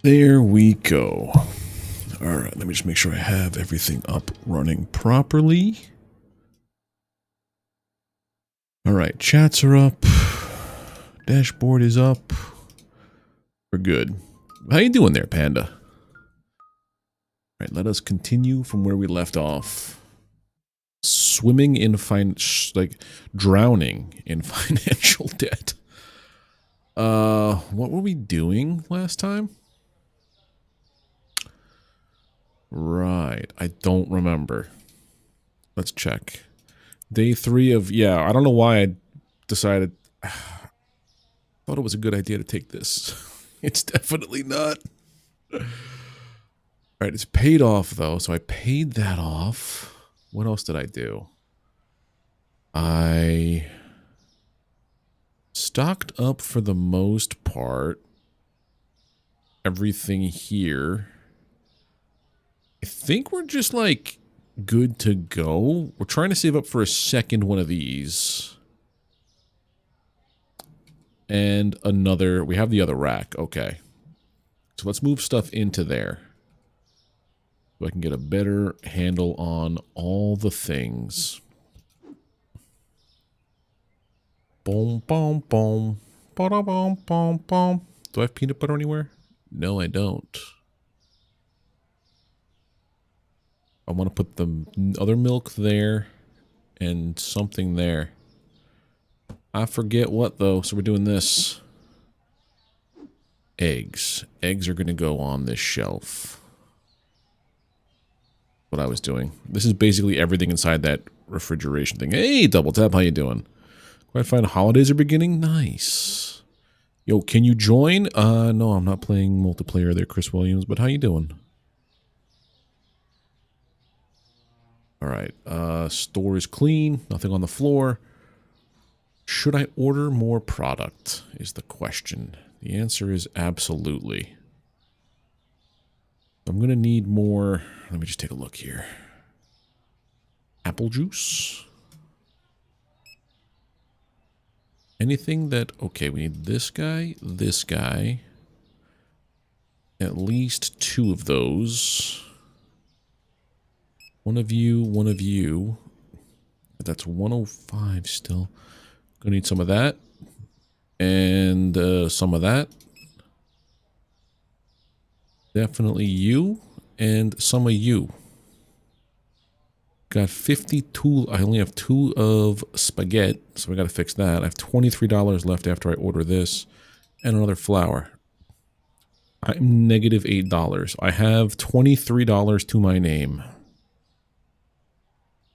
There we go. All right, let me just make sure I have everything up running properly. All right, chats are up. Dashboard is up. We're good. How you doing there, Panda? All right, let us continue from where we left off. Swimming in drowning in financial debt. What were we doing last time? Right, I don't remember. Let's check. Day 3 of, yeah, I don't know why I decided, thought it was a good idea to take this. It's definitely not. Alright, it's paid off though, so I paid that off. What else did I do? I stocked up for the most part. Everything here. I think we're just like good to go. We're trying to save up for a second one of these. And another, we have the other rack. Okay. So let's move stuff into there. So I can get a better handle on all the things. Boom, boom, boom. Ba-da-boom, boom, boom. Do I have peanut butter anywhere? No, I don't. I want to put the other milk there and something there. I forget what though, so we're doing this. Eggs. Eggs are going to go on this shelf. What I was doing. This is basically everything inside that refrigeration thing. Hey, Double Tap, how you doing? Quite fine. Holidays are beginning? Nice. Yo, can you join? No, I'm not playing multiplayer there, Chris Williams, but how you doing? Alright, store is clean, nothing on the floor. Should I order more product, is the question. The answer is absolutely. I'm gonna need more, let me just take a look here. Apple juice. Anything that, okay, we need this guy, at least 2 of those. One of you. That's 105 still. Gonna need some of that. And some of that. Definitely you. And some of you. Got 52. I only have 2 of spaghetti, so we gotta fix that. I have $23 left after I order this. And another flour. I'm negative $8. I have $23 to my name.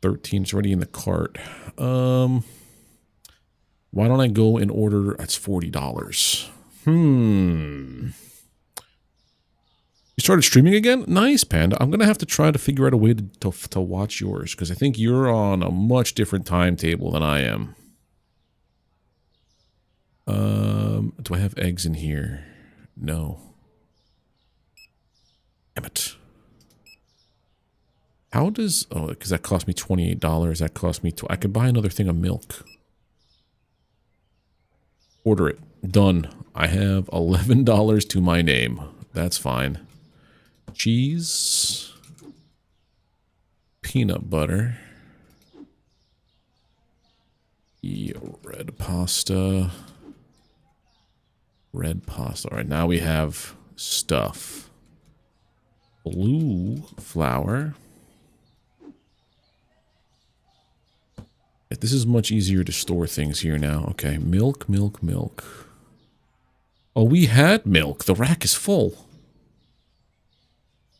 13 is already in the cart. Why don't I go and order? That's $40. You started streaming again? Nice, Panda. I'm gonna have to try to figure out a way to watch yours because I think you're on a much different timetable than I am. Do I have eggs in here? No. Damn it. How does... Oh, because that cost me $28. That cost me... I could buy another thing of milk. Order it. Done. I have $11 to my name. That's fine. Cheese. Peanut butter. Red pasta. Red pasta. Alright, now we have stuff. Blue flour. This is much easier to store things here now. Okay, milk. Oh, we had milk. The rack is full.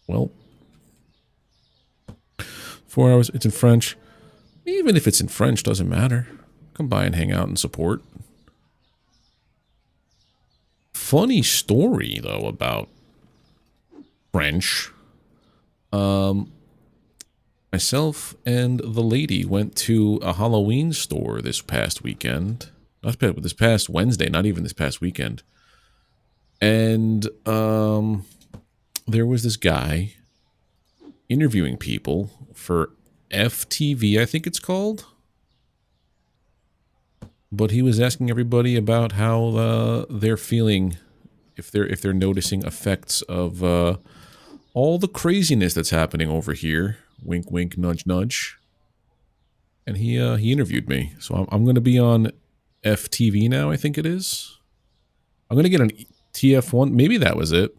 Well. 4 hours. It's in French. Even if it's in French, doesn't matter. Come by and hang out and support. Funny story, though, about French. Myself and the lady went to a Halloween store this past weekend. Not this past Wednesday, not even this past weekend. And there was this guy interviewing people for FTV, I think it's called. But he was asking everybody about how they're feeling if they're noticing effects of all the craziness that's happening over here. Wink, wink, nudge, nudge. And he interviewed me, so I'm going to be on FTV now. I think it is. I'm going to get an TF1. Maybe that was it.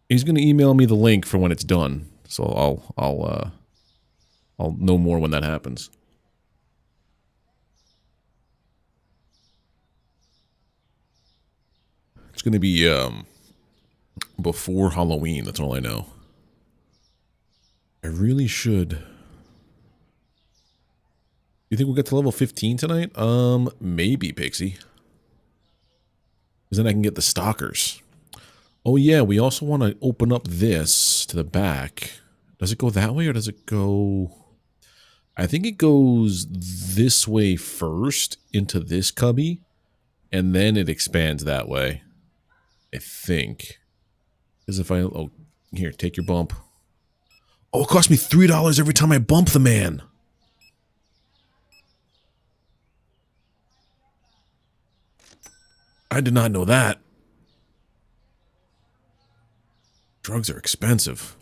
He's going to email me the link for when it's done, so I'll know more when that happens. It's going to be before Halloween. That's all I know. I really should. You think we'll get to level 15 tonight? Maybe, Pixie. Because then I can get the stalkers. Oh yeah, we also want to open up this to the back. Does it go that way or does it go... I think it goes this way first into this cubby, and then it expands that way. I think. Because if I... Oh, here, take your bump. Oh, it costs me $3 every time I bump the man. I did not know that. Drugs are expensive.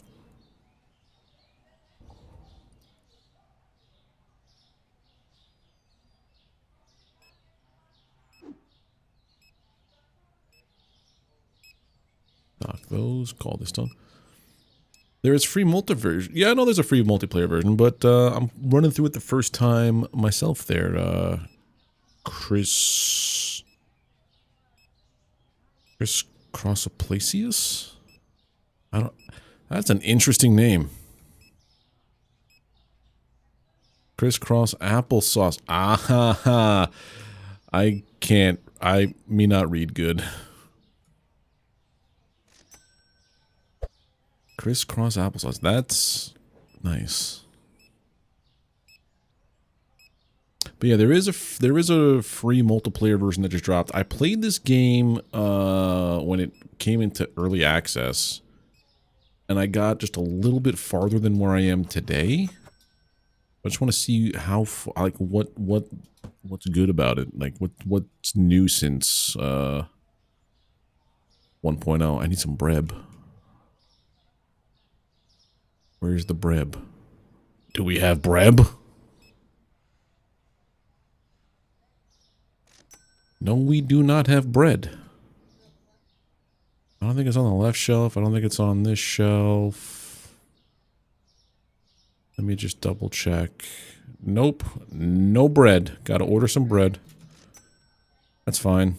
Knock those. Call this done. There is free multi-version. Yeah, I know there's a free multiplayer version, but I'm running through it the first time myself there. Chris Crossoplacius? I don't... That's an interesting name. Crisscross applesauce. Ah ha ha. I can't... I may not read good. Crisscross applesauce. That's nice. But yeah, there is a free multiplayer version that just dropped. I played this game when it came into early access, and I got just a little bit farther than where I am today. I just want to see how like what's good about it. Like what's new since 1.0. I need some breb. Where's the breb? Do we have breb? No, we do not have bread. I don't think it's on the left shelf. I don't think it's on this shelf. Let me just double check. Nope. No bread. Gotta order some bread. That's fine.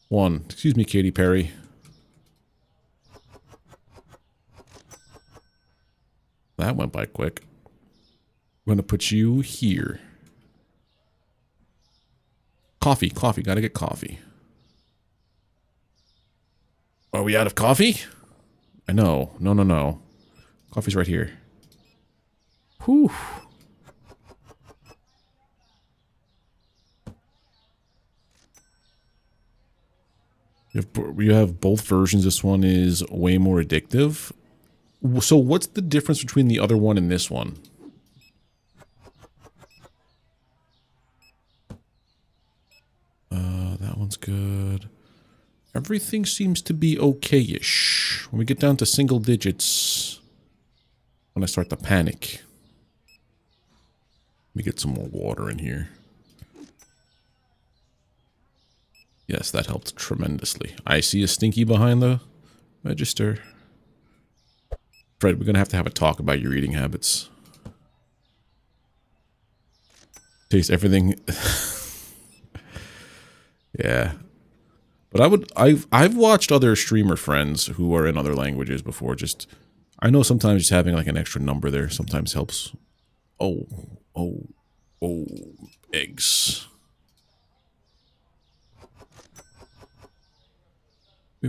One. Excuse me, Katy Perry. That went by quick. I'm gonna put you here. Coffee, coffee. Gotta get coffee. Are we out of coffee? I know. No, no, no. Coffee's right here. Whew. You have both versions. This one is way more addictive. So what's the difference between the other one and this one? That one's good. Everything seems to be okay-ish. When we get down to single digits, when I start to panic. Let me get some more water in here. Yes, that helped tremendously. I see a stinky behind the register. Fred, we're going to have a talk about your eating habits. Taste everything. Yeah. But I've watched other streamer friends who are in other languages before. Just, I know sometimes just having like an extra number there sometimes helps. Oh, eggs. I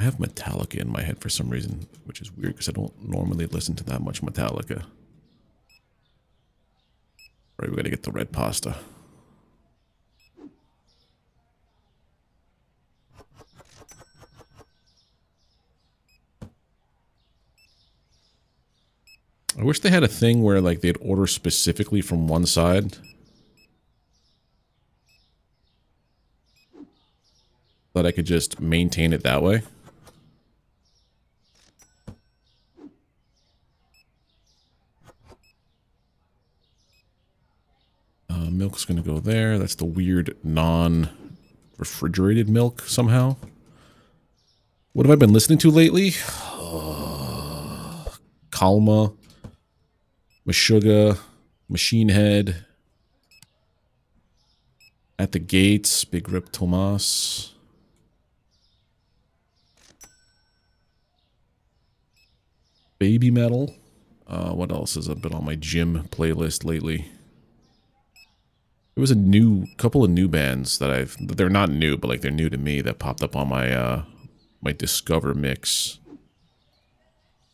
have Metallica in my head for some reason, which is weird because I don't normally listen to that much Metallica. Right, we gotta get the red pasta. I wish they had a thing where like they'd order specifically from one side. That I could just maintain it that way. Milk's gonna go there. That's the weird non-refrigerated milk somehow. What have I been listening to lately? Kalma, Meshuggah, Machine Head, At the Gates, Big Rip Tomas. Baby Metal. What else has been on my gym playlist lately? There was a couple of new bands that they're not new, but like they're new to me that popped up on my my Discover mix.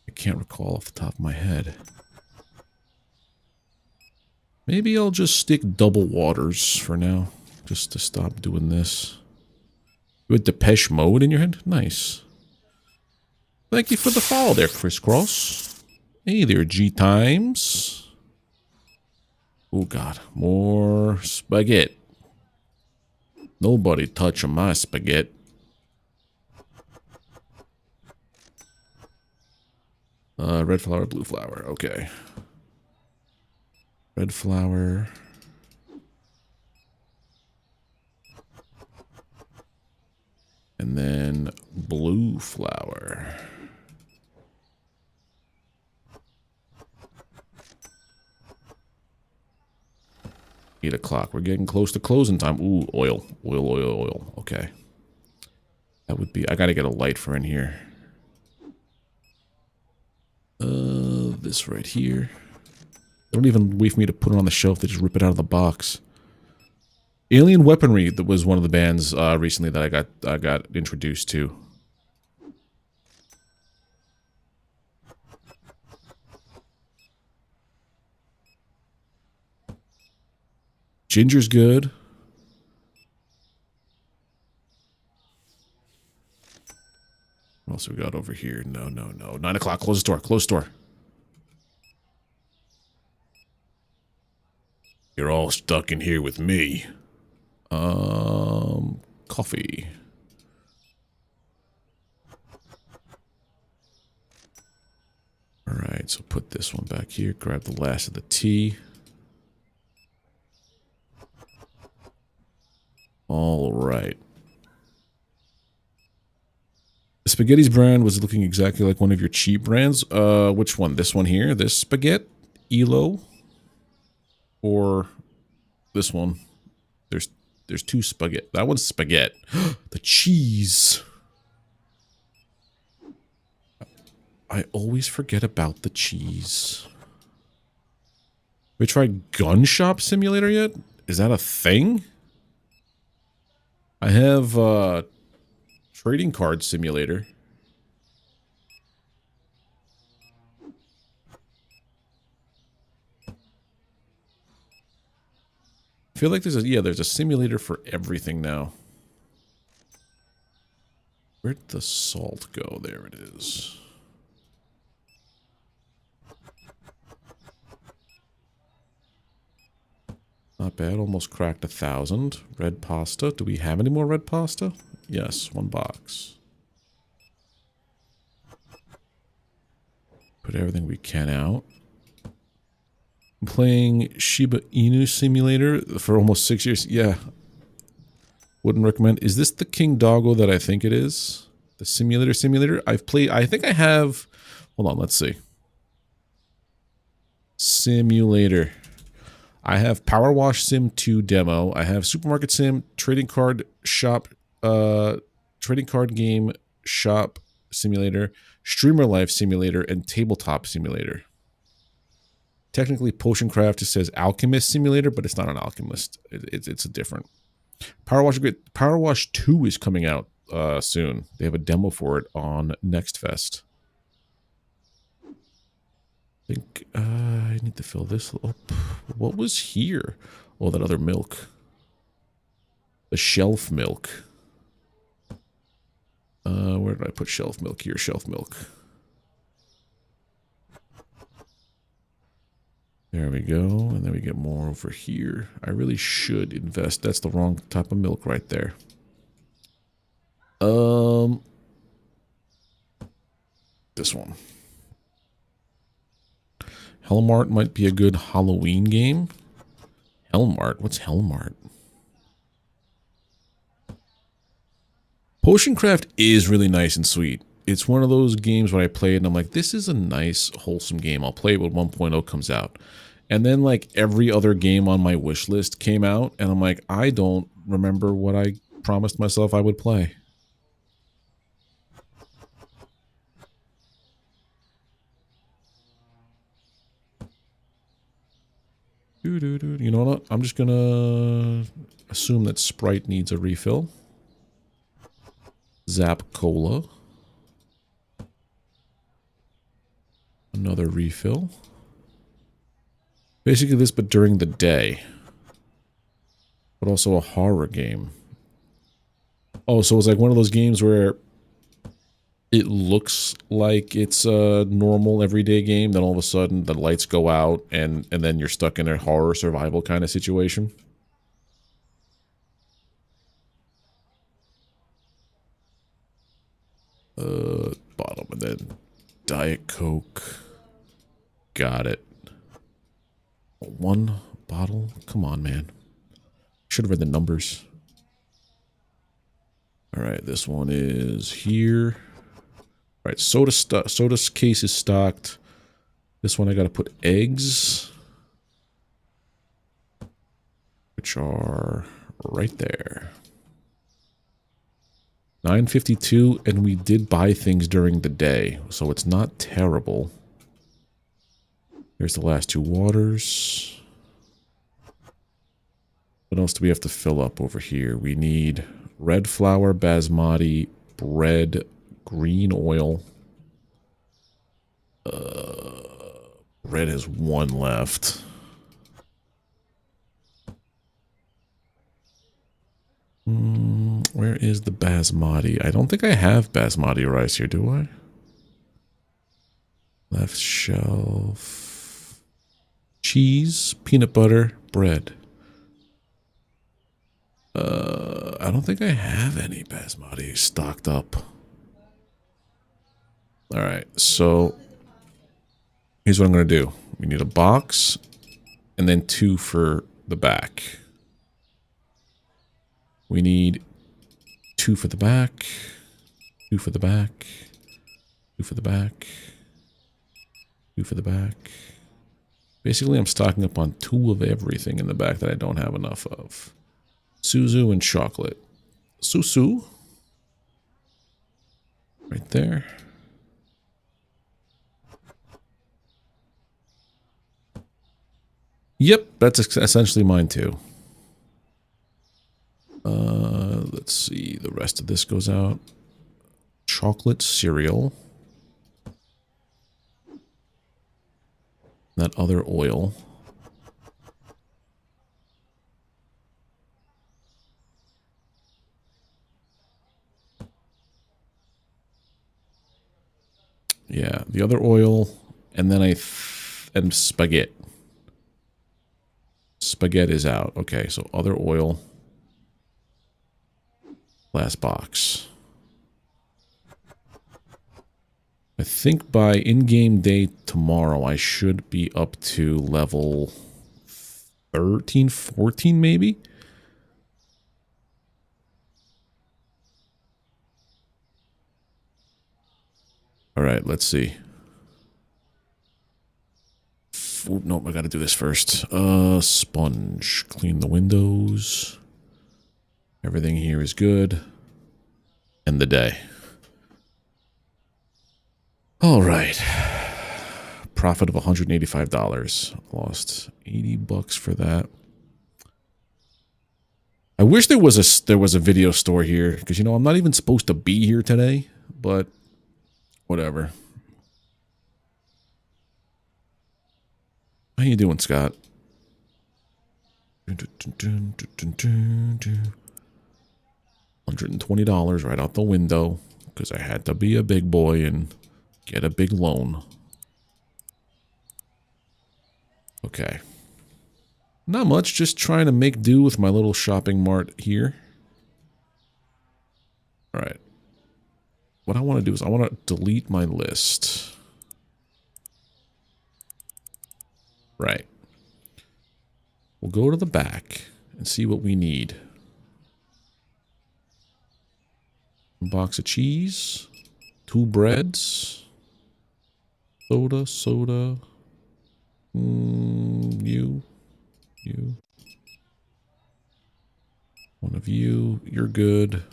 I can't recall off the top of my head. Maybe I'll just stick Double Waters for now, just to stop doing this. You had Depeche Mode in your head? Nice. Thank you for the follow there, Crisscross. Hey there, G-Times. Oh god, more spaghetti. Nobody touching my spaghetti. Red flower, blue flower. Okay. Red flower. And then blue flower. 8 o'clock. We're getting close to closing time. Ooh, oil. Oil, oil, oil. Okay. That would be... I gotta get a light for in here. This right here. They don't even wait for me to put it on the shelf. They just rip it out of the box. Alien Weaponry that was one of the bands recently that I got introduced to. Ginger's good. What else we got over here? No, no, no. 9 o'clock. Close the store. Close the store. You're all stuck in here with me. Coffee. Alright, so put this one back here. Grab the last of the tea. Alright. The Spaghetti's brand was looking exactly like one of your cheap brands. Which one? This one here? This Spaghetti? Elo? Or this one? There's two spaghetti. That one's spaghetti. The cheese. I always forget about the cheese. Have we tried Gun Shop Simulator yet? Is that a thing? I have Trading Card Simulator. I feel like there's a simulator for everything now. Where'd the salt go? There it is. Not bad, almost cracked 1,000. Red pasta. Do we have any more red pasta? Yes, 1 box. Put everything we can out. I'm playing Shiba Inu Simulator for almost 6 years. Yeah. Wouldn't recommend. Is this the King Doggo that I think it is? The simulator? I've played, I think I have, hold on, let's see. Simulator. I have Power Wash Sim 2 demo. I have Supermarket Sim, Trading Card Shop, Trading Card Game Shop Simulator, Streamer Life Simulator, and Tabletop Simulator. Technically, Potion Craft just says Alchemist Simulator, but it's not an Alchemist. It's a different. Power Wash 2 is coming out soon. They have a demo for it on Next Fest. I think I need to fill this up. What was here? Oh, that other milk. The shelf milk. Where did I put shelf milk? Here, shelf milk. There we go. And then we get more over here. I really should invest. That's the wrong type of milk right there. This one. Mart might be a good Halloween game. Mart? What's Mart? Potioncraft is really nice and sweet. It's one of those games where I play it and I'm like, this is a nice, wholesome game. I'll play it when 1.0 comes out. And then like every other game on my wish list came out and I'm like, I don't remember what I promised myself I would play. You know what? I'm just gonna assume that Sprite needs a refill. Zap Cola. Another refill. Basically this, but during the day. But also a horror game. Oh, so it's like one of those games where it looks like it's a normal everyday game, then all of a sudden the lights go out and then you're stuck in a horror survival kind of situation. Bottom and then Diet Coke. Got it. One bottle? Come on, man. Should have read the numbers. Alright, this one is here. Alright, soda case is stocked. This one I gotta put eggs. Which are right there. 9.52, and we did buy things during the day, so it's not terrible. Here's the last two waters. What else do we have to fill up over here? We need red flour, basmati, bread, green oil. Bread has one left. Where is the basmati? I don't think I have basmati rice here, do I? Left shelf. Cheese, peanut butter, bread. I don't think I have any basmati stocked up. Alright, so here's what I'm going to do. We need a box and then 2 for the back. We need 2 for the back, 2 for the back, 2 for the back, 2 for the back. Basically, I'm stocking up on 2 of everything in the back that I don't have enough of. Suzu and chocolate. Susu. Right there. Yep, that's essentially mine too. Let's see. The rest of this goes out. Chocolate cereal. That other oil. Yeah, the other oil, and then and spaghetti. Spaghetti is out. Okay, so other oil. Last box. I think by in-game day tomorrow, I should be up to level 13, 14 maybe? Alright, let's see. Oh, nope, I gotta do this first. Sponge. Clean the windows. Everything here is good. End the day. Alright. Profit of $185. Lost 80 bucks for that. I wish there was a video store here, because you know I'm not even supposed to be here today, but whatever. How you doing, Scott? $120 right out the window because I had to be a big boy and get a big loan. Okay. Not much, just trying to make do with my little shopping mart here. Alright. What I want to do is I want to delete my list. Right. We'll go to the back and see what we need. A box of cheese. 2 breads. Soda. You. One of you. You're good.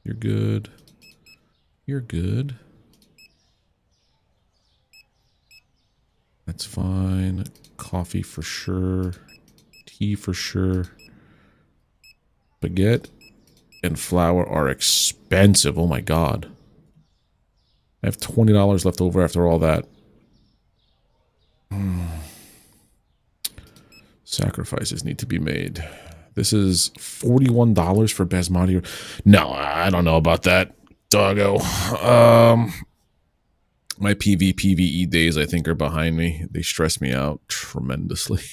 You're good. You're good. That's fine. Coffee for sure. Tea for sure. Baguette and flour are expensive. Oh my god. I have $20 left over after all that. Sacrifices need to be made. This is $41 for basmati. No, I don't know about that, doggo. My PvE days, I think, are behind me. They stress me out tremendously.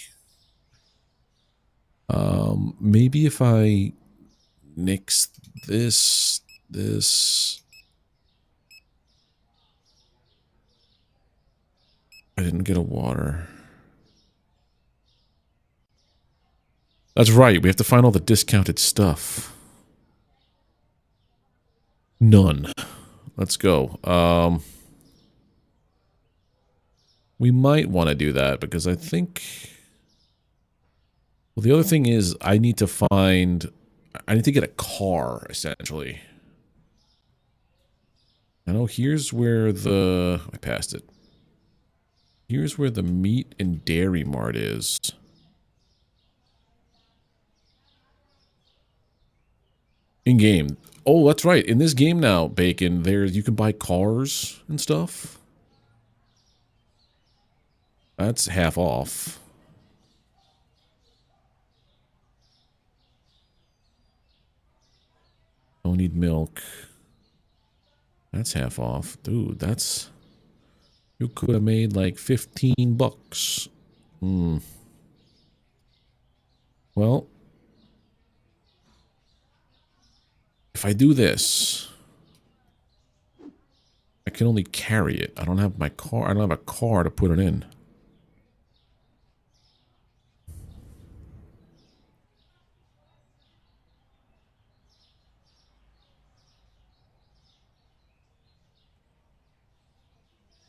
Maybe if I nix this. I didn't get a water. That's right, we have to find all the discounted stuff. None. Let's go. We might want to do that because I think... Well, the other thing is I need to get a car, essentially. I know here's where I passed it. Here's where the meat and dairy mart is. In game. Oh, that's right. In this game now, Bacon, you can buy cars and stuff. That's half off. Don't need milk. That's half off. Dude, that's... You could have made like 15 bucks. Well... If I do this... I can only carry it. I don't have my car. I don't have a car to put it in.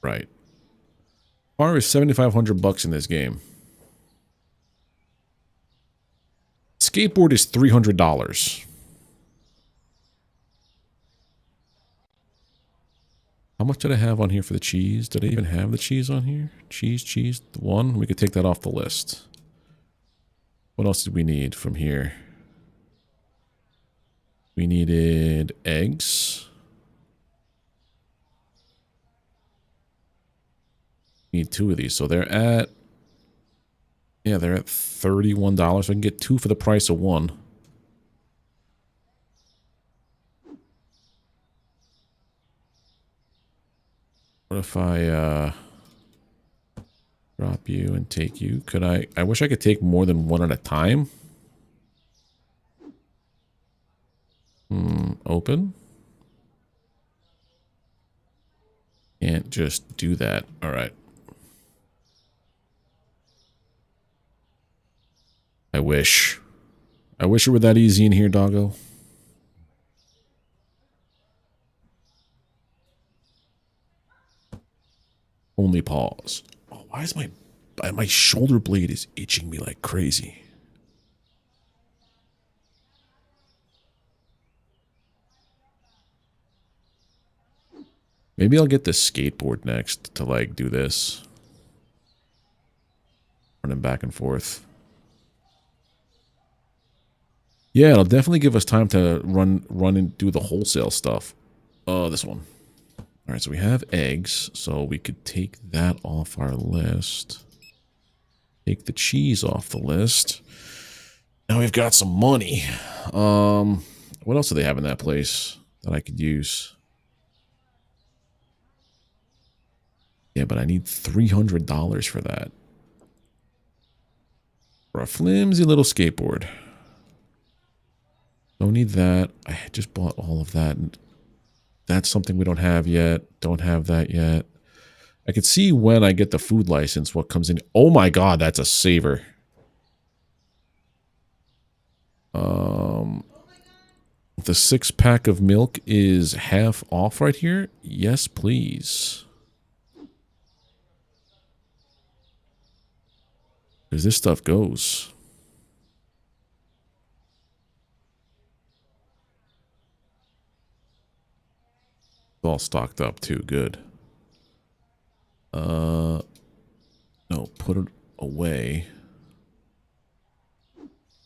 Right. Car is 7,500 bucks in this game. Skateboard is $300. How much did I have on here for the cheese? Did I even have the cheese on here? Cheese, the one. We could take that off the list. What else did we need from here? We needed eggs. Need 2 of these. So they're at... Yeah, they're at $31. So I can get 2 for the price of 1. What if I drop you and take you? Could I wish I could take more than 1 at a time. Open. Can't just do that. All right. I wish it were that easy in here, doggo. Only pause. Oh, why is my shoulder blade is itching me like crazy? Maybe I'll get the skateboard next to like do this. Running back and forth. Yeah, it'll definitely give us time to run and do the wholesale stuff. This one. All right, so we have eggs, so we could take that off our list. Take the cheese off the list. Now we've got some money. What else do they have in that place that I could use? Yeah, but I need $300 for that. For a flimsy little skateboard. Don't need that. I just bought all of that. That's something we don't have yet. Don't have that yet. I could see when I get the food license what comes in. Oh my god, that's a saver. The 6-pack of milk is half off right here. Yes, please. Because this stuff goes. It's all stocked up too. Good. No, put it away.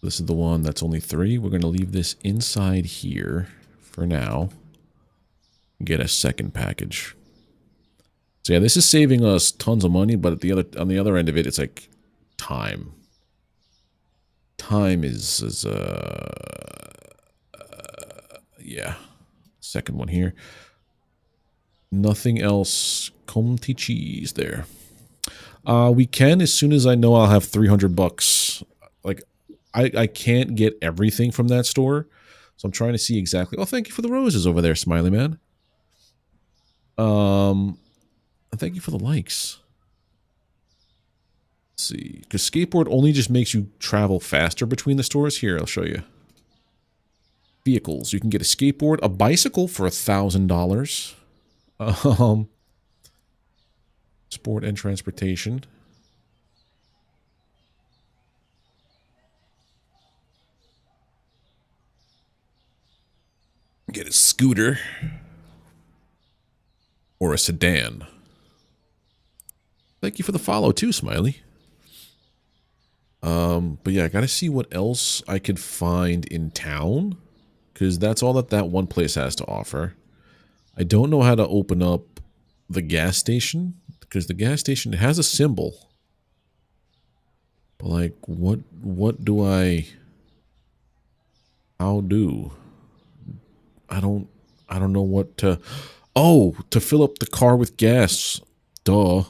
This is the one that's only 3. We're going to leave this inside here for now. Get a second package. So yeah, this is saving us tons of money, but on the other end of it, it's like time. Time is yeah. Second one here. Nothing else. Complexities there. We can as soon as I know I'll have 300 bucks. Like, I can't get everything from that store. So I'm trying to see exactly. Oh, thank you for the roses over there, Smiley Man. Thank you for the likes. Let's see. Because skateboard only just makes you travel faster between the stores. Here, I'll show you. Vehicles. You can get a skateboard, a bicycle for $1,000. Sport and transportation. Get a scooter. Or a sedan. Thank you for the follow too, Smiley. But yeah, I gotta see what else I could find in town. Because that's all that one place has to offer. I don't know how to open up the gas station. Because the gas station has a symbol. But like, what do I... How do? I don't know what to... Oh, to fill up the car with gas. Duh.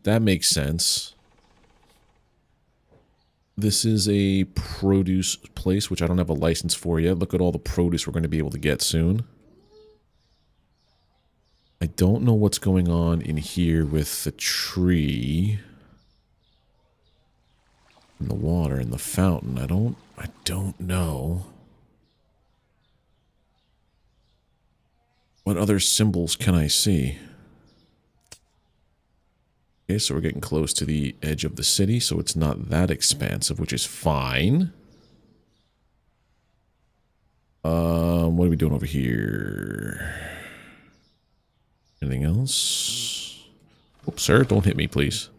That makes sense. This is a produce place, which I don't have a license for yet. Look at all the produce we're going to be able to get soon. I don't know what's going on in here with the tree. And the water and the fountain. I don't know. What other symbols can I see? Okay, so we're getting close to the edge of the city, so it's not that expansive, which is fine. What are we doing over here? Anything else? Oops, sir, don't hit me, please.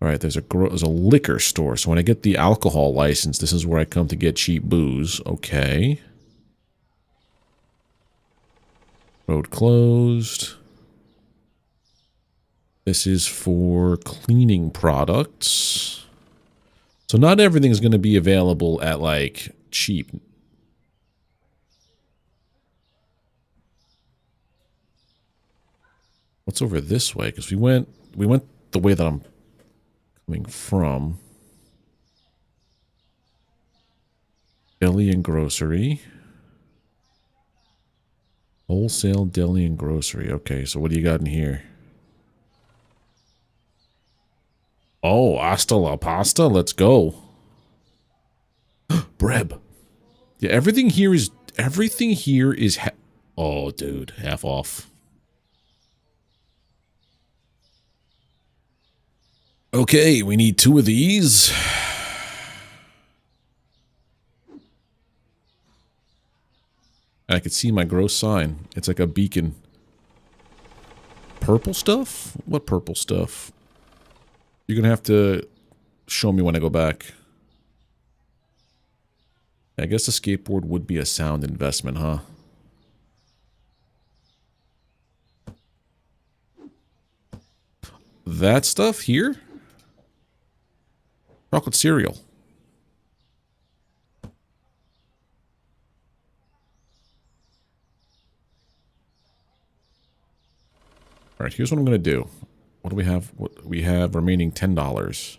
All right, there's a liquor store, so when I get the alcohol license, this is where I come to get cheap booze. Okay. Road closed. This is for cleaning products. So not everything's going to be available at, like, cheap. What's over this way? Because we went the way that I'm coming from. Deli and grocery. Wholesale, deli, and grocery. Okay, so what do you got in here? Oh, hasta la pasta. Let's go. Breb. Yeah, everything here is oh, dude, half off. Okay, we need 2 of these. I could see my gross sign. It's like a beacon. Purple stuff? What purple stuff? You're gonna have to show me when I go back. I guess a skateboard would be a sound investment, huh? That stuff here? Chocolate cereal. Alright, here's what I'm gonna do. What do we have? What we have remaining $10.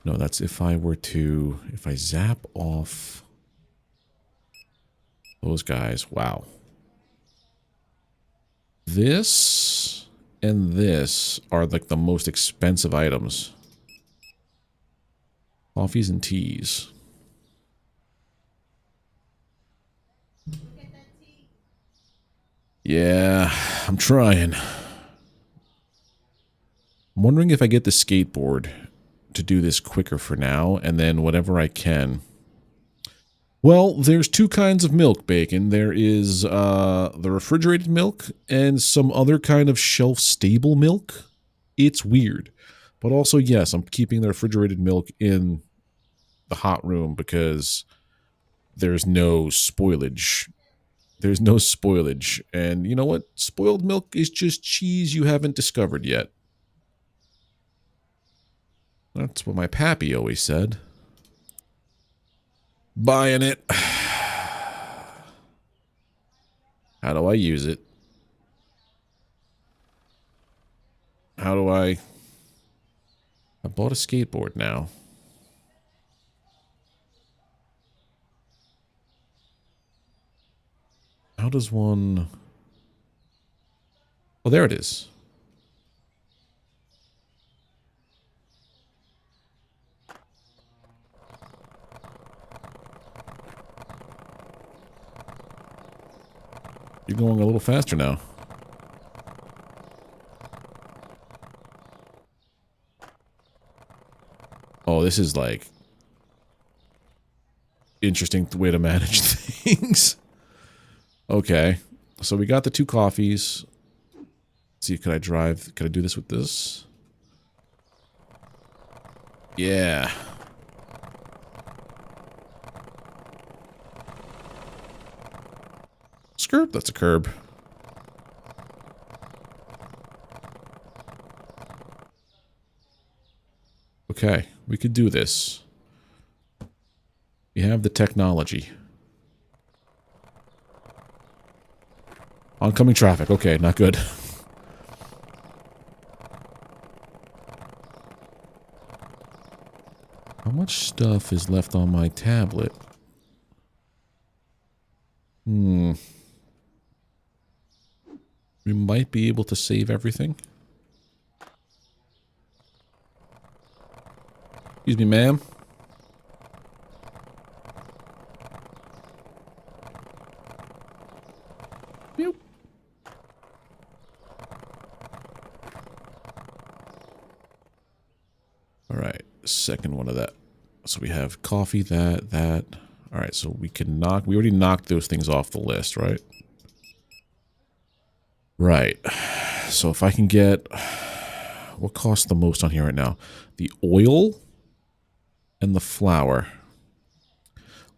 No, that's if I were to, if I zap off those guys. Wow. This and this are like the most expensive items. Coffees and teas. Yeah, I'm trying. I'm wondering if I get the skateboard to do this quicker for now, and then whatever I can. Well, there's two kinds of milk, Bacon. There is the refrigerated milk and some other kind of shelf-stable milk. It's weird. But also, yes, I'm keeping the refrigerated milk in the hot room because there's no spoilage. There's no spoilage. And you know what? Spoiled milk is just cheese you haven't discovered yet. That's what my pappy always said. Buying it. How do I use it? How do I bought a skateboard now. How does one... Oh, there it is. You're going a little faster now. Oh, this is like... interesting way to manage things. Okay. So we got the two coffees. Let's see, could I drive? Could I do this with this? Yeah. Skirt? That's a curb. Okay, we could do this. We have the technology. Oncoming traffic. Okay, not good. How much stuff is left on my tablet? We might be able to save everything. Excuse me, ma'am. Yep. All right, second one of that. So we have coffee, that. All right, so we can knock... We already knocked those things off the list, right? Right. So if I can get... What costs the most on here right now? The oil and the flour.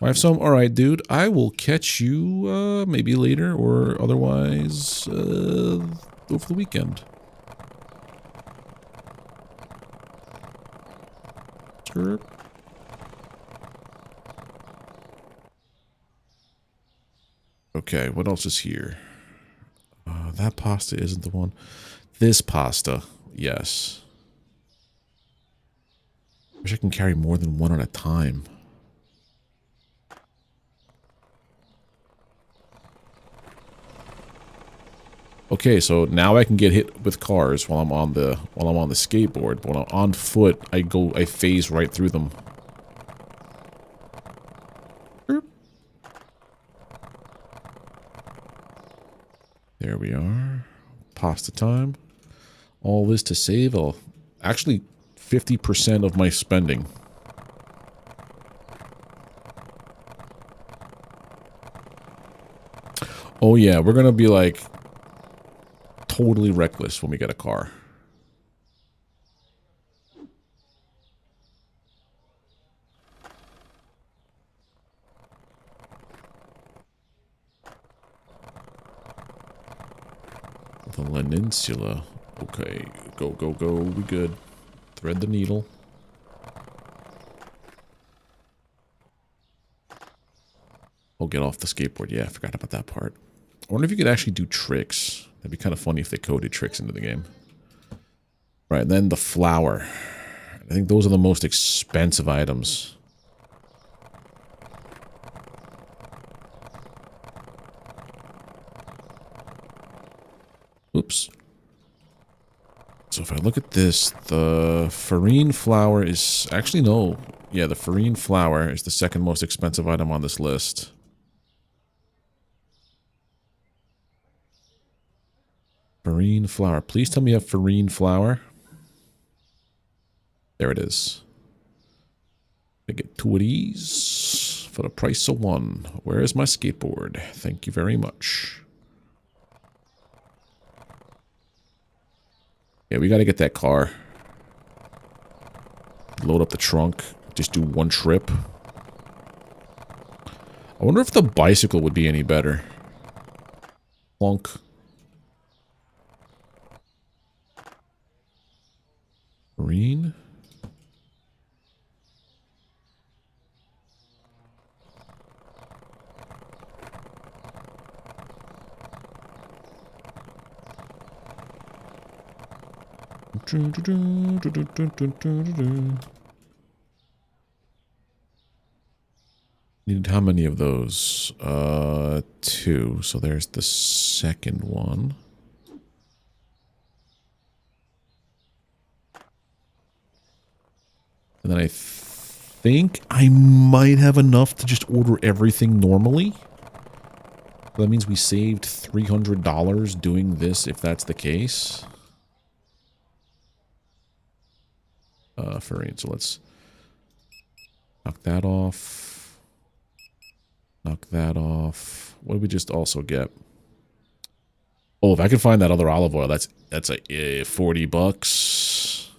I have some... Alright, dude. I will catch you maybe later or otherwise over the weekend. Sure. Okay, what else is here? That pasta isn't the one. This pasta, yes. Wish I can carry more than one at a time. Okay, so now I can get hit with cars while I'm on the skateboard. But when I'm on foot, I phase right through them. There we are. Pasta time. All this to save, actually 50% of my spending. Oh yeah, we're gonna be like totally reckless when we get a car. The Peninsula. Okay, go, we good. Thread the needle. Oh, get off the skateboard. Yeah, I forgot about that part. I wonder if you could actually do tricks. That'd be kind of funny if they coded tricks into the game. Right, then the flour. I think those are the most expensive items. Oops. So if I look at this, the farine flour is... Actually, no. Yeah, the farine flour is the second most expensive item on this list. Farine flour. Please tell me you have farine flour. There it is. I get 2 of these for the price of 1. Where is my skateboard? Thank you very much. Yeah, we gotta get that car. Load up the trunk. Just do 1 trip. I wonder if the bicycle would be any better. Plunk. Green. Needed how many of those? 2. So there's the second one. And then I think I might have enough to just order everything normally. That means we saved $300 doing this, if that's the case. Farine, so let's knock that off. Knock that off. What did we just also get? Oh, if I can find that other olive oil, that's a 40 bucks.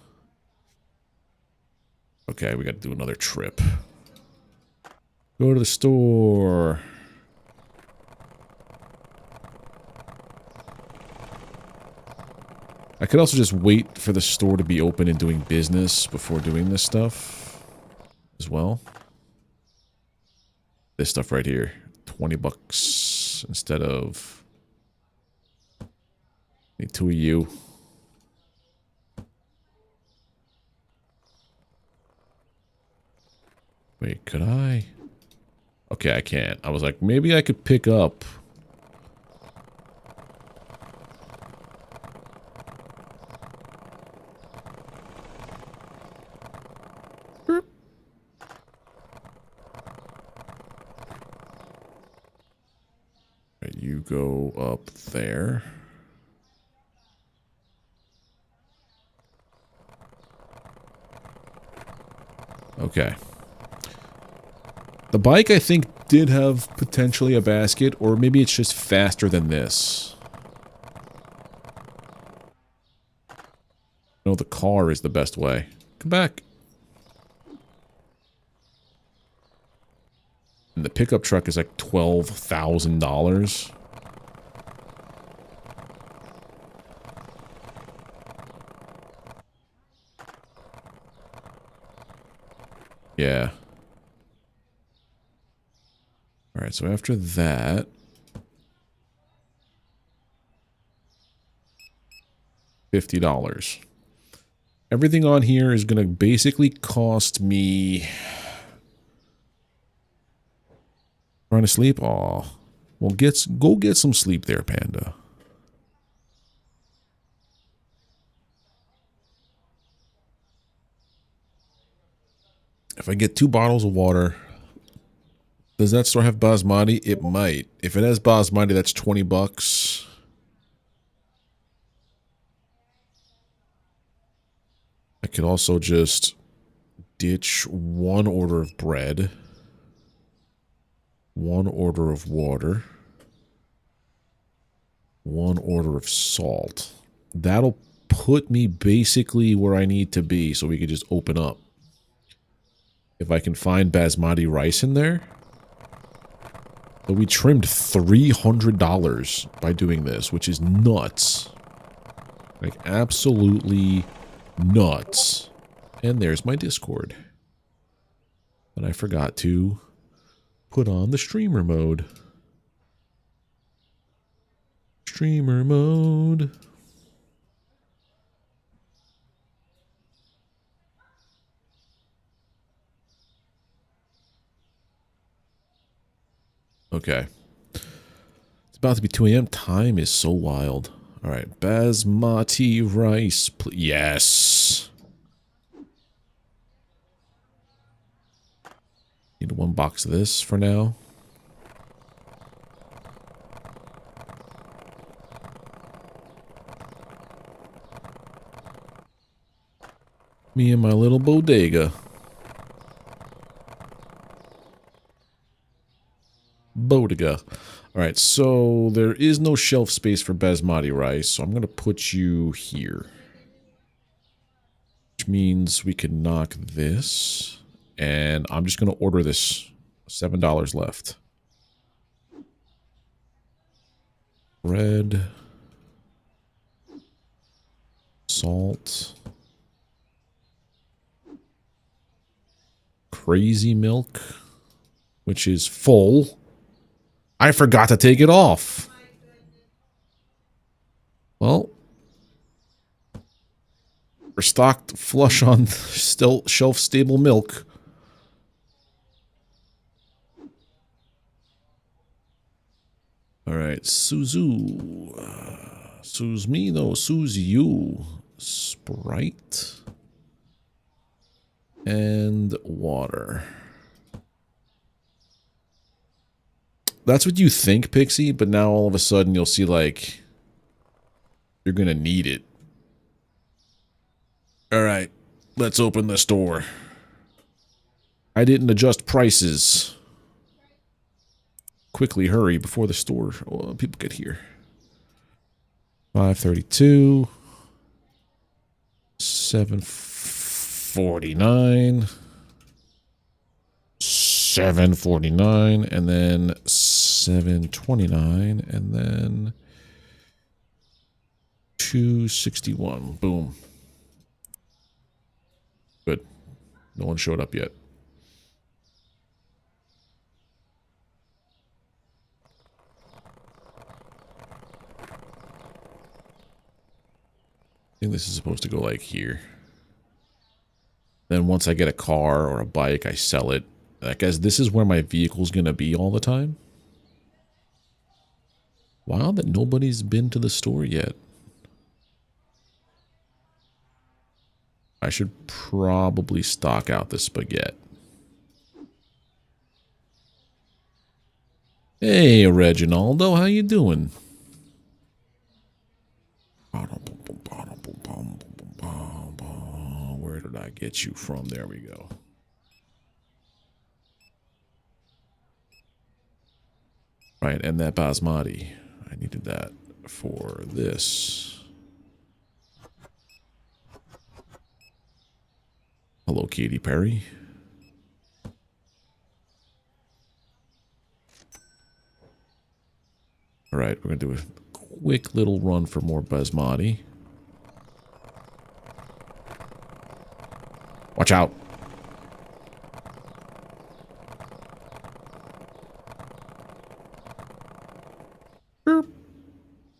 Okay, we got to do another trip. Go to the store. I could also just wait for the store to be open and doing business before doing this stuff as well. This stuff right here, 20 bucks instead of... Need 2 of you. Wait, could I? Okay, I can't. I was like, maybe I could pick up... You go up there. Okay. The bike, I think, did have potentially a basket, or maybe it's just faster than this. No, the car is the best way. Come back. And the pickup truck is like $12,000. Yeah. Alright, so after that... $50. Everything on here is going to basically cost me... Trying to sleep? Aw. Well, go get some sleep there, Panda. If I get 2 bottles of water, does that store have basmati? It might. If it has basmati, that's 20 bucks. I could also just ditch 1 order of bread. 1 order of water. 1 order of salt. That'll put me basically where I need to be so we could just open up. If I can find basmati rice in there. But we trimmed $300 by doing this, which is nuts. Like, absolutely nuts. And there's my Discord. But I forgot to put on the streamer mode. Streamer mode. Okay. It's about to be 2 a.m. Time is so wild. All right. Basmati rice. Yes. Need one box of this for now. Me and my little bodega. Bodega. Alright, so there is no shelf space for basmati rice, so I'm going to put you here. Which means we can knock this. And I'm just going to order this. $7 left. Bread. Salt. Crazy milk. Which is full. I forgot to take it off. Well, we're stocked flush on still shelf-stable milk. All right, Suzu. Suze me? No, Suze you. Sprite. And water. That's what you think, Pixie, but now all of a sudden you'll see, like, you're gonna need it. Alright, let's open the store. I didn't adjust prices. Quickly, hurry, before the store, people get here. 532. 749. 749, and then 729, and then 261. Boom. Good. No one showed up yet. I think this is supposed to go like here. Then once I get a car or a bike, I sell it. I guess this is where my vehicle's gonna be all the time. Wow, that nobody's been to the store yet. I should probably stock out the spaghetti. Hey, Reginaldo, how you doing? Where did I get you from? There we go. Right, and that basmati. I needed that for this. Hello, Katy Perry. All right, we're going to do a quick little run for more basmati. Watch out.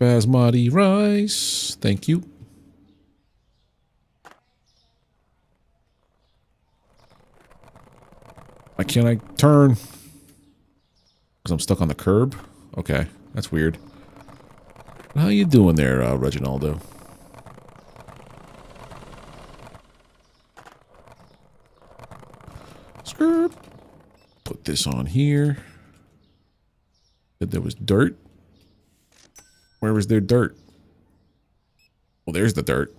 Basmati rice. Thank you. Why can't I turn? Because I'm stuck on the curb? Okay, that's weird. How you doing there, Reginaldo? Skirt. Put this on here. Said there was dirt. Where was there dirt? Well, there's the dirt.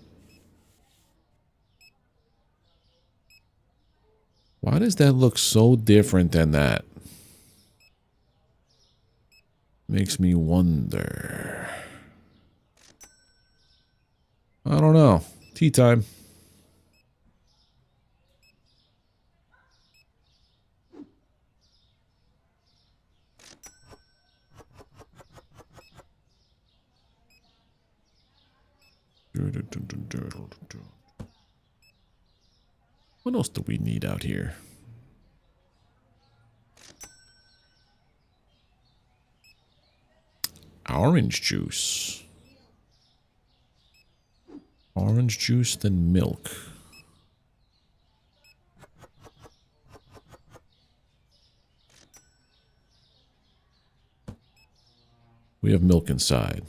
Why does that look so different than that? Makes me wonder. I don't know. Tea time. What else do we need out here? Orange juice. Orange juice, then milk. We have milk inside.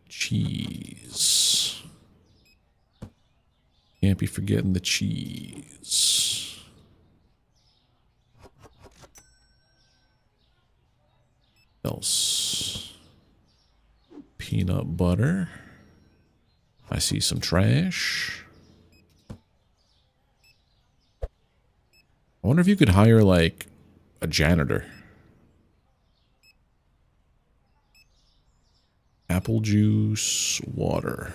Cheese. Can't be forgetting the cheese. Else. Peanut butter. I see some trash. I wonder if you could hire, like, a janitor. Apple juice, water.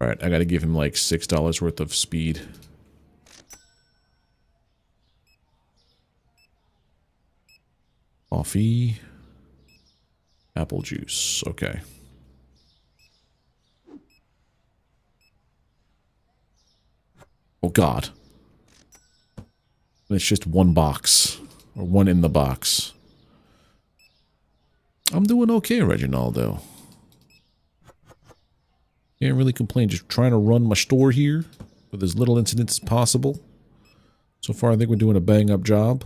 Alright, I gotta give him like $6 worth of speed. Coffee. Apple juice. Okay. Oh god. And it's just one box. Or one in the box. I'm doing okay, Reginaldo. Can't really complain. Just trying to run my store here with as little incidents as possible. So far, I think we're doing a bang-up job.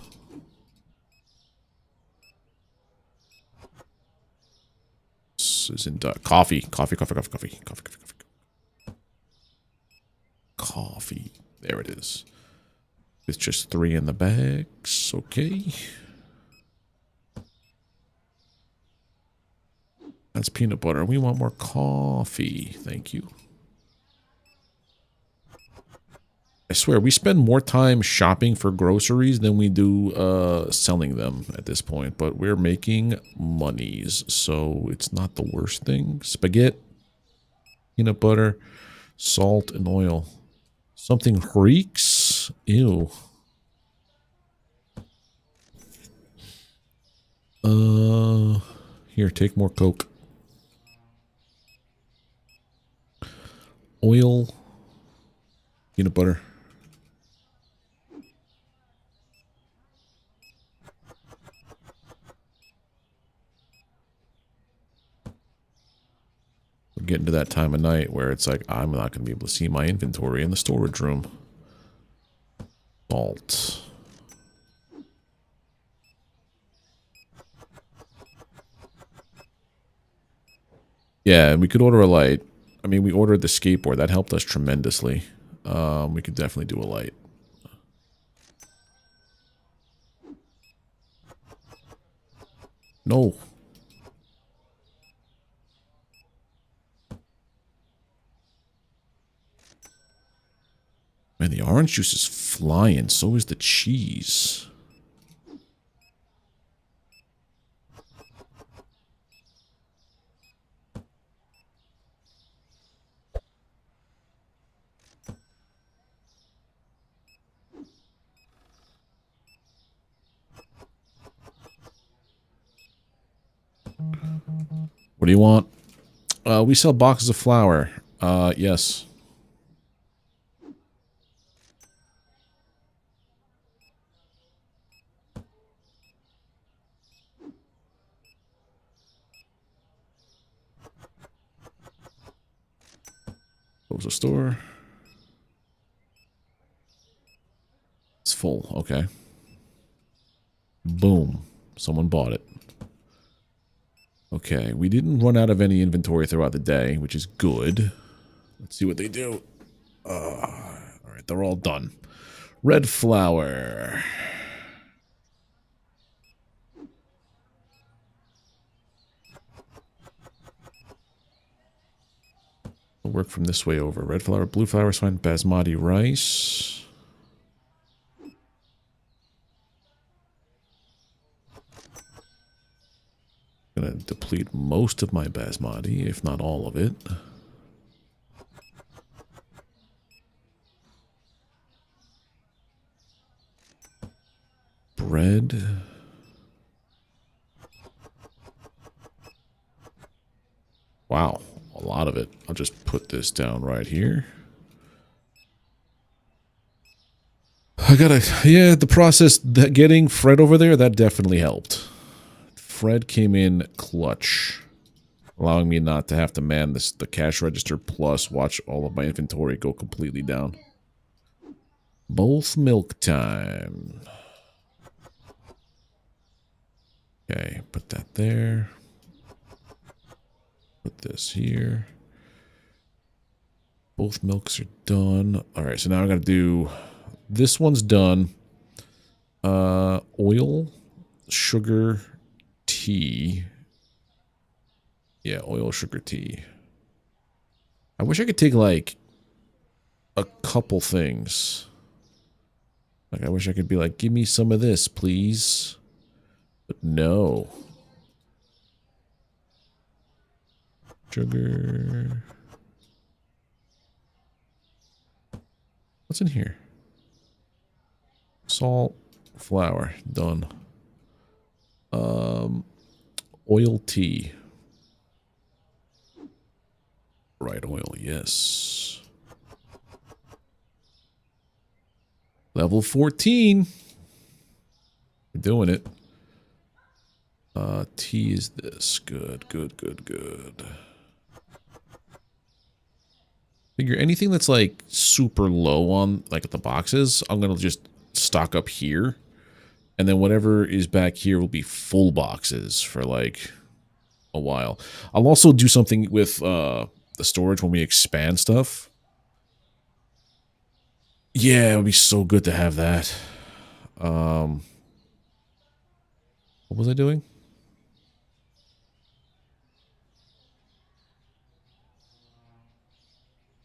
This isn't coffee. Coffee. Coffee. There it is. It's just 3 in the bags. Okay. That's peanut butter. We want more coffee. Thank you. I swear, we spend more time shopping for groceries than we do selling them at this point. But we're making monies, so it's not the worst thing. Spaghetti, peanut butter, salt, and oil. Something reeks. Ew. Here, take more Coke. Oil, peanut butter. We're getting to that time of night where it's like, I'm not going to be able to see my inventory in the storage room. Salt. Yeah, we could order a light. I mean, we ordered the skateboard. That helped us tremendously. We could definitely do a light. No. Man, the orange juice is flying. So is the cheese. What do you want? We sell boxes of flour. Yes. Close the store. It's full. Okay. Boom. Someone bought it. Okay, we didn't run out of any inventory throughout the day, which is good. Let's see what they do. Alright, they're all done. Red flour. We'll work from this way over. Red flour, blue flour is fine. Basmati rice. Gonna deplete most of my basmati, if not all of it. Bread. Wow, a lot of it. I'll just put this down right here. I gotta, yeah, the process, that getting Fred over there, that definitely helped. Fred came in clutch. allowing me not to have to man the cash register plus watch all of my inventory go completely down. Both milk time. Okay, put that there. Put this here. Both milks are done. All right, so now I got to do... This one's done. Oil, sugar, tea. Yeah, oil, sugar, tea. I wish I could take, like, a couple things. Like, I wish I could be like, give me some of this, please. But no. Sugar. What's in here? Salt, flour, done. Oil tea. Right oil, yes. Level 14. We're doing it. Tea is this. Good, good, good, good. Figure anything that's like super low on like the boxes, I'm gonna just stock up here. And then whatever is back here will be full boxes for like a while. I'll also do something with the storage when we expand stuff. Yeah, it would be so good to have that. What was I doing?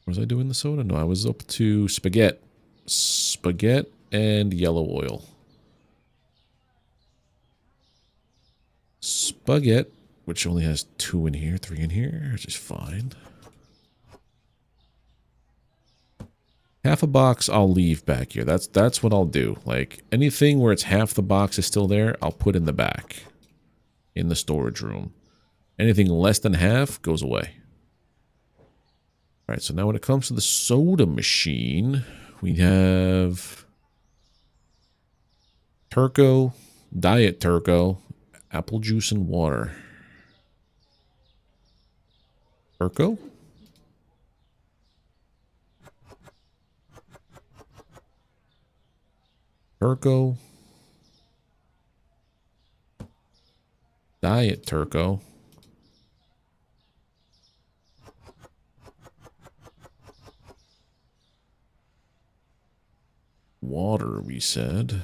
Was I doing the soda? No, I was up to spaghetti. Spaghetti and yellow oil. Spaghetti, which only has 2 in here, 3 in here, which is fine. Half a box I'll leave back here. That's what I'll do. Like anything where it's half the box is still there, I'll put in the back. In the storage room. Anything less than half goes away. Alright, so now when it comes to the soda machine, we have Turco, Diet Turco, apple juice and water. Turco? Turco. Diet Turco. Water, we said.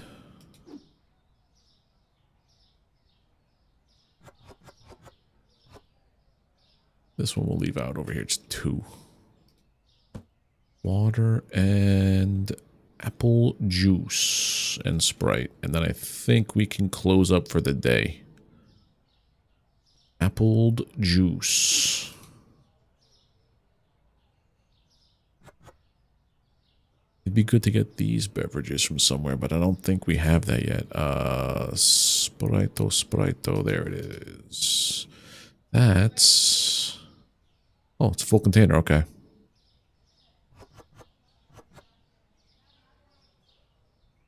This one we'll leave out over here. It's 2. Water and apple juice and Sprite. And then I think we can close up for the day. Apple juice. It'd be good to get these beverages from somewhere, but I don't think we have that yet. Sprite. There it is. That's... Oh, it's a full container. Okay.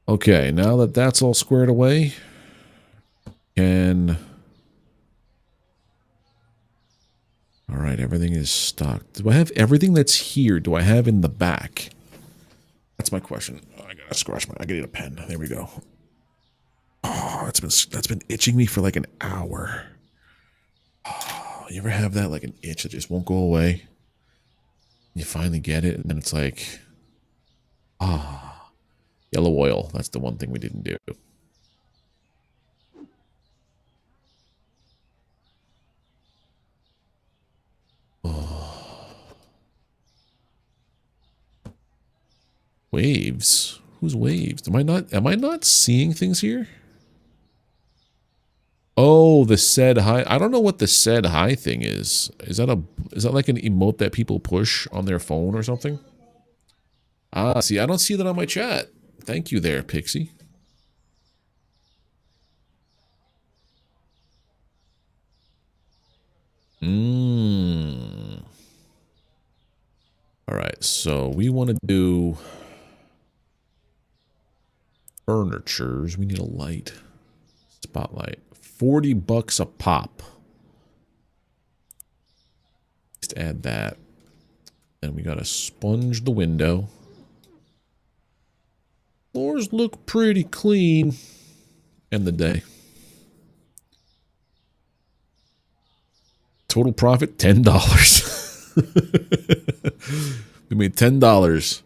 Okay, now that that's all squared away, can... Alright, everything is stocked. Do I have everything that's here? Do I have in the back? That's my question. Oh, I gotta scratch my... I gotta get a pen. There we go. Oh, that's been itching me for like an hour. Oh, you ever have that, like an itch that just won't go away? You finally get it, and then it's like... Ah. Yellow oil. That's the one thing we didn't do. Oh. Waves? Who's waves? Am I not seeing things here? Oh, the said hi. I don't know what the said hi thing is. Is that like an emote that people push on their phone or something? Ah, see, I don't see that on my chat. Thank you there, Pixie. All right, so we want to do furnitures. We need a light. Spotlight. $40 a pop. Just add that. And we got to sponge the window. Floors look pretty clean. End the day. Total profit, $10. We made $10.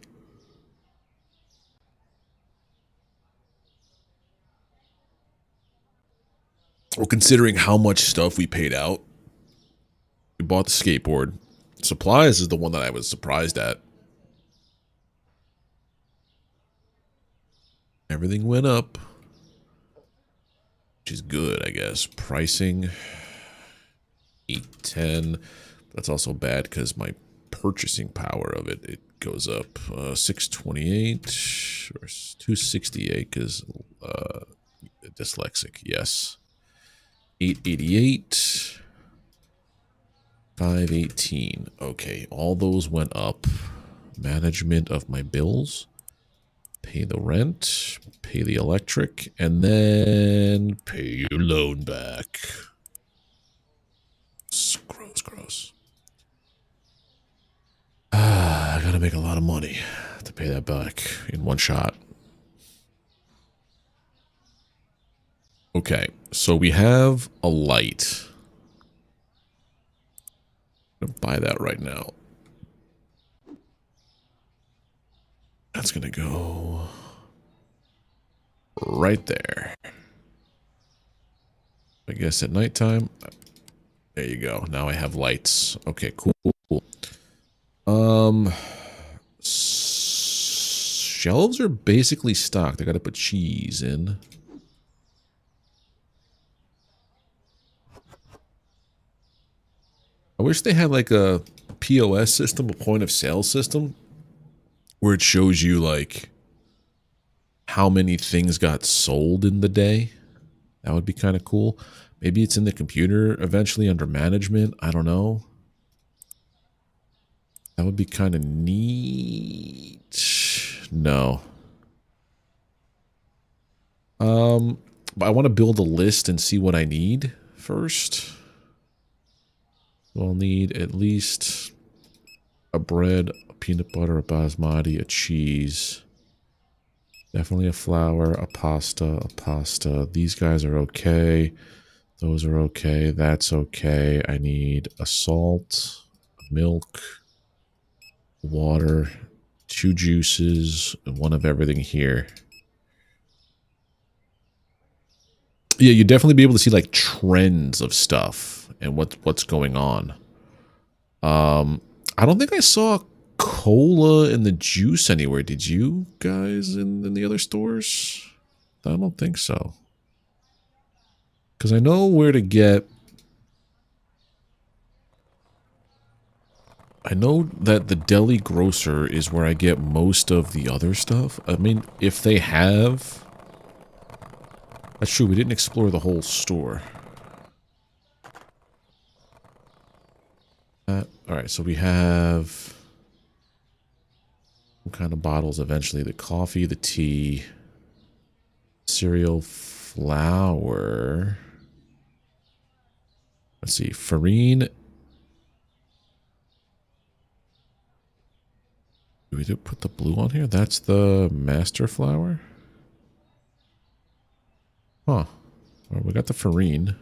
Well, considering how much stuff we paid out, we bought the skateboard. Supplies is the one that I was surprised at. Everything went up, which is good, I guess. Pricing, 810. That's also bad because my purchasing power of it goes up. 628 or 268 because dyslexic. Yes. 888. 518. Okay, all those went up. Management of my bills. Pay the rent, pay the electric, and then pay your loan back. It's gross, gross. I gotta make a lot of money to pay that back in one shot. Okay, so we have a light. I'm gonna buy that right now. That's gonna go right there. I guess at nighttime. There you go. Now I have lights. Okay, cool. Shelves are basically stocked. I gotta put cheese in. I wish they had like a POS system, a point of sale system, where it shows you like how many things got sold in the day. That would be kind of cool. Maybe it's in the computer eventually under management. I don't know. That would be kind of neat. No. But I want to build a list and see what I need first. We'll need at least a bread, a peanut butter, a basmati, a cheese. Definitely a flour, a pasta. These guys are okay. Those are okay. That's okay. I need a salt, milk, water, 2 juices, and one of everything here. Yeah, you'd definitely be able to see like trends of stuff and what's going on. I don't think I saw cola in the juice anywhere. Did you guys in the other stores? I don't think so. Because I know where to get... I know that the deli grocer is where I get most of the other stuff. I mean, if they have... That's true, we didn't explore the whole store. Alright, so we have... What kind of bottles eventually? The coffee, the tea, cereal, flour. Let's see, farine. Do we put the blue on here? That's the master flour? Huh. Well, we got the farine.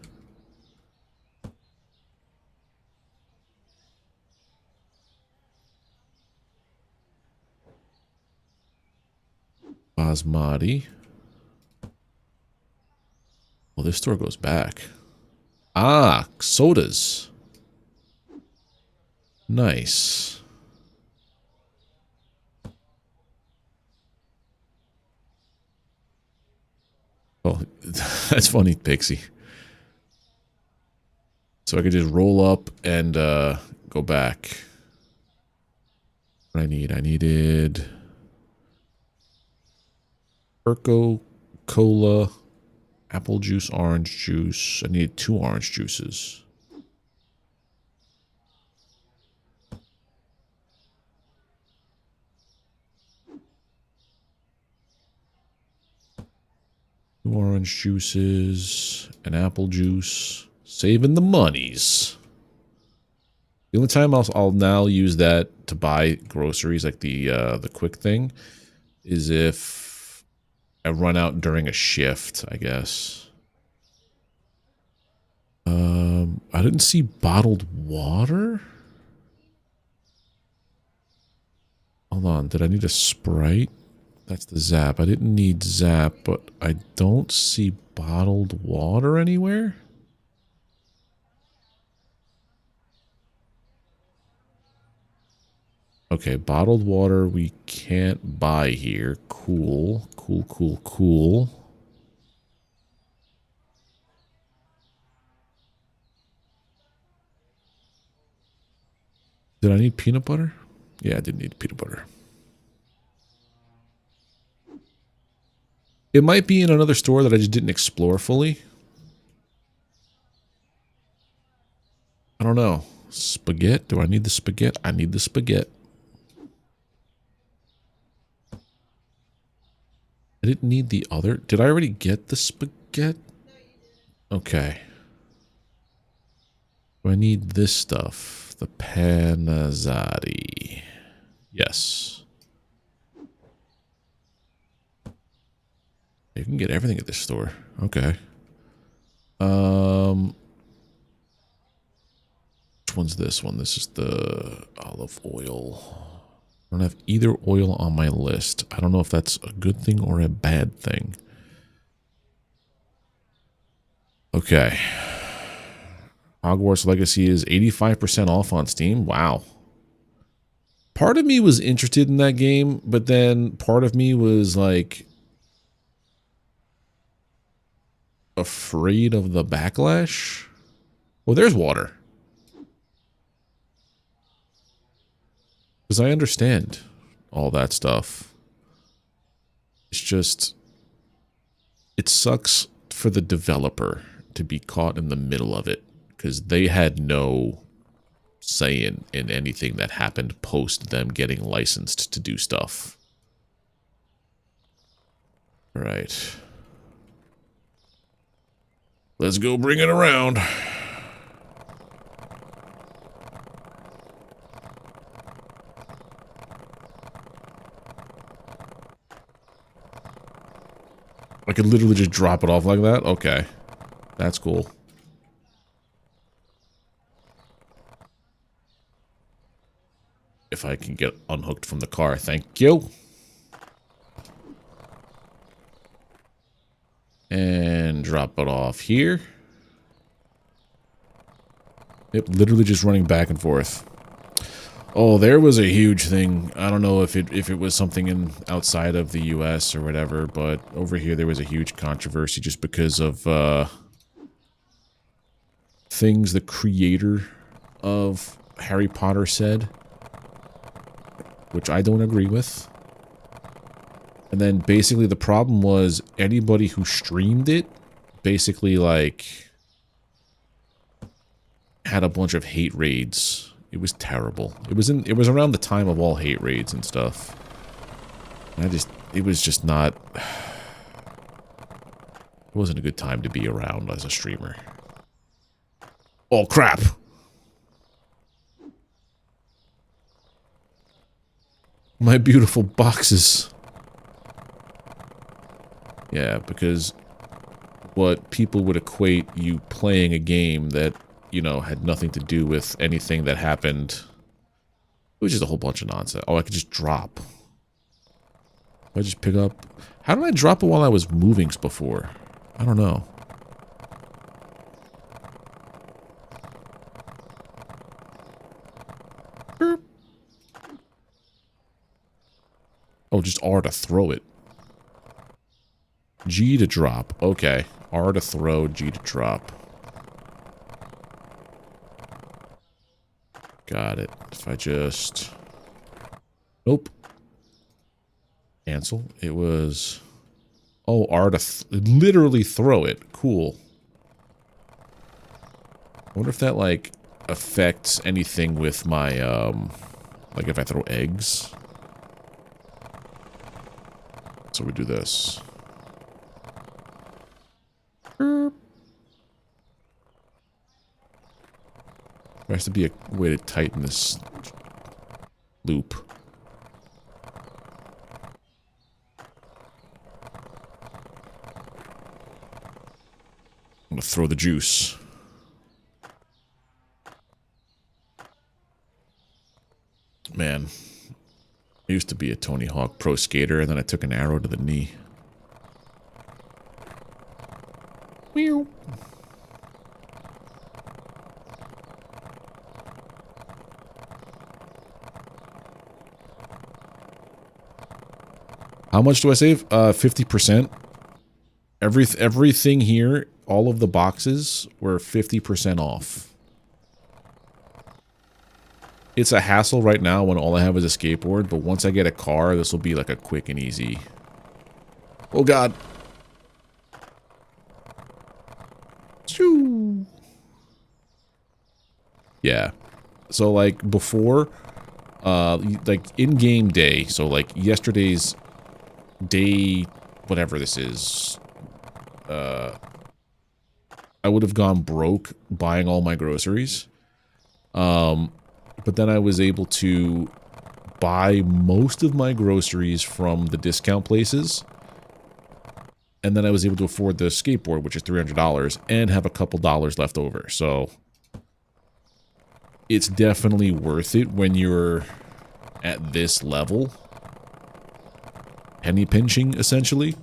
Basmati. Well, this store goes back. Ah, sodas. Nice. Oh, that's funny, Pixie. So I could just roll up and go back. What I need? I needed Urco, cola, apple juice, orange juice. I needed 2 orange juices. Orange juices, an apple juice, saving the monies. The only time I'll now use that to buy groceries, like the quick thing, is if I run out during a shift, I guess. I didn't see bottled water. Hold on, did I need a Sprite? That's the Zap. I didn't need Zap, but I don't see bottled water anywhere. Okay, bottled water we can't buy here. Cool, cool, cool, cool. Did I need peanut butter? Yeah, I didn't need peanut butter. It might be in another store that I just didn't explore fully. I don't know. Spaghetti? Do I need the spaghetti? I need the spaghetti. I didn't need the other. Did I already get the spaghetti? Okay. Do I need this stuff? The Panazzati. Yes. You can get everything at this store. Okay. Which one's this one? This is the olive oil. I don't have either oil on my list. I don't know if that's a good thing or a bad thing. Okay. Hogwarts Legacy is 85% off on Steam. Wow. Part of me was interested in that game, but then part of me was like afraid of the backlash. Well, there's water. Because I understand all that stuff. It's just, it sucks for the developer to be caught in the middle of it. Because they had no say in anything that happened post them getting licensed to do stuff. All right. Let's go bring it around. I could literally just drop it off like that? Okay. That's cool. If I can get unhooked from the car, thank you. And drop it off here. Yep, literally just running back and forth. Oh, there was a huge thing. I don't know if it was something in outside of the US or whatever, but over here there was a huge controversy just because of things the creator of Harry Potter said, which I don't agree with. And then basically the problem was anybody who streamed it basically like had a bunch of hate raids. It was terrible. It was around the time of all hate raids and stuff. And it was just not, it wasn't a good time to be around as a streamer. Oh crap. My beautiful boxes. Yeah, because what people would equate you playing a game that, you know, had nothing to do with anything that happened. It was just a whole bunch of nonsense. Oh, I could just drop. I just pick up. How did I drop it while I was moving before? I don't know. Burp. Oh, just R to throw it. G to drop. Okay. R to throw, G to drop. Got it. If I just... Nope. Cancel. It was... Oh, R to literally throw it. Cool. I wonder if that, like, affects anything with my, like if I throw eggs. So we do this. There has to be a way to tighten this loop. I'm gonna throw the juice. Man, I used to be a Tony Hawk pro skater, and then I took an arrow to the knee. Meow. How much do I save? 50%. Everything here, all of the boxes were 50% off. It's a hassle right now when all I have is a skateboard, but once I get a car, this will be like a quick and easy. Oh god. Shoo. Yeah. So like before, like in-game day, so like yesterday's day, whatever this is, I would have gone broke buying all my groceries. But then I was able to buy most of my groceries from the discount places. And then I was able to afford the skateboard, which is $300, and have a couple dollars left over. So it's definitely worth it when you're at this level. Penny pinching, essentially.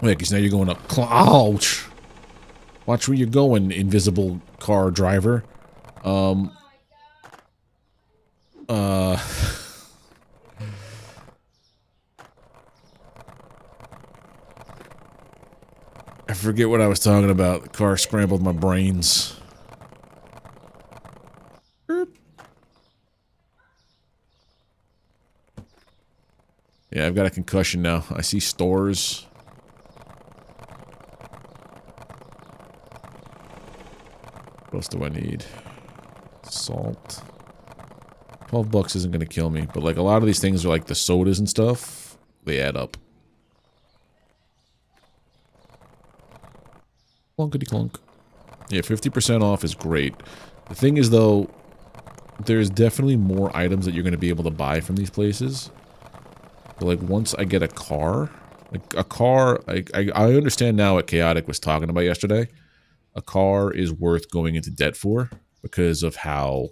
Yeah, because now you're going up. Ouch! Watch where you're going, invisible car driver. I forget what I was talking about. The car scrambled my brains. Yeah, I've got a concussion now. I see stores. What else do I need? Salt. 12 bucks isn't gonna kill me, but like a lot of these things are like the sodas and stuff, they add up. Clunkety clunk. Yeah, 50% off is great. The thing is though, there's definitely more items that you're gonna be able to buy from these places. But like once I get a car, like a car, I understand now what Chaotic was talking about yesterday. A car is worth going into debt for because of how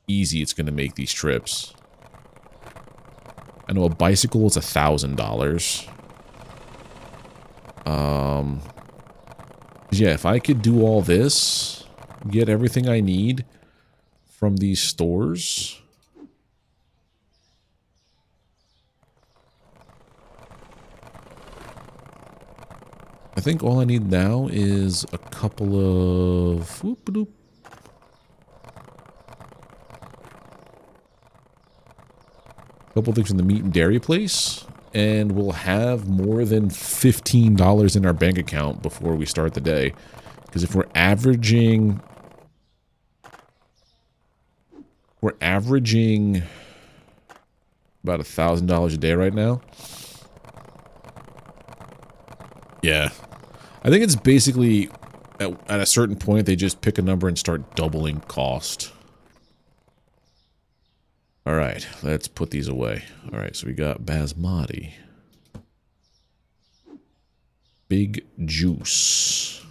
easy it's going to make these trips. I know a bicycle is $1,000. Yeah, if I could do all this, get everything I need from these stores. I think all I need now is a couple of whoop-a-doop. Couple things in the meat and dairy place, and we'll have more than $15 in our bank account before we start the day. Because if we're averaging about $1,000 a day right now. Yeah, I think it's basically at a certain point they just pick a number and start doubling cost. Alright, let's put these away. Alright, so we got basmati. Big juice.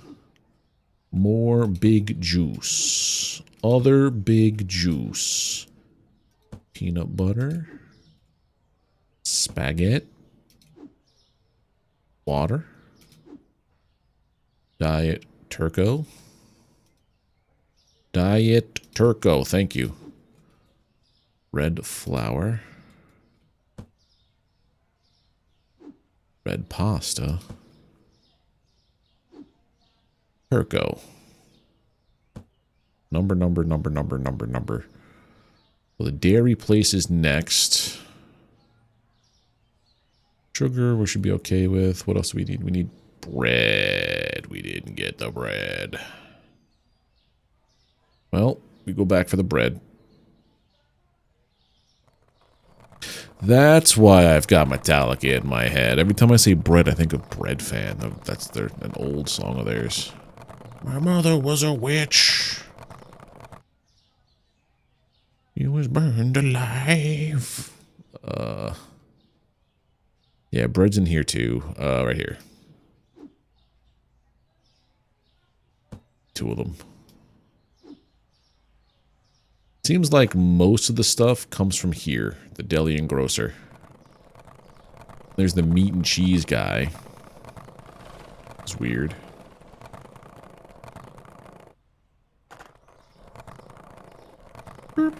More big juice. Other big juice. Peanut butter. Spaghetti. Water. Diet Turco. Diet Turco, thank you. Red flour. Red pasta. Turco. Number. Well, the dairy place is next. Sugar we should be okay with. What else do we need? We need bread. We didn't get the bread. Well, we go back for the bread. That's why I've got Metallica in my head. Every time I say bread, I think of Bread Fan. That's an old song of theirs. My mother was a witch. He was burned alive. Yeah, bread's in here too. Right here. 2 of them. Seems like most of the stuff comes from here, the deli and grocer. There's the meat and cheese guy. It's weird. Boop.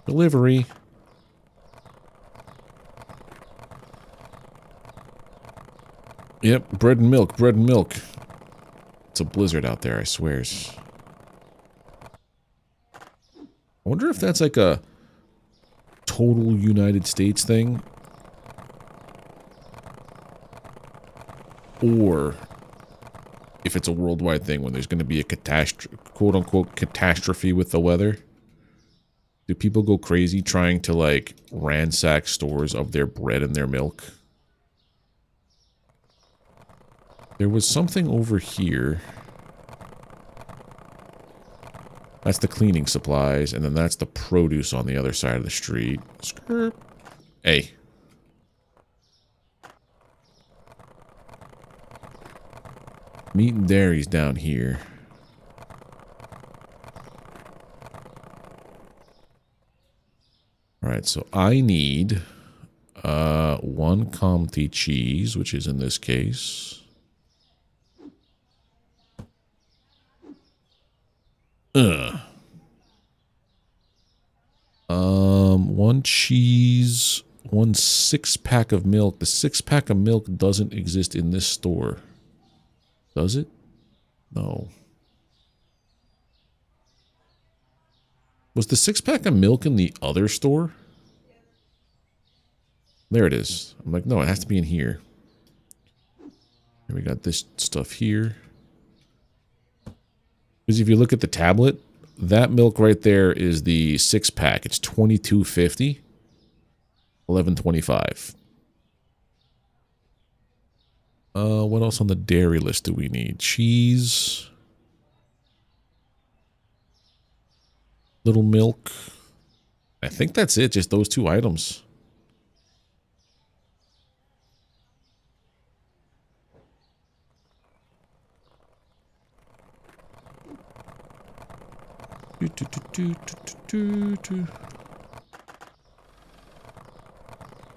Delivery. Yep, bread and milk, bread and milk. It's a blizzard out there, I swears. I wonder if that's like a total United States thing. Or if it's a worldwide thing when there's going to be a quote-unquote catastrophe with the weather. Do people go crazy trying to, like, ransack stores of their bread and their milk? There was something over here. That's the cleaning supplies, and then that's the produce on the other side of the street. Skirt. Hey. Meat and dairy's down here. Alright, so I need 1 Comté cheese, which is in this case. 1 cheese, 1 6-pack of milk. The 6-pack of milk doesn't exist in this store. Does it? No. Was the 6-pack of milk in the other store? There it is. I'm like, no, it has to be in here. And we got this stuff here. Because if you look at the tablet, that milk right there is the 6-pack. It's $22.50, $11.25. What else on the dairy list do we need? Cheese, little milk. I think that's it. Just those 2 items.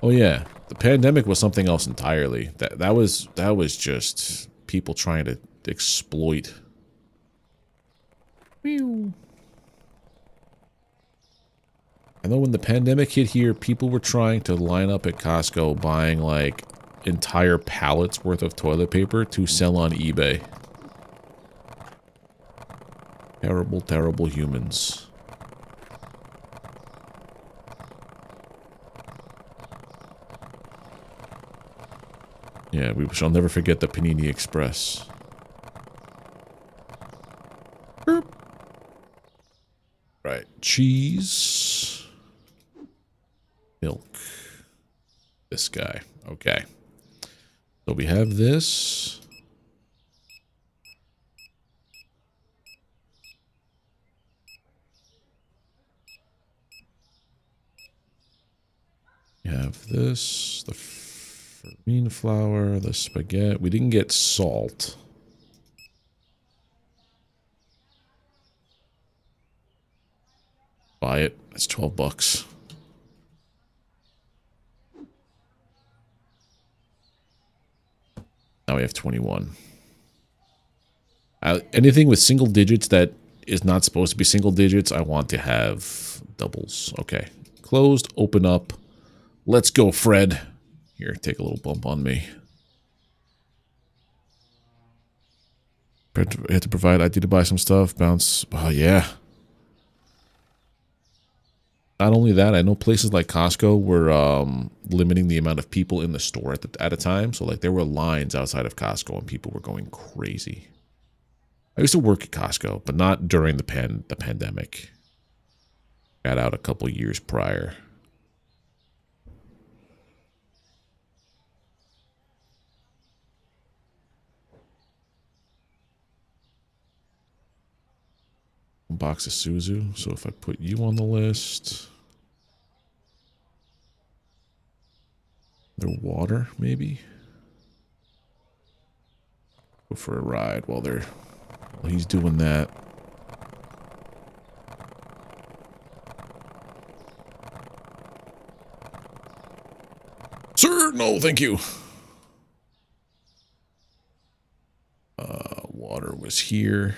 Oh yeah, the pandemic was something else entirely. That was just people trying to exploit. I know when the pandemic hit here, people were trying to line up at Costco buying like entire pallets worth of toilet paper to sell on eBay. Terrible, terrible humans. Yeah, we shall never forget the Panini Express. Boop. Right, cheese. Milk. This guy. Okay. So we have this. We have this. The green flour, the spaghetti. We didn't get salt. Buy it. It's $12. Now we have 21. Anything with single digits that is not supposed to be single digits, I want to have doubles. Okay. Closed. Open up. Let's go, Fred. Here, take a little bump on me. I had to provide ID to buy some stuff. Bounce. Oh, yeah. Not only that, I know places like Costco were limiting the amount of people in the store at a time. So, like, there were lines outside of Costco and people were going crazy. I used to work at Costco, but not during the pandemic. Got out a couple years prior. box of Suzu. So if I put you on the list. Their water, maybe? Go for a ride while he's doing that. Sir, no, thank you. Water was here.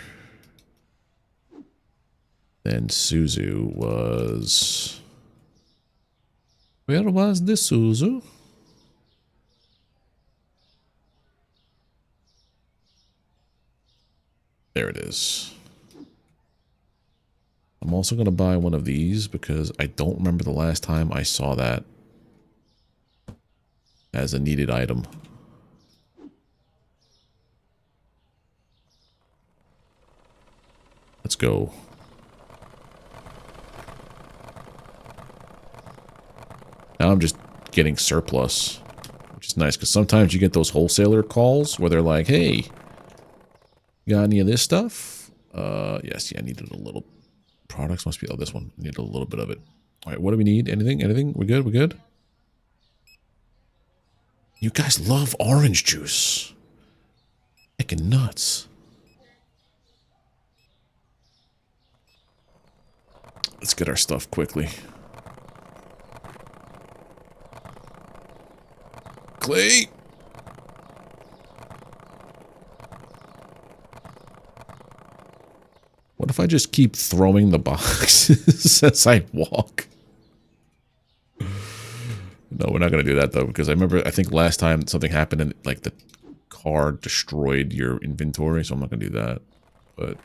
Then Suzu was... Where was the Suzu? There it is. I'm also going to buy one of these because I don't remember the last time I saw that as a needed item. Let's go. Now I'm just getting surplus, which is nice because sometimes you get those wholesaler calls where they're like, hey, you got any of this stuff? Yes, yeah, I needed a little. Products must be, oh, this one. I need a little bit of it. All right, what do we need? Anything? Anything? We good? We good? You guys love orange juice. Heckin' nuts. Let's get our stuff quickly. Clay! What if I just keep throwing the boxes as I walk? No, we're not going to do that, though, because I think last time something happened and, like, the car destroyed your inventory, so I'm not going to do that. But...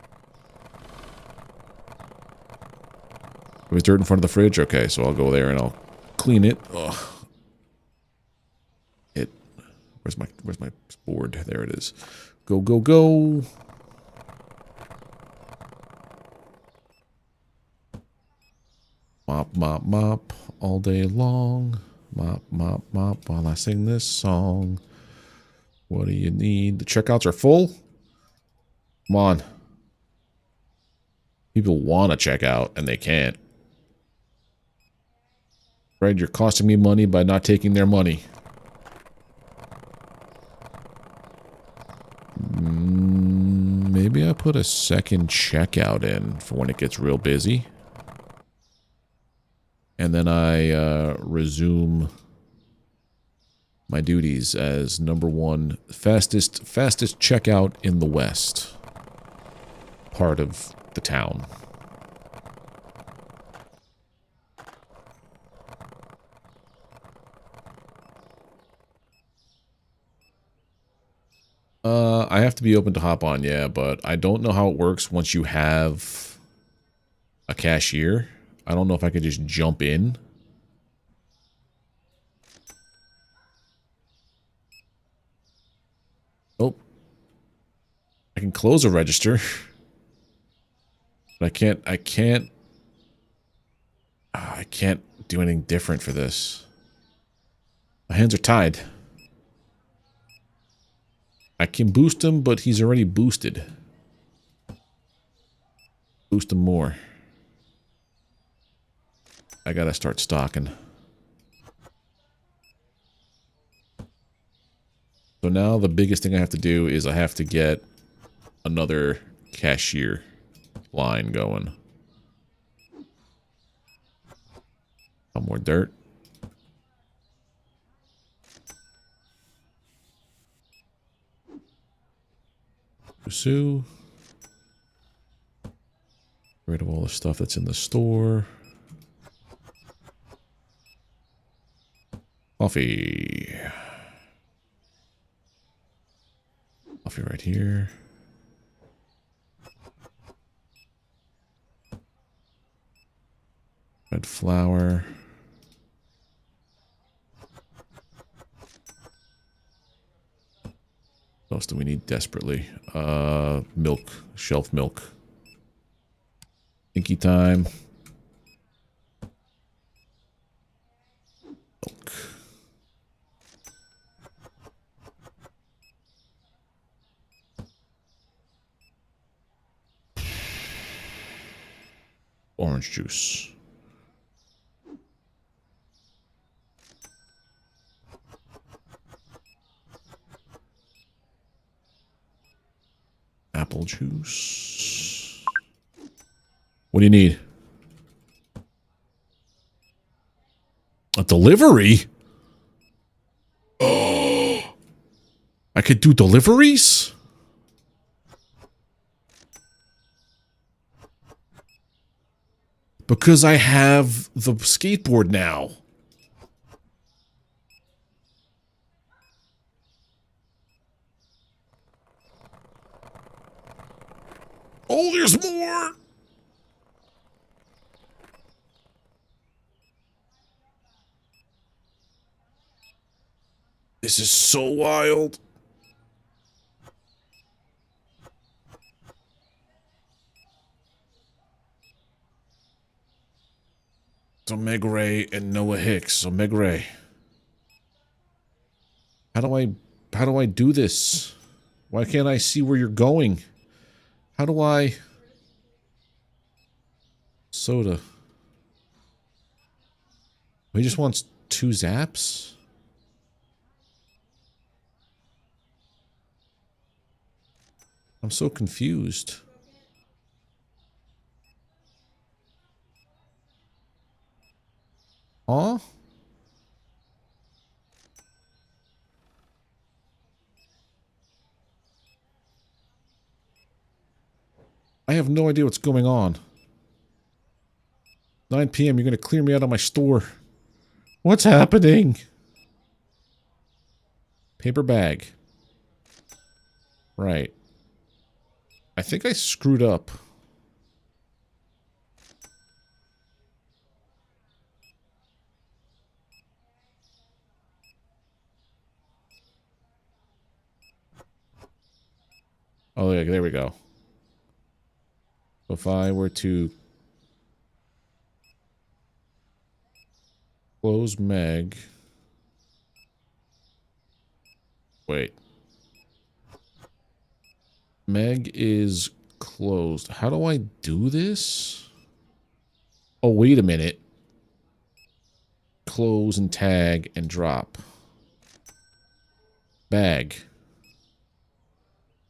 There's dirt in front of the fridge? Okay, so I'll go there and I'll clean it. Ugh. Where's my board? There it is. Go, go, go! Mop, mop, mop all day long. Mop, mop, mop while I sing this song. What do you need? The checkouts are full? Come on. People want to check out and they can't. Fred, you're costing me money by not taking their money. Maybe I put a second checkout in for when it gets real busy. And then I resume my duties as #1 fastest checkout in the West part of the town. I have to be open to hop on, yeah, but I don't know how it works once you have a cashier. I don't know if I could just jump in. Oh. I can close a register. But I can't do anything different for this. My hands are tied. I can boost him, but he's already boosted. Boost him more. I gotta start stocking. So now the biggest thing I have to do is I have to get another cashier line going. Some more dirt. Pursue. Get rid of all the stuff that's in the store. Coffee. Coffee right here. Red flour. What else do we need desperately? Milk. Shelf milk. Inky time. Milk. Orange juice. Apple juice. What do you need? A delivery? Oh, I could do deliveries? Because I have the skateboard now. Oh, there's more! This is so wild. So Meg Ray and Noah Hicks. So Meg Ray. How do I do this? Why can't I see where you're going? How do I... Soda. He just wants 2 zaps? I'm so confused. Huh? I have no idea what's going on. 9 p.m. You're going to clear me out of my store. What's happening? Paper bag. Right. I think I screwed up. Oh, yeah, there we go. So if I were to close Meg. Wait. Meg is closed. How do I do this? Oh, wait a minute. Close and tag and drop. Bag.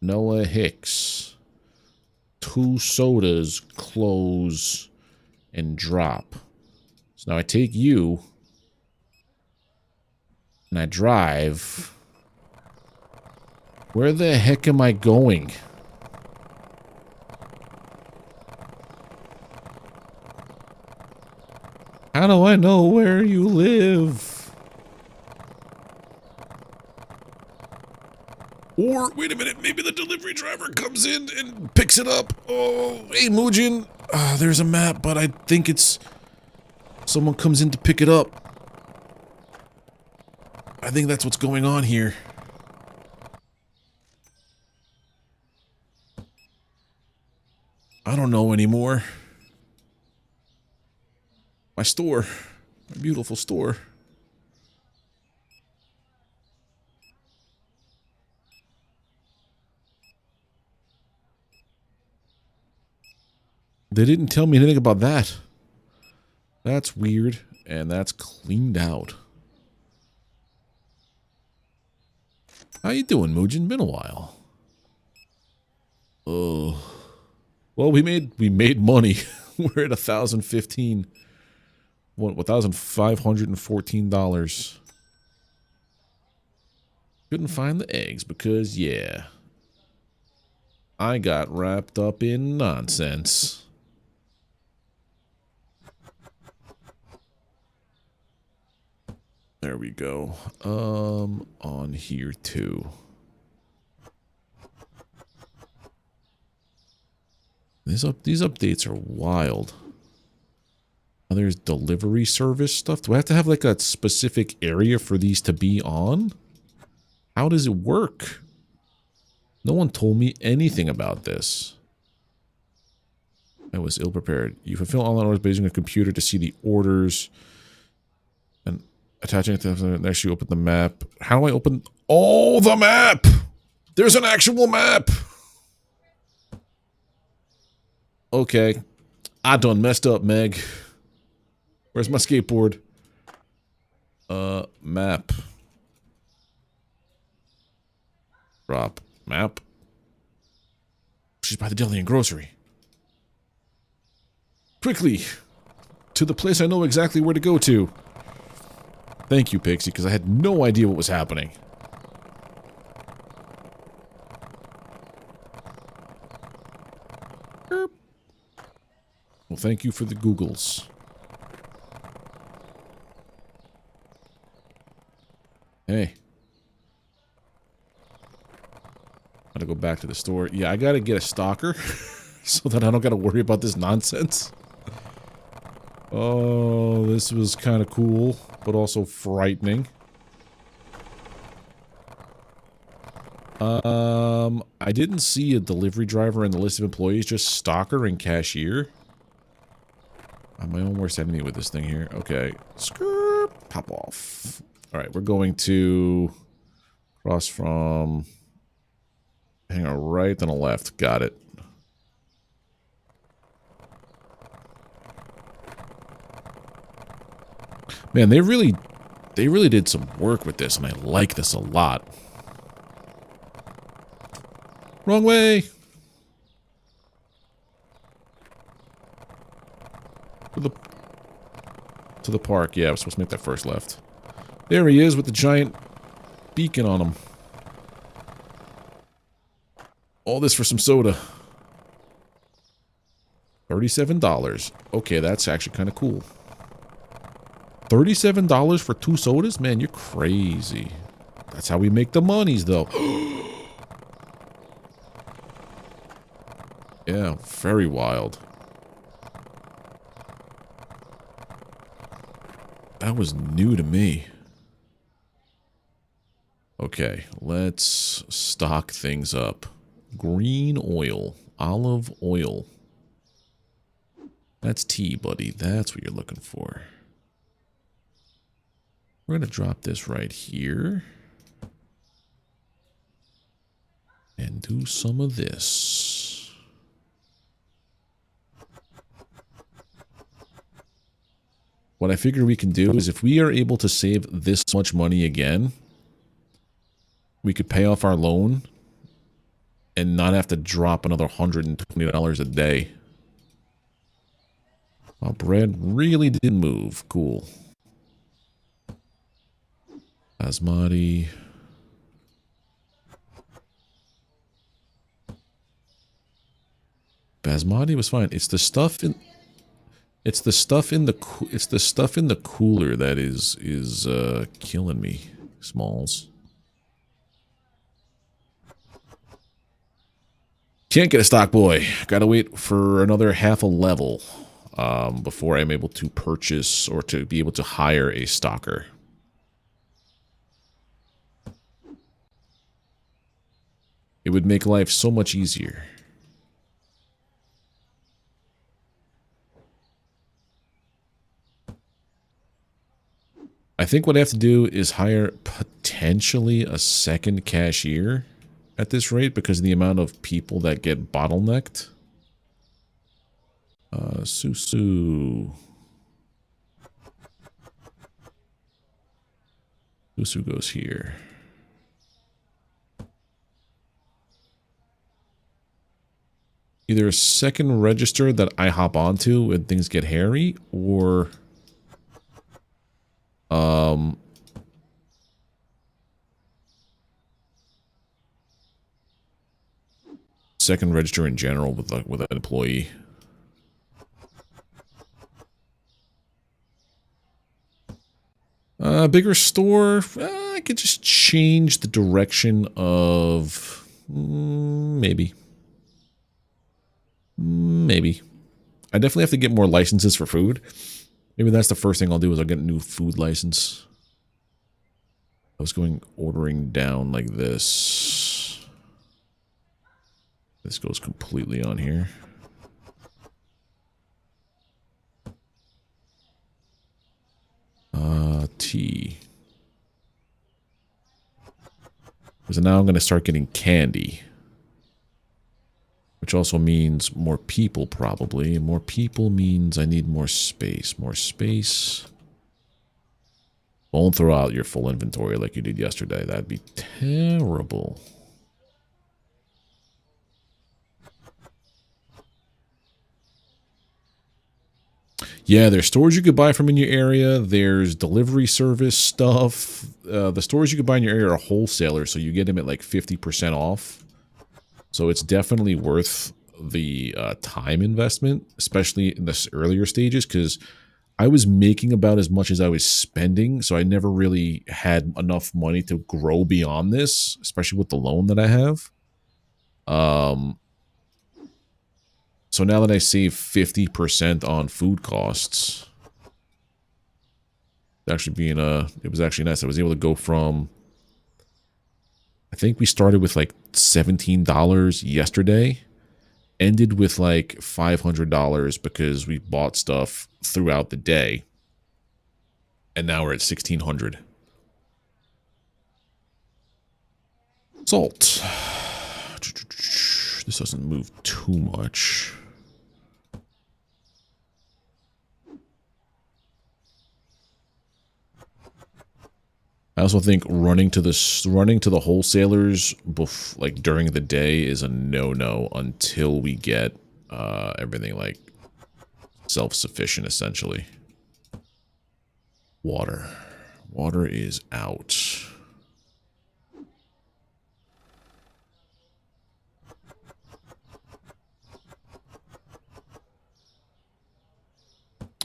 Noah Hicks. 2 sodas, close, and drop. So now I take you, and I drive. Where the heck am I going? How do I know where you live? Or, wait a minute, maybe the delivery driver comes in and picks it up. Oh, hey, Mujin. There's a map, but I think it's... someone comes in to pick it up. I think that's what's going on here. I don't know anymore. My store. My beautiful store. They didn't tell me anything about that. That's weird, and that's cleaned out. How you doing, Mujin? Been a while. Oh. Well, we made money. We're at 1,015. What, $1,514. Couldn't find the eggs because, yeah, I got wrapped up in nonsense. There we go. On here too. These updates are wild. Oh, there's delivery service stuff. Do I have to have like a specific area for these to be on? How does it work? No one told me anything about this. I was ill prepared. You fulfill online orders by using a computer to see the orders. And attaching it to the next, you open the map. How do I open? Oh, the map! There's an actual map! Okay. I done messed up, Meg. Where's my skateboard? Map. Drop. Map. She's by the deli and grocery. Quickly! To the place I know exactly where to go to. Thank you, Pixie, because I had no idea what was happening. Well, thank you for the Googles. Hey. Gotta go back to the store. Yeah, I gotta get a stalker so that I don't gotta worry about this nonsense. Oh, this was kind of cool, but also frightening. I didn't see a delivery driver in the list of employees, just stalker and cashier. I'm my own worst enemy with this thing here. Okay. Skirt. Pop off. Alright, we're going to cross from... hang on, right, then a left. Got it. Man, they really did some work with this, and I like this a lot. Wrong way! To the park. Yeah, I was supposed to make that first left. There he is with the giant beacon on him. All this for some soda. $37. Okay, that's actually kind of cool. $37 for 2 sodas? Man, you're crazy. That's how we make the monies, though. Yeah, very wild. That was new to me. Okay, let's stock things up. Green oil. Olive oil. That's tea, buddy. That's what you're looking for. We're going to drop this right here. And do some of this. What I figure we can do is if we are able to save this much money again, we could pay off our loan and not have to drop another $120 a day. Well, bread really did move. Cool. Basmati. Basmati was fine. It's the stuff in the cooler that is killing me, Smalls. Can't get a stock boy. Gotta wait for another half a level before I'm able to purchase or to be able to hire a stalker. It would make life so much easier. I think what I have to do is hire potentially a second cashier at this rate because of the amount of people that get bottlenecked. Susu. Susu goes here. Either a second register that I hop onto when things get hairy, or second register in general with an employee. Bigger store. I could just change the direction of maybe. Maybe. I definitely have to get more licenses for food. Maybe that's the first thing I'll do is I'll get a new food license. I was ordering down like this. This goes completely on here. Tea. So now I'm going to start getting candy. which also means more people probably. More people means I need more space. More space. Don't throw out your full inventory like you did yesterday. That'd be terrible. Yeah, there's stores you could buy from in your area. There's delivery service stuff. The stores you could buy in your area are wholesalers, so you get them at like 50% off. So it's definitely worth the time investment, especially in the earlier stages, because I was making about as much as I was spending, so I never really had enough money to grow beyond this, especially with the loan that I have. So now that I save 50% on food costs, it was actually nice. I was able to go from, I think we started with like $17 yesterday, ended with like $500 because we bought stuff throughout the day, and now we're at $1,600. Salt. This doesn't move too much. I also think running to the wholesalers like during the day is a no-no until we get everything like self-sufficient essentially. Water is out.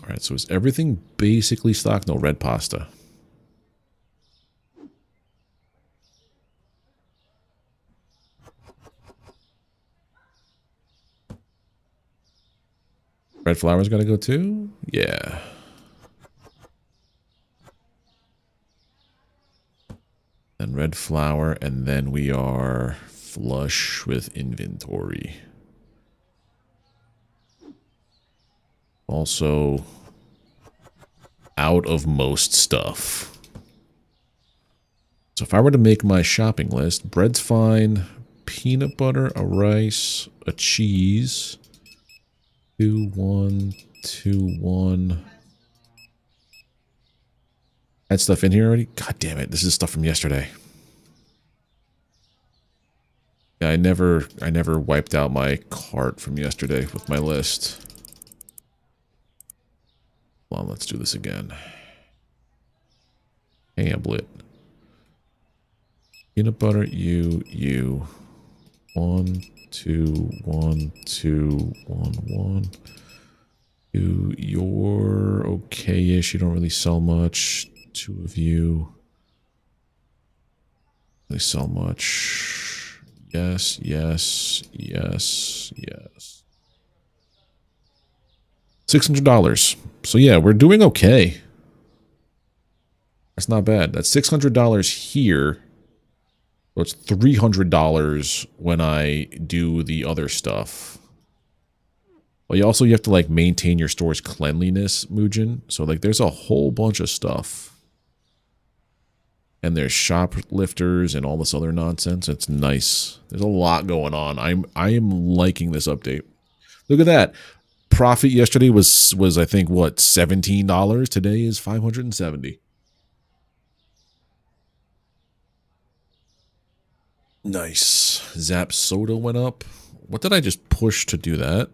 All right, so is everything basically stocked? No, red pasta. Red flour's got to go too? Yeah. And red flour, and then we are flush with inventory. Also, out of most stuff. So if I were to make my shopping list, bread's fine, peanut butter, a rice, a cheese, 2, 1, 2, 1. Had stuff in here already? God damn it, this is stuff from yesterday. Yeah, I never wiped out my cart from yesterday with my list. Hold on, let's do this again. Hamlet. Peanut butter, you. 1, 2, 1, 2, 1, 1. You're okay-ish. You don't really sell much. 2 of you. They sell much. Yes, yes, yes, yes. $600. So yeah, we're doing okay. That's not bad. That's $600 here. So it's $300 when I do the other stuff. Well, you have to like maintain your store's cleanliness, Mujin. So like there's a whole bunch of stuff. And there's shoplifters and all this other nonsense. It's nice. There's a lot going on. I am liking this update. Look at that. Profit yesterday was I think what, $17. Today is $570. Nice. Zap soda went up. What did I just push to do that?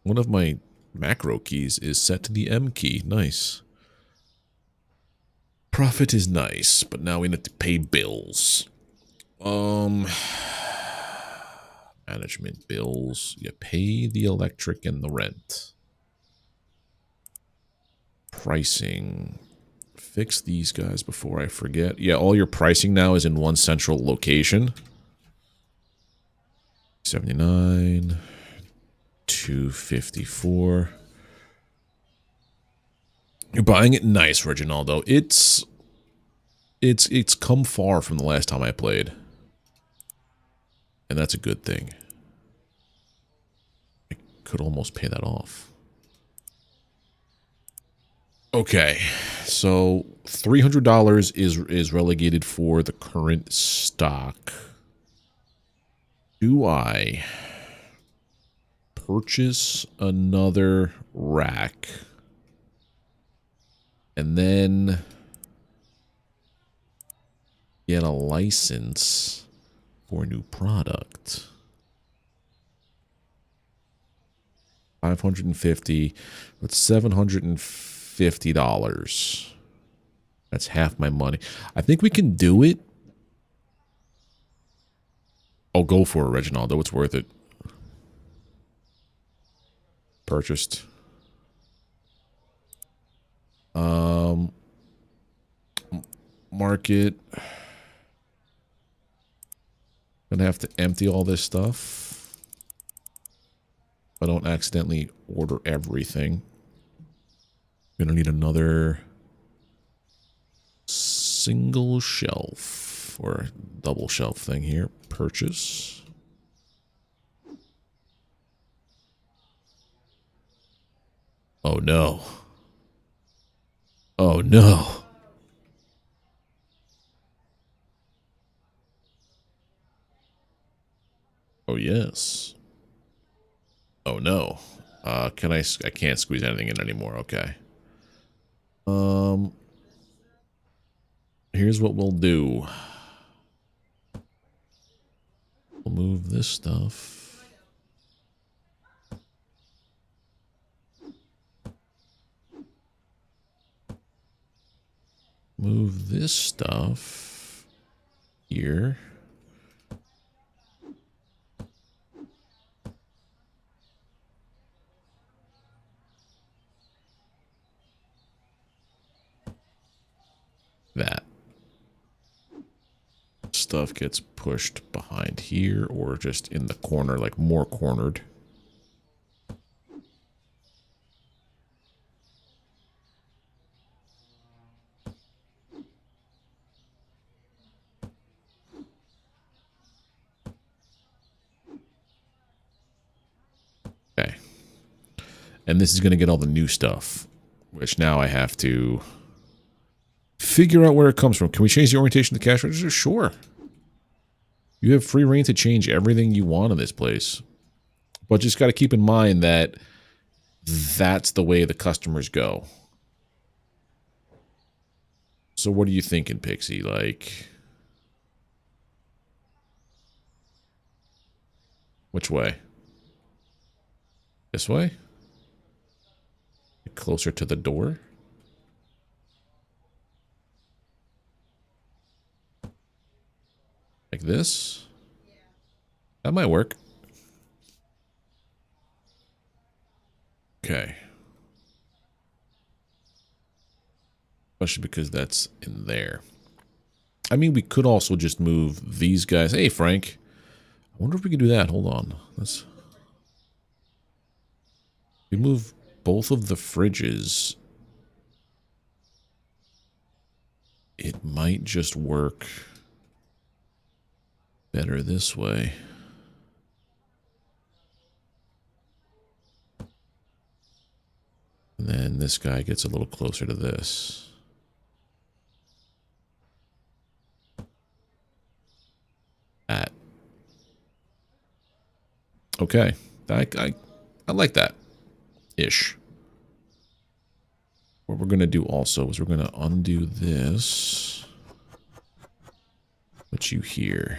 One of my macro keys is set to the M key. Nice. Profit is nice, but now we need to pay bills. Management bills. You pay the electric and the rent. Pricing. Fix these guys before I forget. Yeah, all your pricing now is in one central location. 79. 254. You're buying it nice, Reginaldo. It's come far from the last time I played. And that's a good thing. I could almost pay that off. Okay. So $300 is relegated for the current stock. Do I purchase another rack. And then get a license for a new product. 550. That's $750. That's half my money. I think we can do it. I'll go for it, Reginaldo. It's worth it. Purchased. Market. Gonna have to empty all this stuff. I don't accidentally order everything. Gonna need another single shelf or double shelf thing here. Purchase. Oh no. Oh no. Oh yes. Oh no. I can't squeeze anything in anymore. Okay. Here's what we'll do. We'll move this stuff. Move this stuff here. That stuff gets pushed behind here or just in the corner, like more cornered. Okay. And this is going to get all the new stuff, which now I have to figure out where it comes from. Can we change the orientation of the cash register? Sure. You have free reign to change everything you want in this place. But just got to keep in mind that that's the way the customers go. So what are you thinking, Pixie? Like, which way? This way? Closer to the door? Like this? That might work. Okay. Especially because that's in there. I mean, we could also just move these guys. Hey, Frank. I wonder if we can do that. Hold on. Let's... We move both of the fridges. It might just work better this way. And then this guy gets a little closer to this. That. Okay. I like that. Ish. What we're going to do also is we're going to undo this. Put you here.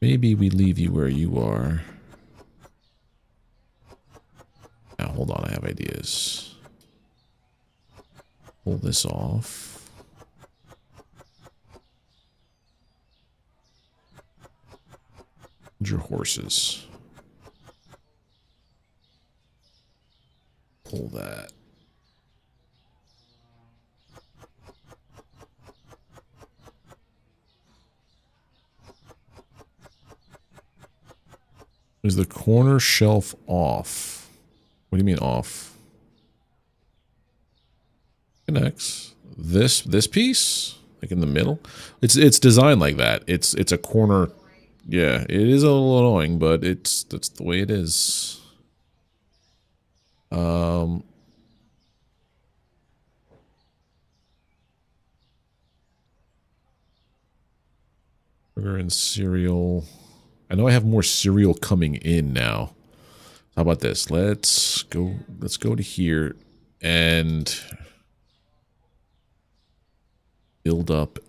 Maybe we leave you where you are. Now, hold on. I have ideas. Pull this off. Hold your horses. Pull that. Is the corner shelf off? What do you mean off? Connects. This piece? Like in the middle? It's designed like that. It's a corner. Yeah, it is a little annoying, but that's the way it is. Sugar and cereal. I know I have more cereal coming in now. How about this? Let's go to here and build up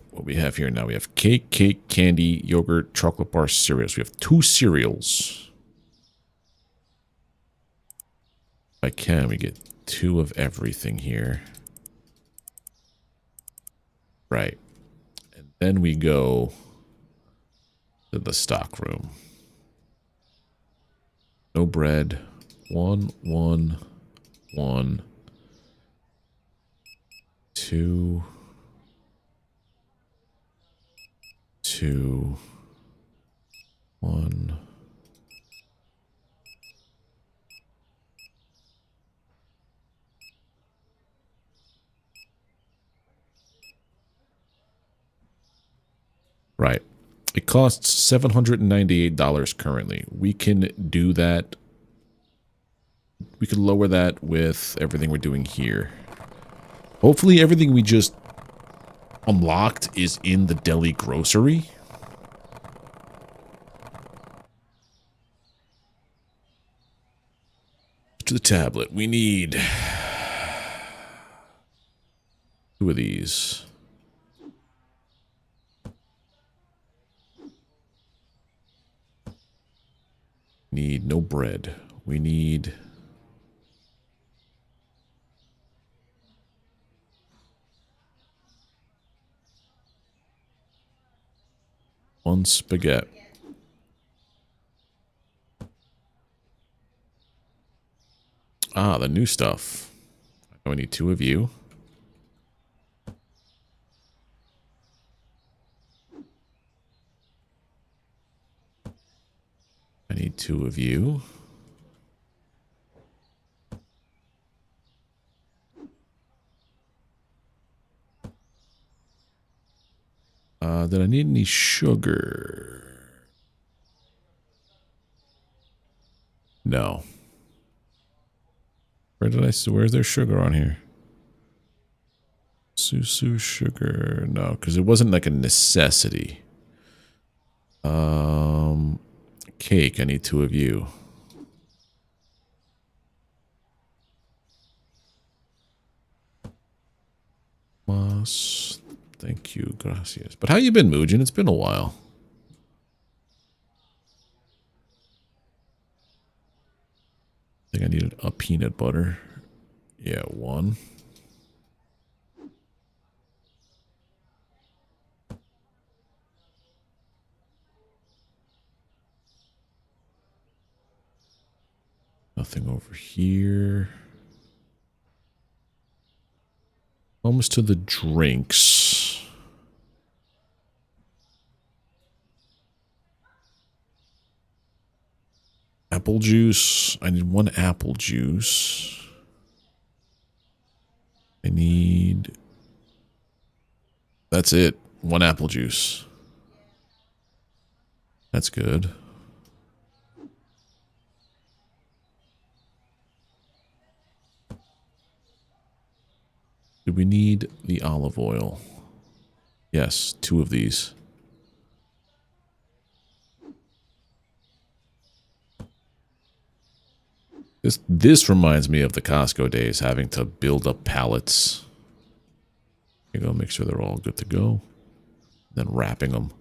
what we have here now. We have cake, candy, yogurt, chocolate bar, cereals. We have 2 cereals. If I can, we get 2 of everything here. Right. And then we go to the stock room. No bread. 1, 1, 1, 2, 2, 1. Right. It costs $798 currently. We can do that. We could lower that with everything we're doing here. Hopefully everything we just unlocked is in the deli grocery. To the tablet. We need 2 of these. Need no bread. We need 1 spaghetti. Ah, the new stuff. I need 2 of you. I need 2 of you. Did I need any sugar? No. Where's there sugar on here? Susu sugar. No, because it wasn't like a necessity. Cake. I need 2 of you. Mas. Thank you. Gracias. But how you been, Muujin? It's been a while. I think I needed a peanut butter. Yeah, 1. Nothing over here. Almost to the drinks. Apple juice. I need 1 apple juice. I need... That's it. 1 apple juice. That's good. Do we need the olive oil? Yes, 2 of these. This reminds me of the Costco days, having to build up pallets. You go, make sure they're all good to go. Then wrapping them.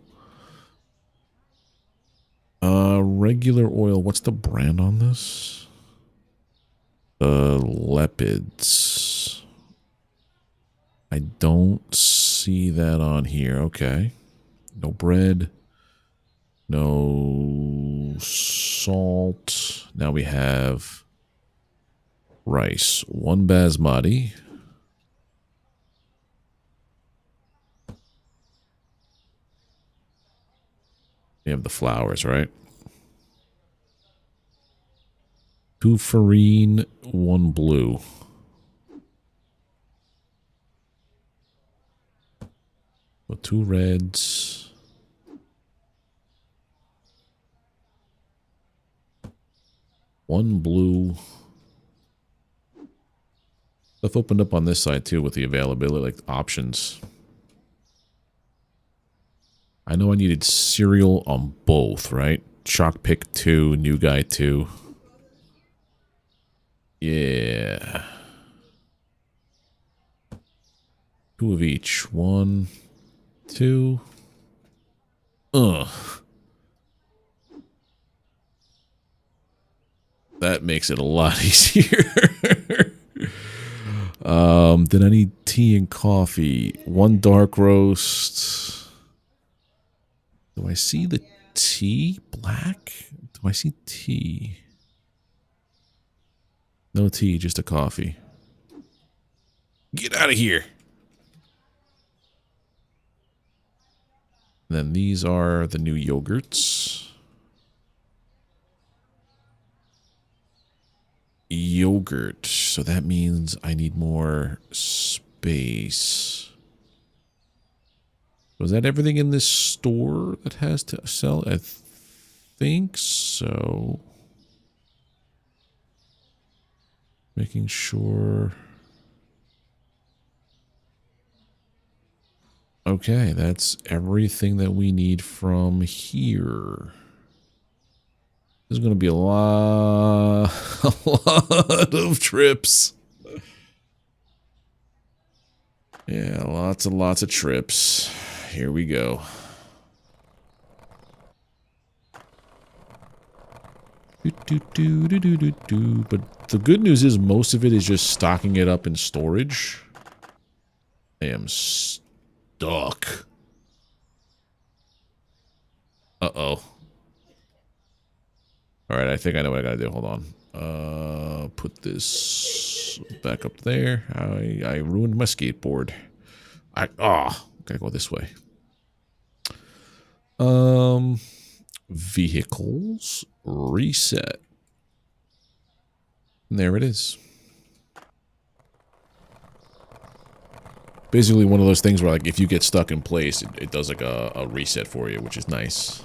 Regular oil. What's the brand on this? Leopards. I don't see that on here. Okay. No bread. No salt. Now we have rice. 1 basmati. We have the flowers, right? 2 farine, 1 blue. So 2 reds. 1 blue. Stuff opened up on this side too with the availability, like options. I know I needed cereal on both, right? Chalk pick 2, new guy 2. Yeah. 2 of each. 1, 2. Ugh. That makes it a lot easier. Then I need tea and coffee. 1 dark roast. Do I see the tea? Black? Do I see tea? No tea, just a coffee. Get out of here. And then these are the new yogurts. Yogurt. So that means I need more space. Was that everything in this store that has to sell? I think so. Making sure. Okay, that's everything that we need from here. There's going to be a lot of trips. Yeah, lots and lots of trips. Here we go. But the good news is most of it is just stocking it up in storage. I am stuck. Uh-oh. Alright, I think I know what I gotta do. Hold on. Put this back up there. I ruined my skateboard. Gotta go this way. Vehicles. Reset. And there it is. Basically one of those things where, like, if you get stuck in place, it does like a reset for you, which is nice.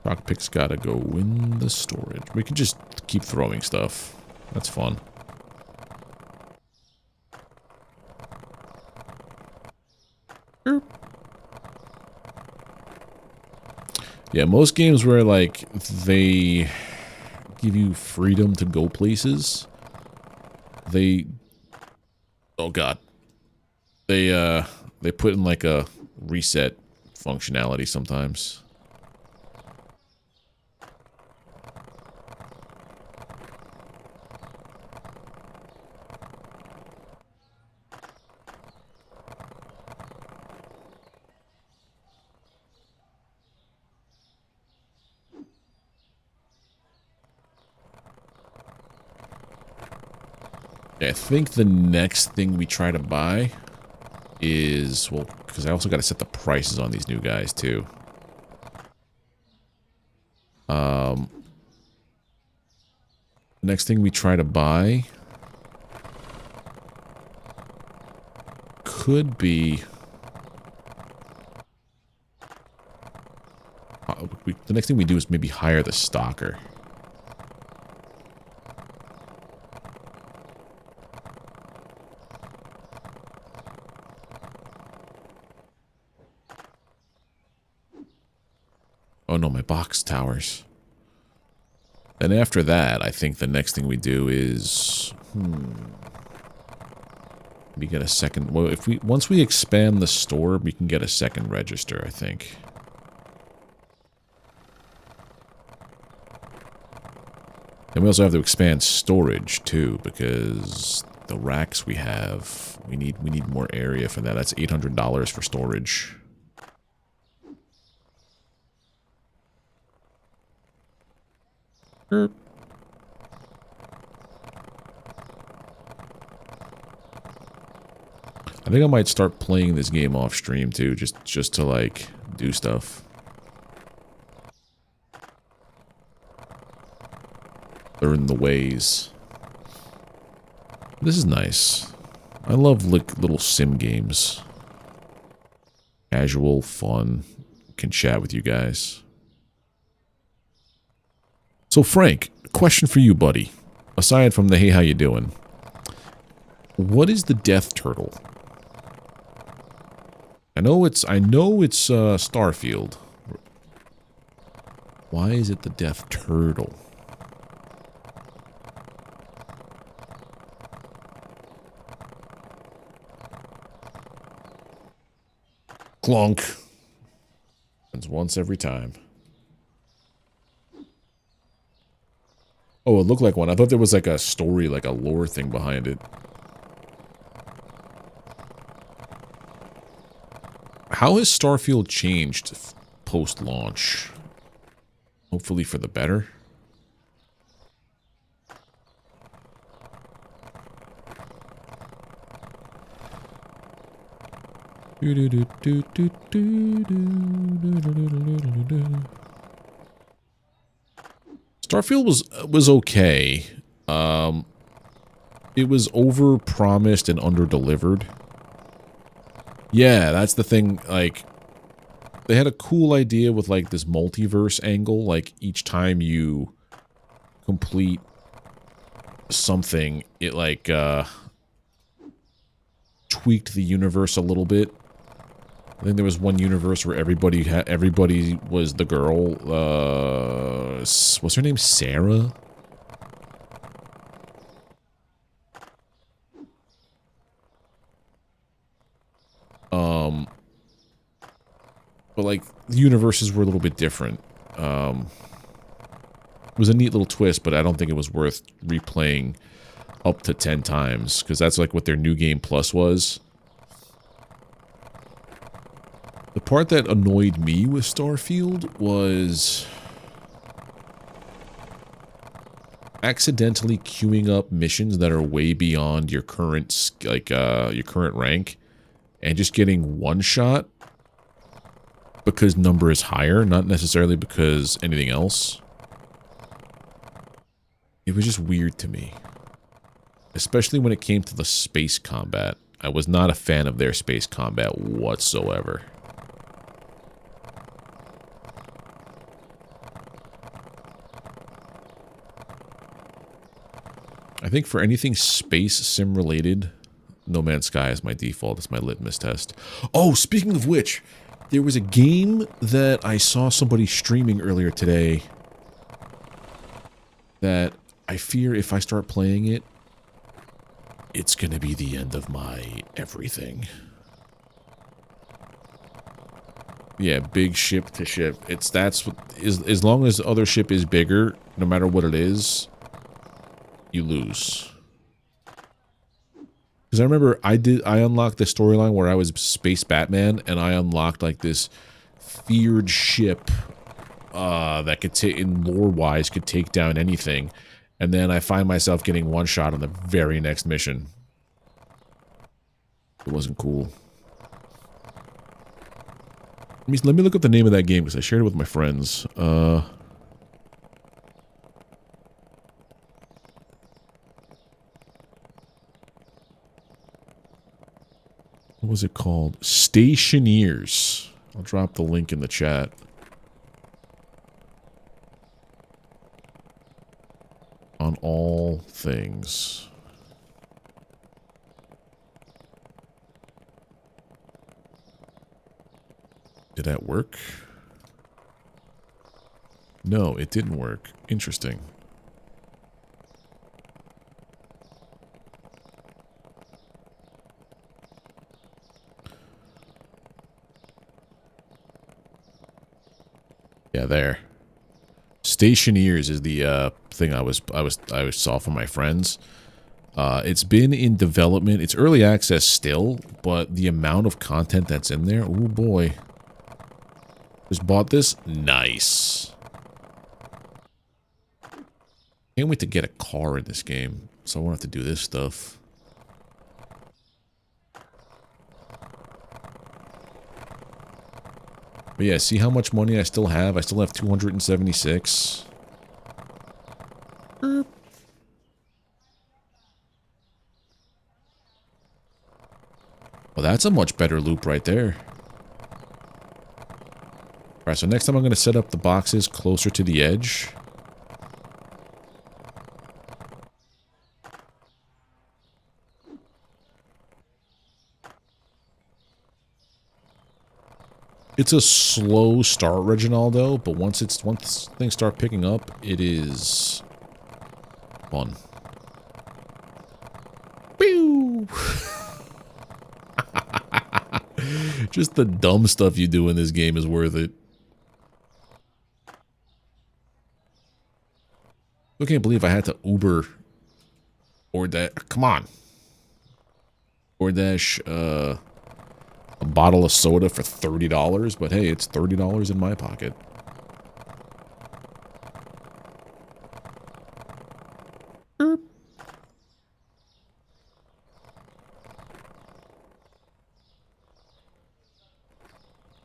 Rockpick's gotta go in the storage. We can just keep throwing stuff. That's fun. Yeah, most games where, like, they give you freedom to go places, they... Oh, God. They put in, like, a reset functionality sometimes. I think the next thing we try to buy is, well, because I also got to set the prices on these new guys too. Next thing we try to buy could be the next thing we do is maybe hire the stalker. Oh no, my box towers. And after that, I think the next thing we do is... we get a second... Well, if we once we expand the store, we can get a second register, I think. And we also have to expand storage, too, because the racks we have... We need more area for that. That's $800 for storage. I think I might start playing this game off stream too, just to like do stuff. Learn the ways. This is nice. I love little sim games. Casual, fun. Can chat with you guys. So Frank, question for you, buddy. Aside from the hey, how you doing? What is the death turtle? I know it's Starfield. Why is it the death turtle? Clunk. Happens once every time. Oh, it looked like one. I thought there was like a story, like a lore thing behind it. How has Starfield changed post-launch? Hopefully for the better. Starfield was okay. It was over-promised and under-delivered. Yeah, that's the thing, like, they had a cool idea with, like, this multiverse angle, like, each time you complete something, it, like, tweaked the universe a little bit. I think there was one universe where everybody was the girl, what's her name, Sarah? But, like, the universes were a little bit different. It was a neat little twist, but I don't think it was worth replaying up to 10 times, because that's, like, what their New Game Plus was. The part that annoyed me with Starfield was accidentally queuing up missions that are way beyond your current, like, your current rank, and just getting one shot because number is higher, not necessarily because anything else. It was just weird to me. Especially when it came to the space combat. I was not a fan of their space combat whatsoever. I think for anything space sim related, No Man's Sky is my default. It's my litmus test. Oh, speaking of which, there was a game that I saw somebody streaming earlier today that I fear if I start playing it, it's going to be the end of my everything. Yeah, big ship to ship. As long as the other ship is bigger, no matter what it is, you lose. Because I remember I unlocked the storyline where I was Space Batman, and I unlocked like this feared ship that could take, in lore-wise, could take down anything. And then I find myself getting one shot on the very next mission. It wasn't cool. Let me look up the name of that game, because I shared it with my friends. What was it called? Stationeers. I'll drop the link in the chat. On all things. Did that work? No, it didn't work. Interesting. Yeah, there. Stationeers is the thing I saw from my friends. It's been in development. It's early access still, but the amount of content that's in there, oh boy. Just bought this? Nice. Can't wait to get a car in this game, so I won't have to do this stuff. But yeah, see how much money I still have? I still have 276. Well, that's a much better loop right there. Alright, so next time I'm going to set up the boxes closer to the edge. It's a slow start, Reginaldo, but once things start picking up, it is fun. Pew! Just the dumb stuff you do in this game is worth it. I can't believe I had to Uber or that. Come on. DoorDash a bottle of soda for $30, but hey, it's $30 in my pocket. Erp.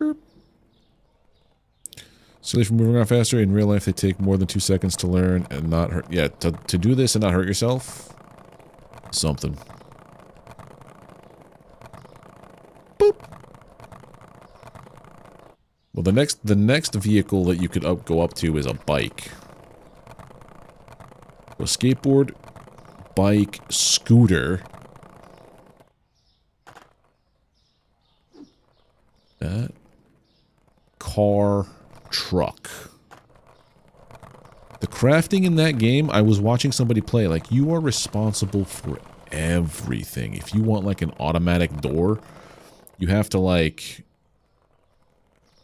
Erp. Silly for moving around faster. In real life, they take more than 2 seconds to learn and not hurt. Yeah, to do this and not hurt yourself, something. Boop. Well, the next vehicle that you could go up to is a bike. A skateboard, bike, scooter. That. Car, truck. The crafting in that game, I was watching somebody play. Like, you are responsible for everything. If you want, like, an automatic door, you have to, like,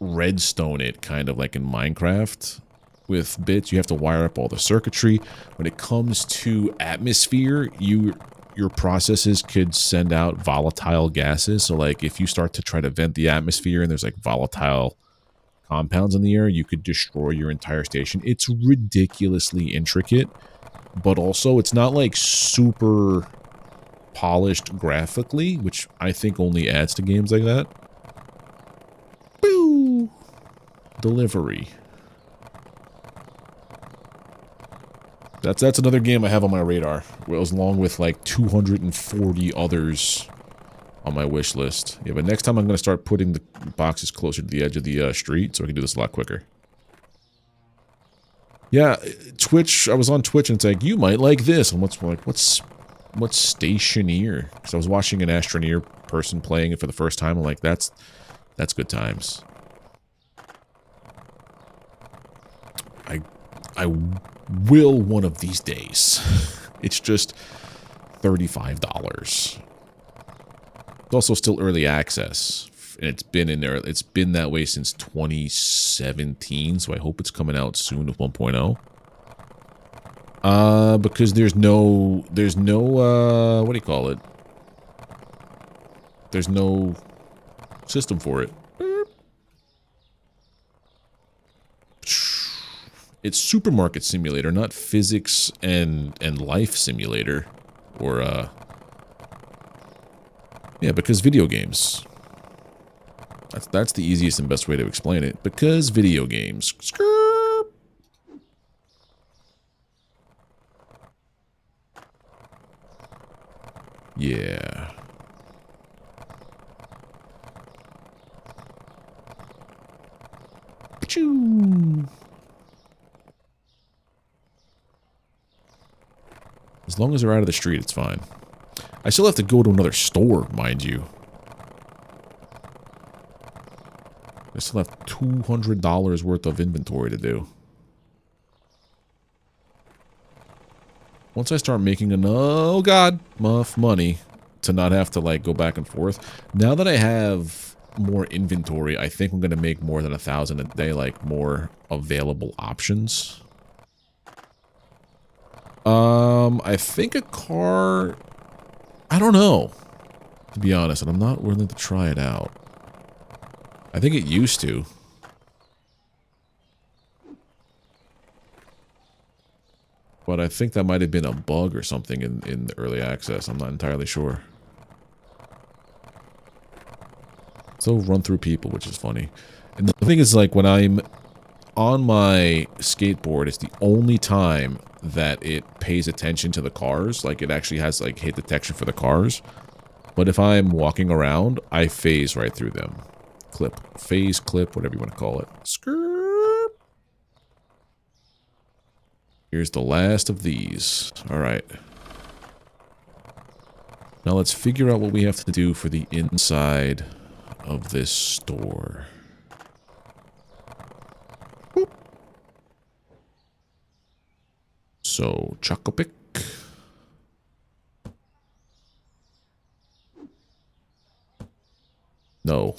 redstone it, kind of like in Minecraft. With bits, you have to wire up all the circuitry. When it comes to atmosphere, your processes could send out volatile gases. So, like, if you start to try to vent the atmosphere and there's, like, volatile compounds in the air, you could destroy your entire station. It's ridiculously intricate, but also it's not, like, super polished graphically, which I think only adds to games like that. Boo! Delivery. That's another game I have on my radar, along with like 240 others on my wish list. Yeah, but next time I'm going to start putting the boxes closer to the edge of the street so I can do this a lot quicker. Yeah, Twitch, I was on Twitch and it's like, you might like this. And what's Stationeer? Because I was watching an Astroneer person playing it for the first time. I'm like, that's good times. I will one of these days. It's just $35. It's also still early access. And it's been in there. It's been that way since 2017, so I hope it's coming out soon with 1.0. Because there's no what do you call it? There's no system for it. It's Supermarket Simulator, not Physics and Life Simulator. Or, yeah, because video games. That's the easiest and best way to explain it. Because video games. Skrrr. Yeah. Choo. As long as they're out of the street, it's fine. I still have to go to another store, mind you. I still have $200 worth of inventory to do. Once I start making enough money to not have to, like, go back and forth. Now that I have more inventory, I think I'm going to make more than 1,000 a day, like, more available options. I think a car... I don't know, to be honest, and I'm not willing to try it out. I think it used to. But I think that might have been a bug or something in the early access. I'm not entirely sure. So run through people, which is funny. And the thing is, like, when I'm on my skateboard, it's the only time that it pays attention to the cars. Like, it actually has, like, hit detection for the cars. But if I'm walking around, I phase right through them. Phase clip, whatever you want to call it. Skirt. Here's the last of these. Alright. Now let's figure out what we have to do for the inside of this store. So, Chocopic. No.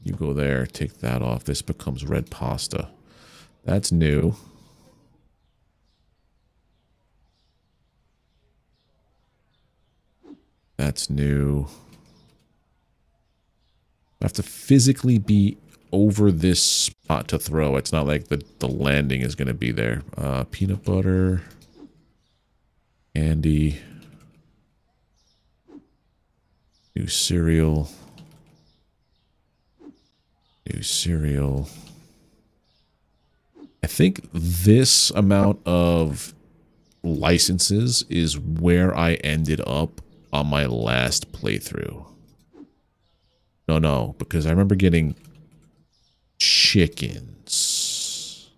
You go there, take that off. This becomes red pasta. That's new. That's new. I have to physically be over this spot to throw. It's not like the landing is going to be there. Peanut butter. Candy. New cereal. New cereal. I think this amount of licenses is where I ended up on my last playthrough. No, because I remember getting chickens.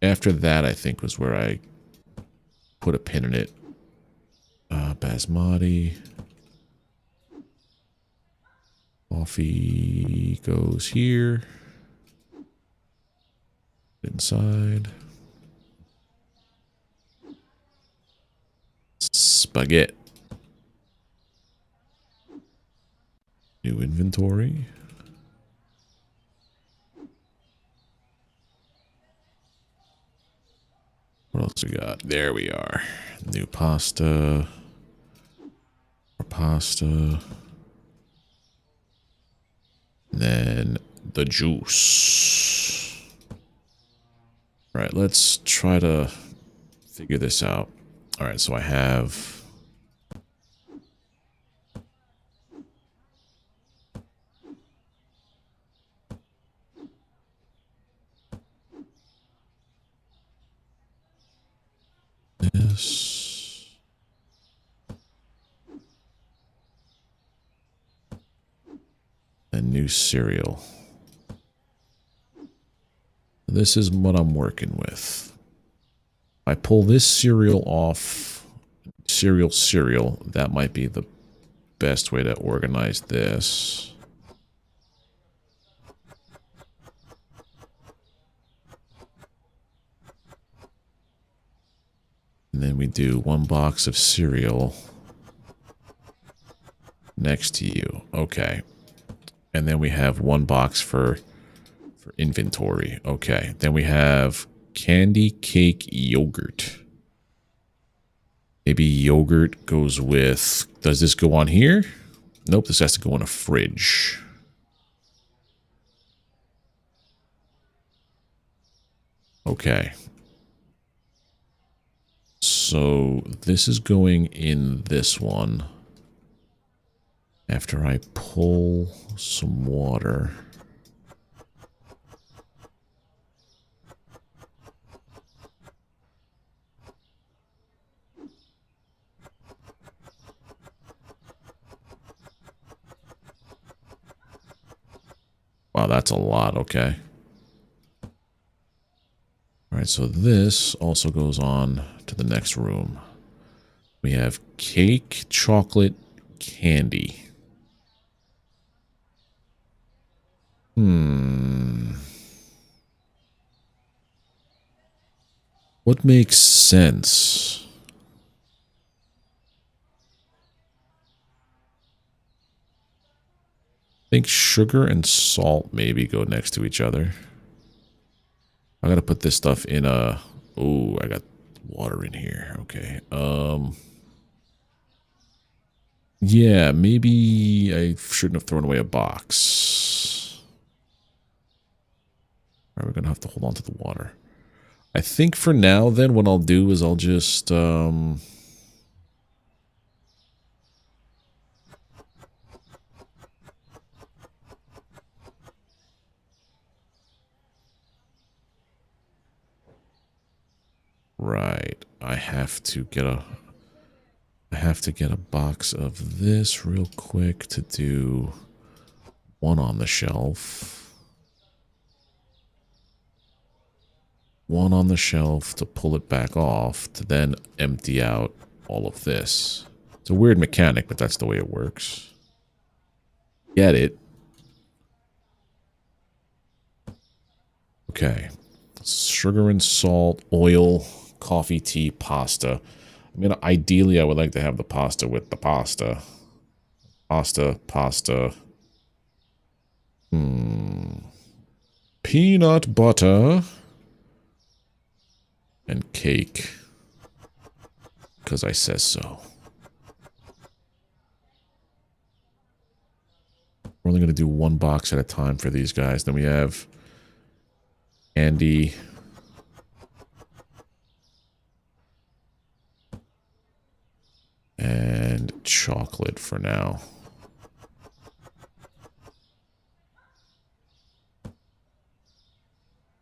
After that, I think was where I put a pin in it. Basmati. Coffee goes here. Inside. Spaghetti. New inventory. What else we got? There we are. New pasta. More pasta. And then the juice. All right, let's try to figure this out. All right, so I have... this. And new cereal. This is what I'm working with. I pull this cereal off, cereal, that might be the best way to organize this. And then we do one box of cereal next to you. Okay. And then we have one box for inventory. Okay. Then we have candy, cake, yogurt. Maybe yogurt goes with... Does this go on here? Nope, this has to go in a fridge. Okay. So this is going in this one. After I pull some water. Wow, that's a lot, okay. Alright, so this also goes on to the next room. We have cake, chocolate, candy. What makes sense? I think sugar and salt maybe go next to each other. I gotta put this stuff in a... Oh, I got water in here. Okay. Yeah, maybe I shouldn't have thrown away a box. All right, we're gonna have to hold on to the water. I think for now, then, what I'll do is I'll just... Right, I have to get a box of this real quick to do one on the shelf. One on the shelf to pull it back off to then empty out all of this. It's a weird mechanic, but that's the way it works. Get it? Okay. sugar and salt, oil, coffee, tea, pasta. I mean, ideally, I would like to have the pasta with the pasta. Pasta. Peanut butter. And cake. Because I says so. We're only going to do one box at a time for these guys. Then we have candy. And chocolate for now.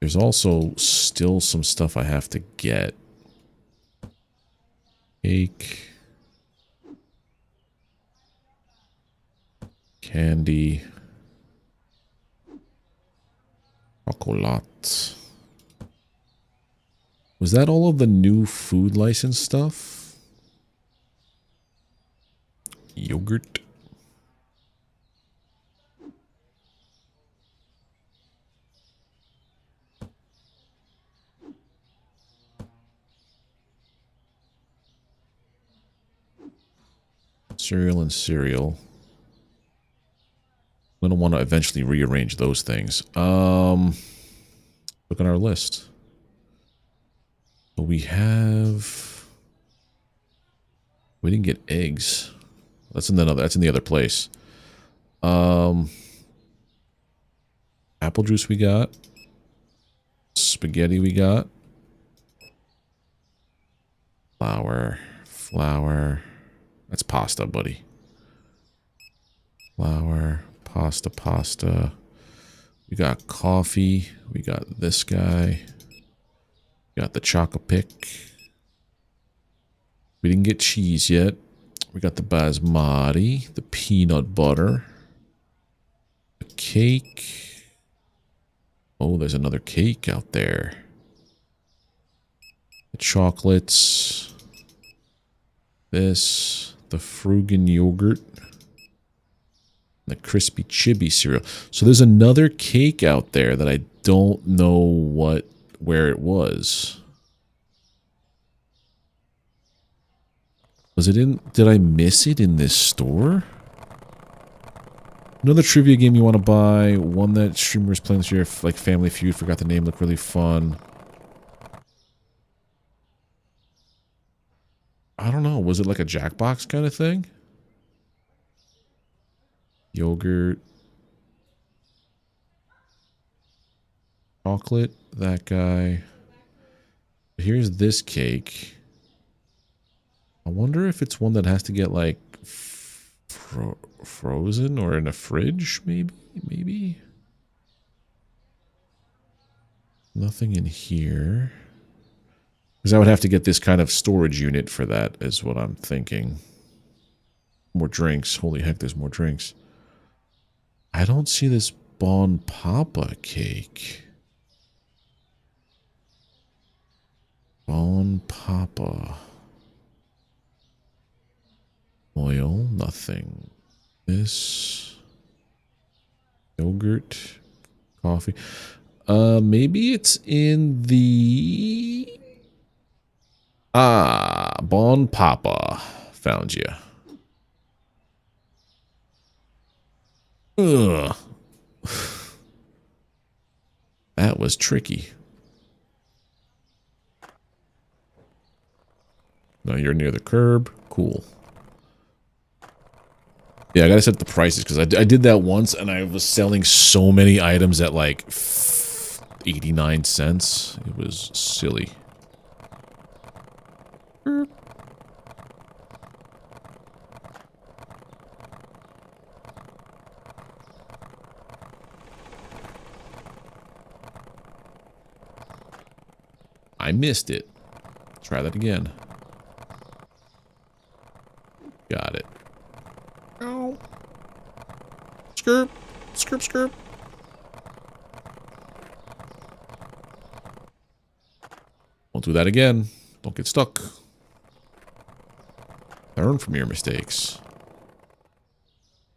There's also still some stuff I have to get. Cake. Candy. Chocolate. Was that all of the new food license stuff? Yogurt. Cereal and cereal. I'm going to want to eventually rearrange those things. Look at our list. So we have... We didn't get eggs. That's in the other place. Apple juice we got. Spaghetti we got. Flour. That's pasta, buddy. Flour, pasta. We got coffee. We got this guy. We got the Choco-Pick. We didn't get cheese yet. We got the basmati, the peanut butter, the cake. Oh, there's another cake out there. The chocolates. This, the Frugen yogurt, the crispy chibi cereal. So there's another cake out there that I don't know where it was. Was it in, did I miss it in this store? Another trivia game you want to buy, one that streamers playing this year, like Family Feud, forgot the name, looked really fun. I don't know. Was it like a Jackbox kind of thing? Yogurt. Chocolate. That guy. Here's this cake. I wonder if it's one that has to get like frozen or in a fridge, maybe? Nothing in here. Because I would have to get this kind of storage unit for that, is what I'm thinking. More drinks. Holy heck, there's more drinks. I don't see this Bon Papa cake. Bon Papa. Oil, nothing. This. Yogurt. Coffee. Maybe it's in the... Ah, Bon Papa. Found you. Ugh. That was tricky. No, you're near the curb. Cool. Yeah, I gotta set the prices because I did that once and I was selling so many items at like 89 cents. It was silly. I missed it. Try that again. Got it. Ow. Skirp. Skirp. Won't do that again. Don't get stuck. Learn from your mistakes.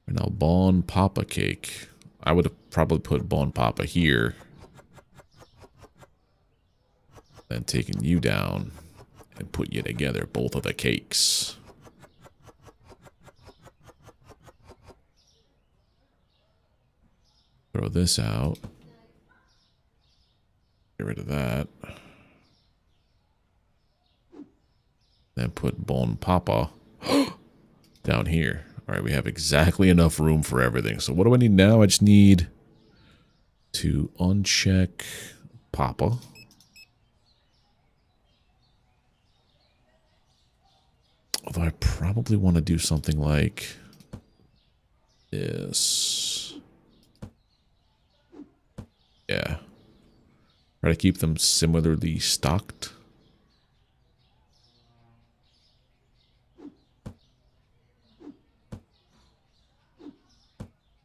And now Bon Papa cake. I would have probably put Bon Papa here. Then taking you down and put you together, both of the cakes. Throw this out. Get rid of that. Then put Bon Papa down here. All right, we have exactly enough room for everything. So what do I need now? I just need to uncheck Papa. Although I probably want to do something like this. Yeah. Try to keep them similarly stocked.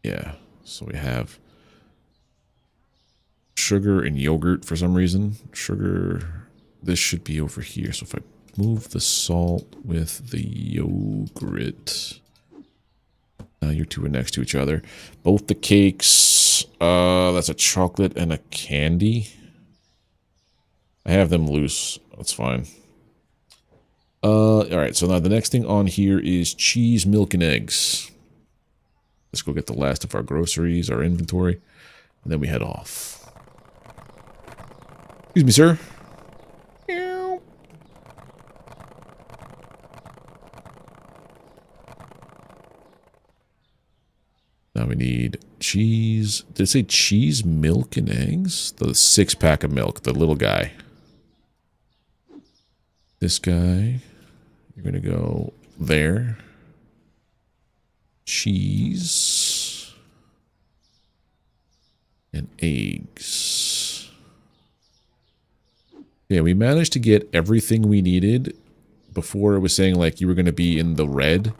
Yeah. So we have sugar and yogurt for some reason. Sugar, this should be over here. So if I move the salt with the yogurt. Now your two are next to each other. Both the cakes, that's a chocolate and a candy. I have them loose. That's fine. Alright, so now the next thing on here is cheese, milk, and eggs. Let's go get the last of our groceries, our inventory, and then we head off. Excuse me, sir. Now we need cheese. Did it say cheese, milk, and eggs? The 6-pack of milk, the little guy. This guy. You're going to go there. Cheese. And eggs. Yeah, we managed to get everything we needed. Before it was saying like you were going to be in the red.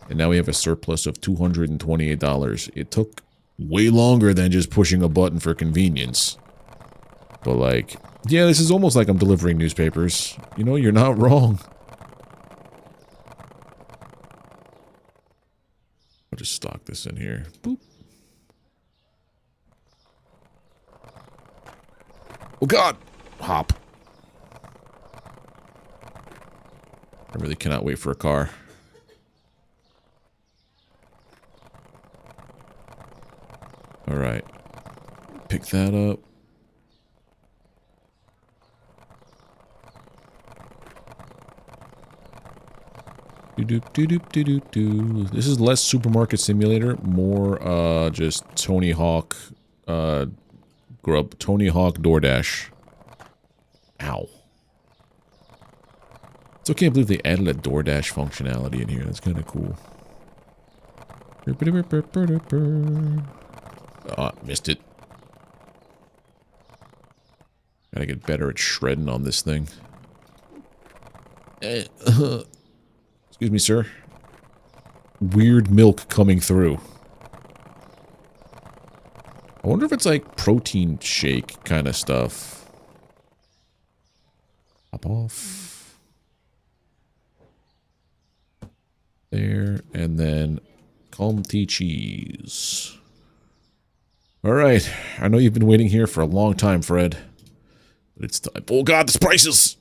And now we have a surplus of $228. It took way longer than just pushing a button for convenience. But like, yeah, this is almost like I'm delivering newspapers. You know, you're not wrong. I'll just stock this in here. Boop. Oh God! Hop. I really cannot wait for a car. Alright. Pick that up. This is less supermarket simulator, more just Tony Hawk Tony Hawk DoorDash. Ow. So I can't believe they added a DoorDash functionality in here. That's kind of cool. Missed it. Gotta get better at shredding on this thing. Excuse me, sir. Weird milk coming through. I wonder if it's like protein shake kind of stuff. Pop off. There, and then Comté cheese. Alright, I know you've been waiting here for a long time, Fred. But it's time. Oh God, this prices!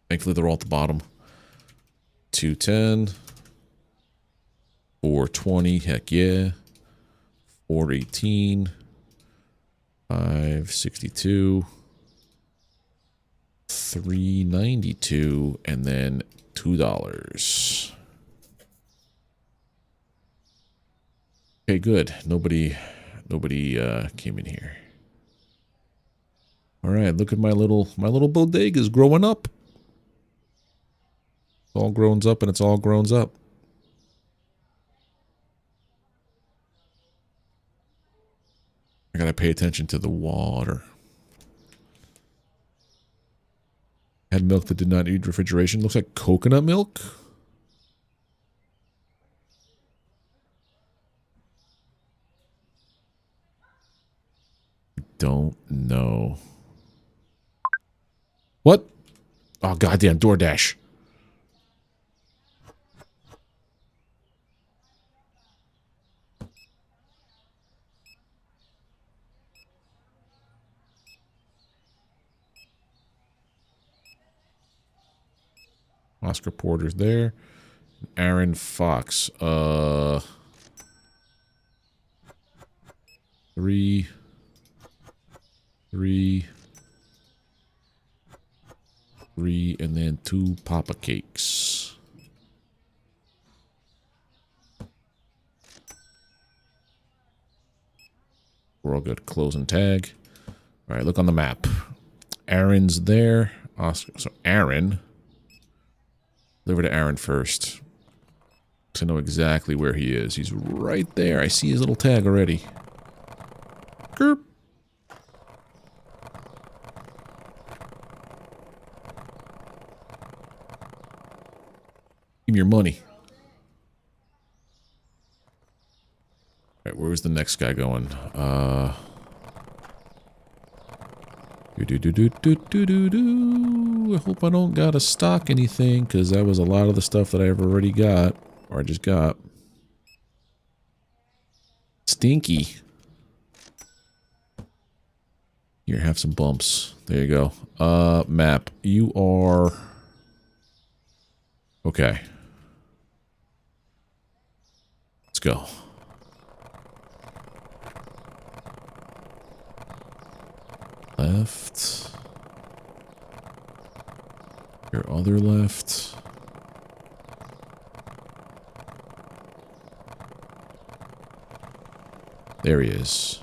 Thankfully, they're all at the bottom. 210. 420, heck yeah. 418. 562. 392. And then $2. Okay, good. Nobody came in here. All right, look at my little bodega's growing up. It's all grown up and it's all grown up. I gotta pay attention to the water. Had milk that did not need refrigeration. Looks like coconut milk. Don't know. What? Oh, goddamn DoorDash. Oscar Porter's there. Aaron Fox. 3, 3, 3, and then 2 Papa Cakes. We're all good. Close and tag. All right, look on the map. Aaron's there. Oscar. So Aaron. Deliver to Aaron first. To know exactly where he is. He's right there. I see his little tag already. Gerp. Give me your money. All right, where's the next guy going? I hope I don't gotta stock anything, because that was a lot of the stuff that I've already got. Or I just got. Stinky. Here, have some bumps. There you go. Map. You are... Okay. Let's go. Left. Your other left. There he is.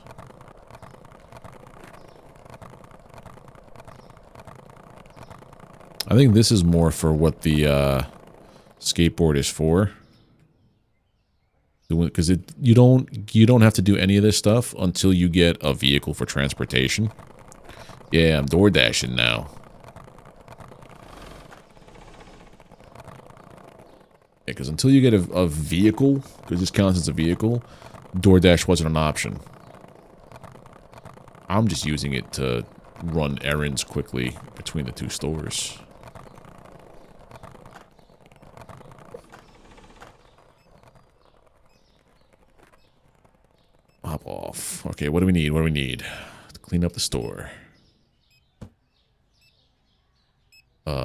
I think this is more for what the skateboard is for. Because you don't have to do any of this stuff until you get a vehicle for transportation. Yeah, I'm door dashing now. Yeah, because until you get a vehicle, because this counts as a vehicle, DoorDash wasn't an option. I'm just using it to run errands quickly between the two stores. Hop off. Okay, what do we need? What do we need? To clean up the store.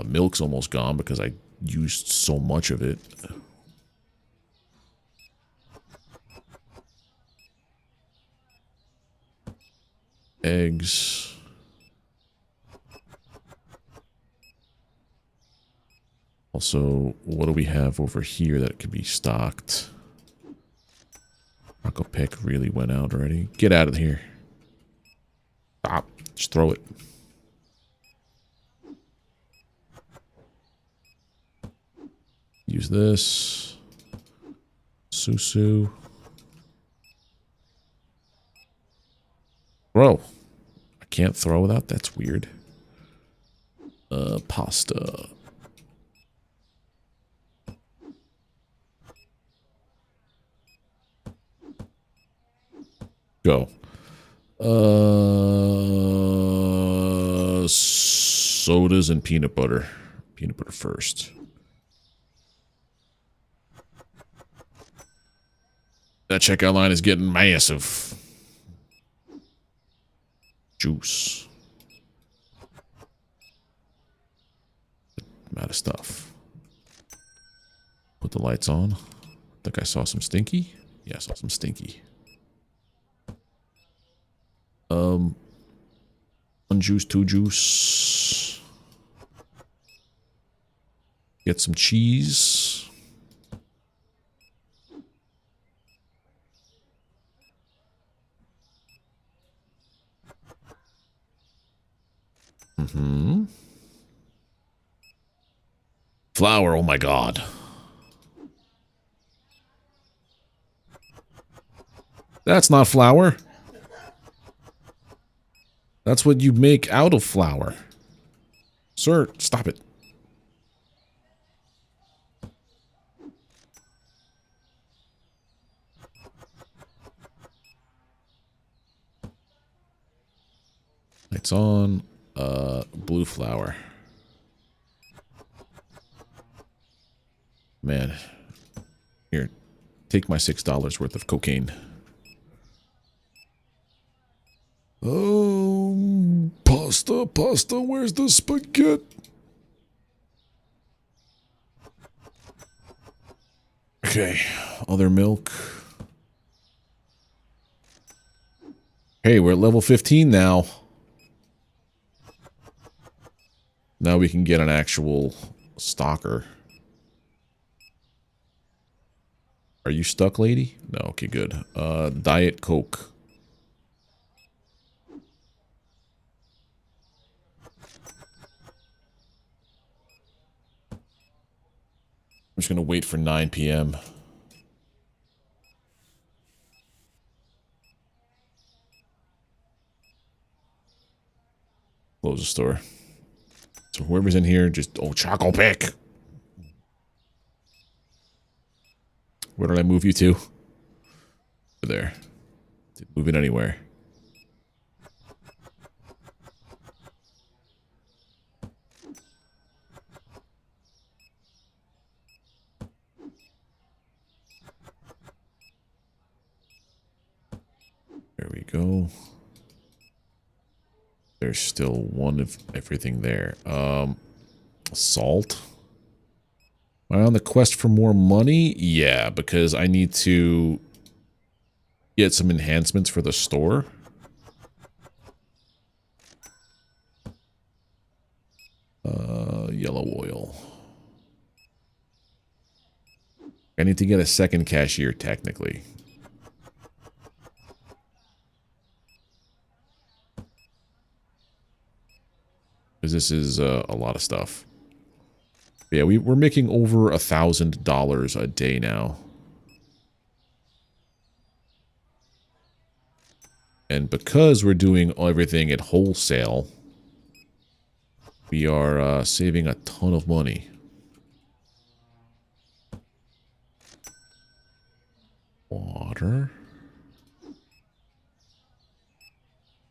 Milk's almost gone because I used so much of it. Eggs. Also, what do we have over here that could be stocked? Taco Pick really went out already. Get out of here. Stop. Just throw it. Use this. Susu. Throw. I can't throw without. That's weird. Pasta. Go. Sodas and peanut butter. Peanut butter first. That checkout line is getting massive. Juice. I'm out of stuff. Put the lights on. I think I saw some stinky. Yeah, I saw some stinky. One juice, 2 juice. Get some cheese. Flour, oh my god. That's not flour. That's what you make out of flour. Sir, stop it. Lights on. Blue flour. Man. Here. Take my $6 worth of cocaine. Pasta, where's the spaghetti? Okay, other milk. Hey, we're at level 15 now. Now we can get an actual stalker. Are you stuck, lady? No, okay, good. Diet Coke. I'm just gonna wait for 9 p.m. Close the store. So whoever's in here, just... Oh, Choco Pick! Where did I move you to? Over there. Didn't move it anywhere. There we go. There's still one of everything there. Salt? Am I on the quest for more money? Yeah, because I need to get some enhancements for the store. Yellow oil. I need to get a second cashier, technically. Because this is a lot of stuff. But yeah, we're making over $1,000 a day now. And because we're doing everything at wholesale, we are saving a ton of money. Water.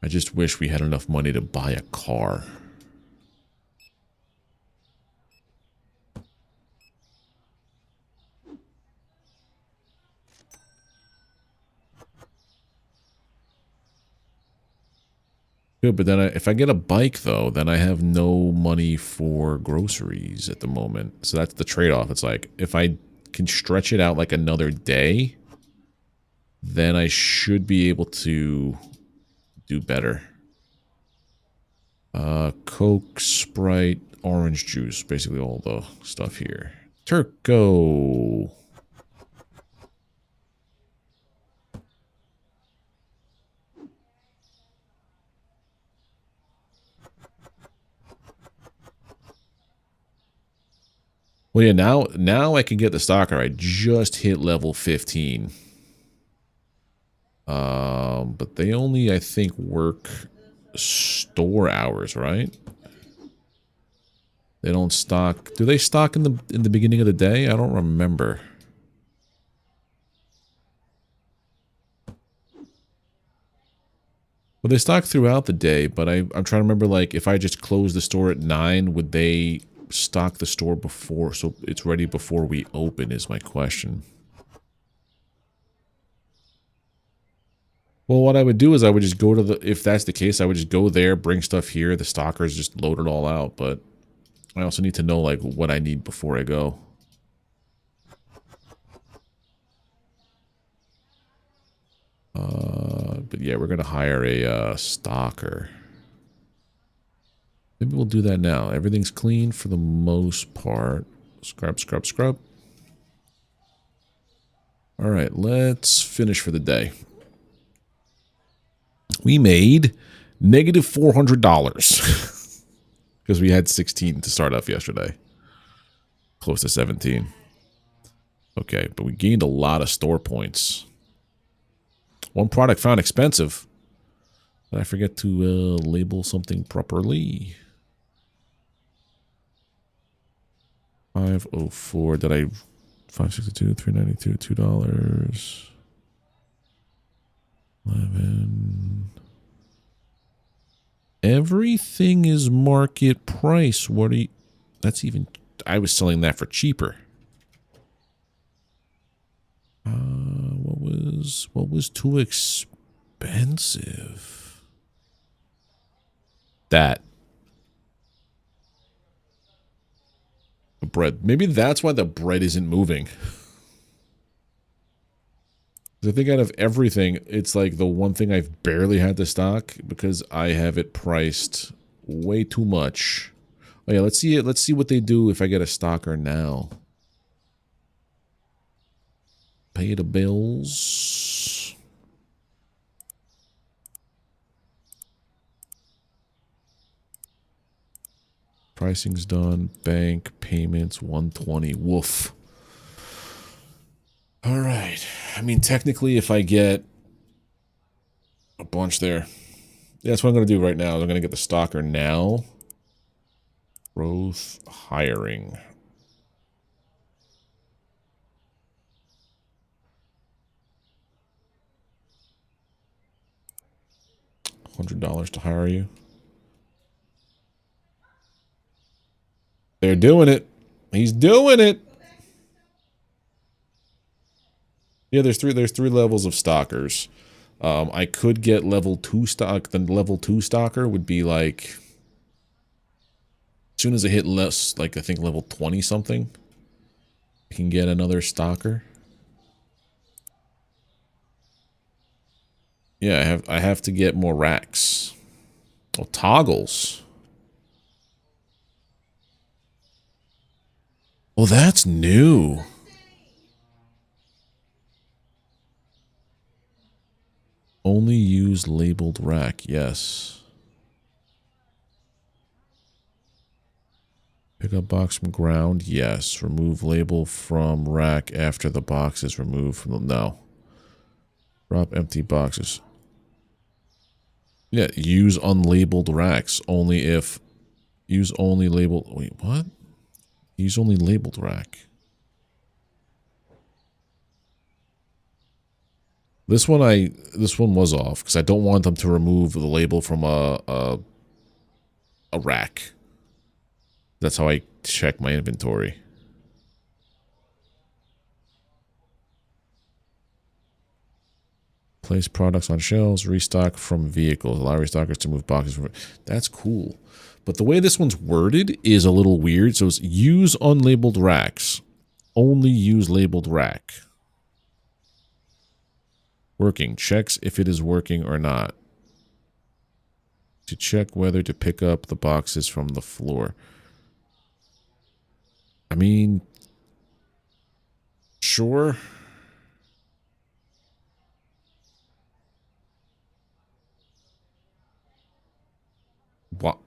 I just wish we had enough money to buy a car. Good, but then if I get a bike, though, then I have no money for groceries at the moment. So that's the trade-off. It's like, if I can stretch it out like another day, then I should be able to do better. Coke, Sprite, orange juice. Basically all the stuff here. Turco. Well, yeah, now I can get the stalker. I just hit level 15. But they only, I think, work store hours, right? They don't stock. Do they stock in the beginning of the day? I don't remember. Well, they stock throughout the day, but I'm trying to remember, like, if I just close the store at 9, would they stock the store before, so it's ready before we open, is my question. Well, what I would do is I would just go to the, if that's the case, I would just go there, bring stuff here, the stockers just load it all out, but I also need to know, like, what I need before I go. But yeah, we're gonna hire a stalker. Maybe we'll do that now. Everything's clean for the most part. Scrub, scrub, scrub. All right, let's finish for the day. We made negative $400 because we had 16 to start off yesterday. Close to 17. Okay, but we gained a lot of store points. One product found expensive. Did I forget to label something properly? 504. Did I 562, 392, $2. 11. Everything is market price. What are you? That's even. I was selling that for cheaper. What was too expensive? That. The bread. Maybe that's why the bread isn't moving. I think out of everything, it's like the one thing I've barely had to stock because I have it priced way too much. Oh yeah, let's see it. Let's see what they do if I get a stocker now. Pay the bills. Pricing's done. Bank payments 120. Woof. All right. I mean, technically, if I get a bunch there, yeah, that's what I'm going to do right now. I'm going to get the stocker now. Growth hiring. $100 to hire you. They're doing it. He's doing it. Yeah, there's three levels of stockers. I could get level 2 stock. The level 2 stalker would be like, as soon as I hit less, like I think level 20 something, I can get another stalker. Yeah, I have to get more racks. Oh, toggles. Well, that's new. Only use labeled rack. Yes. Pick up box from ground. Yes. Remove label from rack after the box is removed from the... No. Drop empty boxes. Yeah, use unlabeled racks. Only if... Use only labeled... Wait, what? Use only labeled rack. This one was off because I don't want them to remove the label from a rack. That's how I check my inventory. Place products on shelves, restock from vehicles. Allow restockers to move boxes from... That's cool. But the way this one's worded is a little weird. So it's use unlabeled racks. Only use labeled rack. Working. Checks if it is working or not. To check whether to pick up the boxes from the floor. I mean... Sure.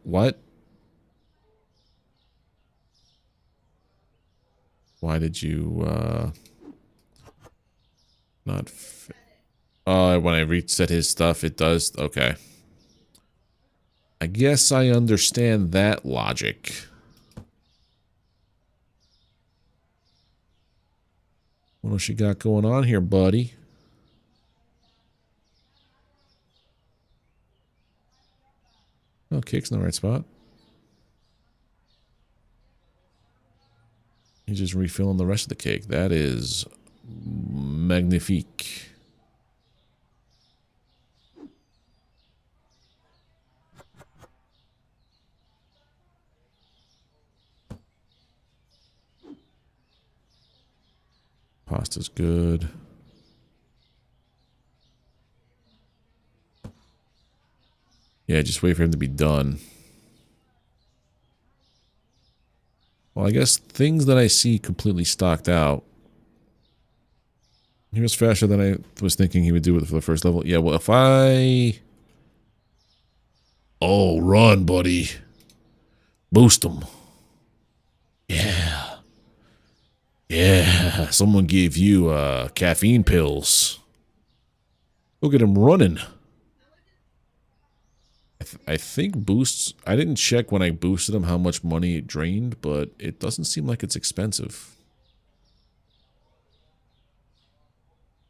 What? Why did you, not fit? When I reset his stuff, it does? Okay. I guess I understand that logic. What else you got going on here, buddy? Oh, cake's in the right spot. He's just refilling the rest of the cake. That is magnifique. Pasta's good. Yeah, just wait for him to be done. Well, I guess things that I see completely stocked out. He was faster than I was thinking he would do it for the first level. Yeah, well, if I... Oh, run, buddy. Boost him. Yeah. Yeah, someone gave you caffeine pills. Look at him running. I think boosts... I didn't check when I boosted him how much money it drained, but it doesn't seem like it's expensive.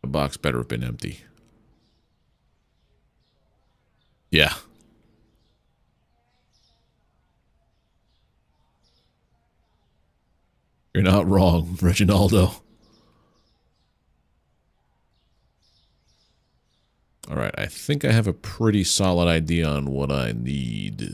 The box better have been empty. Yeah. You're not wrong, Reginaldo. Alright, I think I have a pretty solid idea on what I need.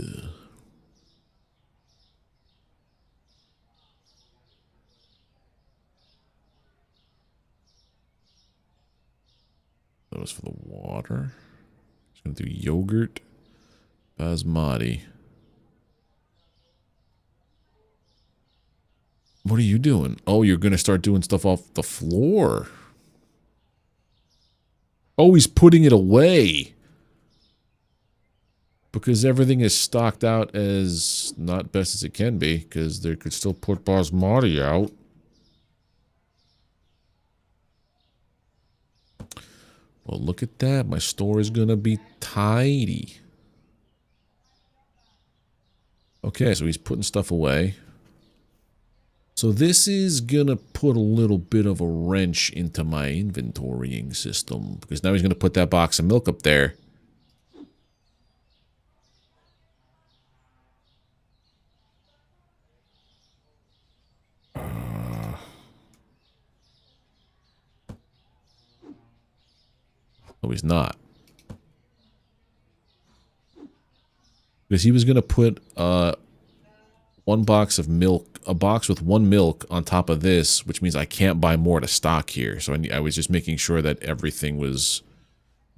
goes for the water. Just gonna do yogurt, basmati. What are you doing? Oh, you're gonna start doing stuff off the floor. Oh, he's putting it away. Because everything is stocked out as not best as it can be, because they could still put basmati out. Well, look at that. My store is going to be tidy. Okay, so he's putting stuff away. So this is going to put a little bit of a wrench into my inventorying system, because now he's going to put that box of milk up there. No, he's not. Because he was going to put one box of milk, a box with one milk on top of this, which means I can't buy more to stock here. So I was just making sure that everything was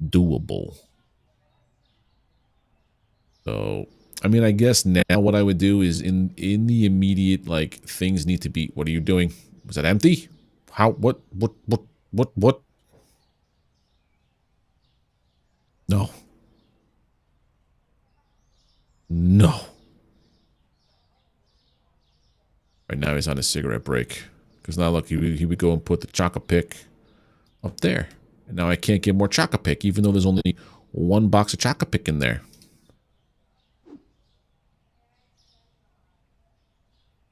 doable. So, I mean, I guess now what I would do is in the immediate, like, things need to be, what are you doing? Was that empty? How, what? No. No. Right now he's on a cigarette break. Because now look, he would go and put the Choco Pick up there. And now I can't get more Choco Pick, even though there's only one box of Choco Pick in there.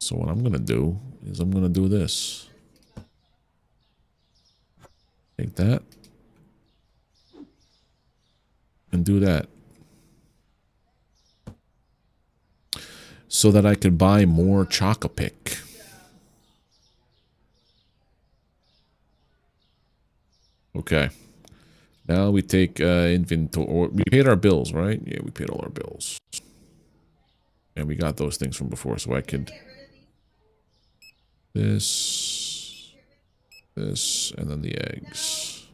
So what I'm going to do is I'm going to do this. Take that. And do that. So that I could buy more Choco Pick. Okay. Now we take inventory. We paid our bills, right? Yeah, we paid all our bills. And we got those things from before, so I could... This, and then the eggs.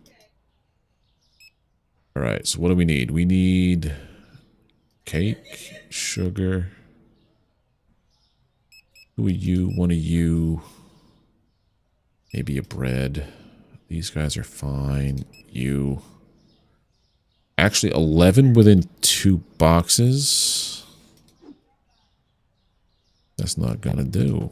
Alright, so what do we need? We need cake, sugar. Who are you? One of you. Maybe a bread. These guys are fine. You. Actually, 11 within 2 boxes. That's not gonna do.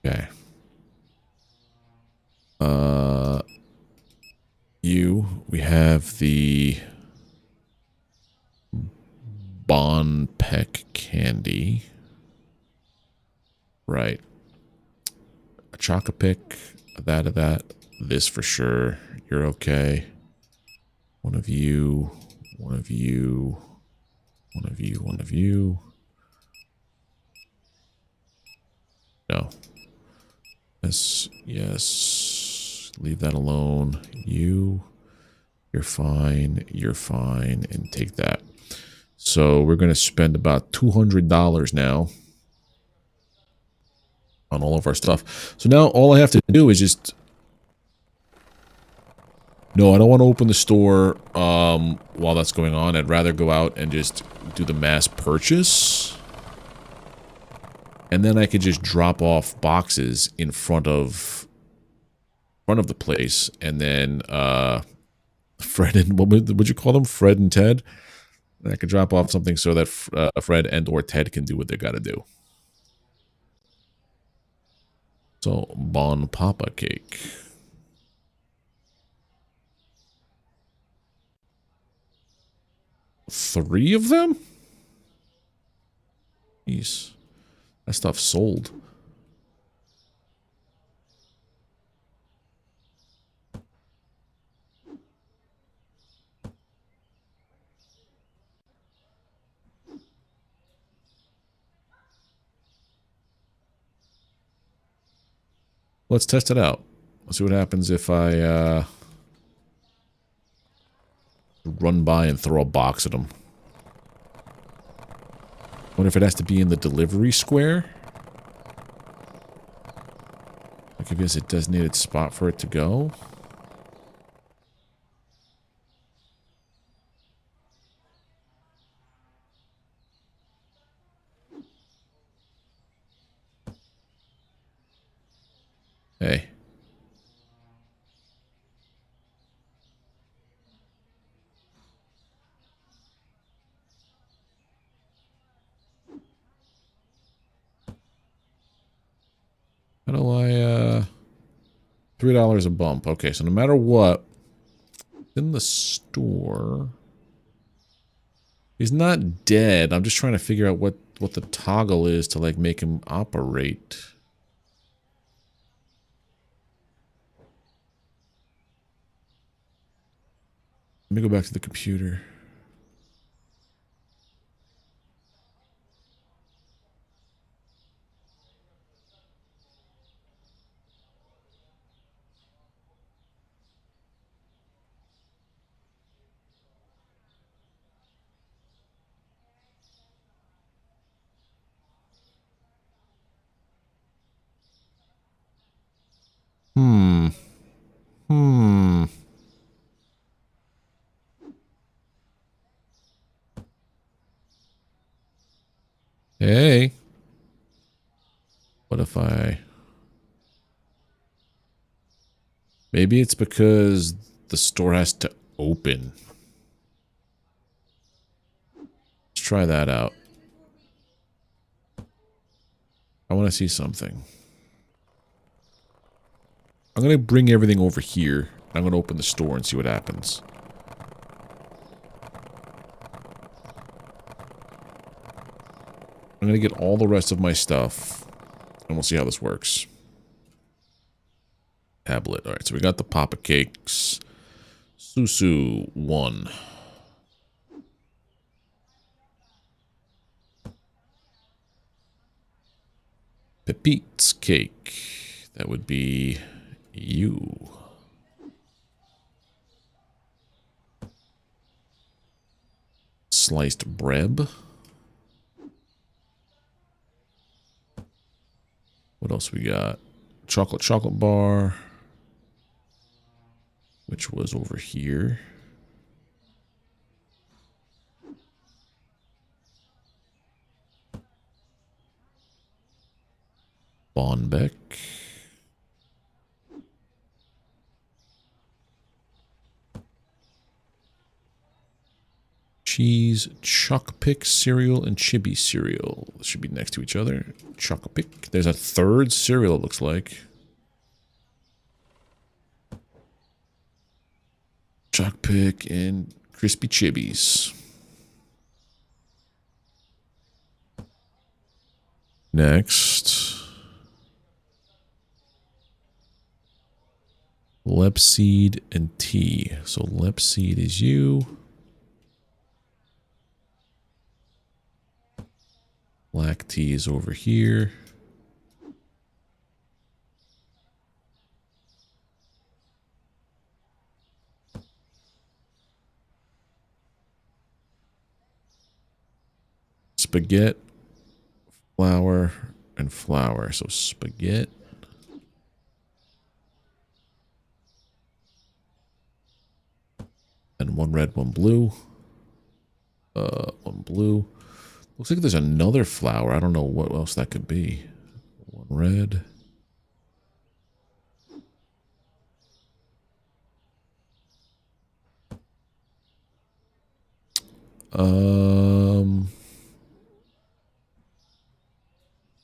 Okay. We have the Unpack candy. Right. A Choco Pick, that of that. This for sure. You're okay. One of you. One of you. One of you. One of you. No. Yes. Yes. Leave that alone. You. You're fine. You're fine. And take that. So we're going to spend about $200 now on all of our stuff. So now all I have to do is just... No, I don't want to open the store while that's going on. I'd rather go out and just do the mass purchase. And then I could just drop off boxes in front of the place. And then Fred and... What would you call them? Fred and Ted? And I could drop off something so that Fred and or Ted can do what they got to do. So, Bon Papa cake. Three of them? Jeez. That stuff sold. Let's test it out. Let's see what happens if I run by and throw a box at them. Wonder if it has to be in the delivery square? Like if there's a designated spot for it to go? Hey. How do I, $3 a bump. Okay, so no matter what, in the store... He's not dead. I'm just trying to figure out what the toggle is to, like, make him operate. Let me go back to the computer. Hmm. Hey. What if I... Maybe it's because the store has to open. Let's try that out. I want to see something. I'm going to bring everything over here. I'm going to open the store and see what happens. I'm going to get all the rest of my stuff, and we'll see how this works. Tablet. Alright, so we got the Papa Cakes. Susu 1. Pepete's Cake. That would be you. Sliced bread. What else we got? Chocolate bar. Which was over here. Bonbeck. Cheese, Choc-Pic cereal, and Chibi cereal. Should be next to each other. Choc-Pic. There's a third cereal, it looks like. Choc-Pic and Crispy Chibis. Next. Lepseed and tea. So Lepseed is you. Black tea is over here. Spaghetti, flour, and flour. So spaghetti. And one red, one blue. One blue. Looks like there's another flower. I don't know what else that could be. One red.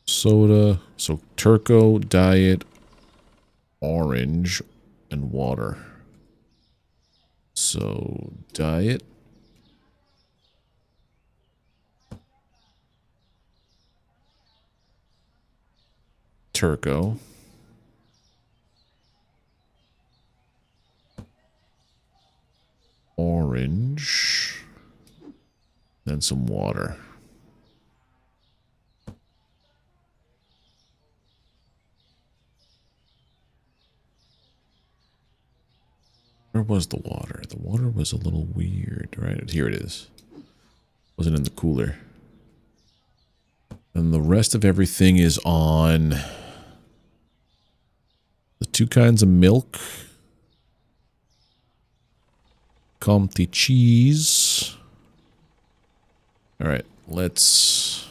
Soda. So Turco, Diet, Orange, and water. So Diet. Turco. Orange. Then some water. Where was the water? The water was a little weird, right? Here it is. Wasn't in the cooler. And the rest of everything is on the 2 kinds of milk. Complexities. All right, let's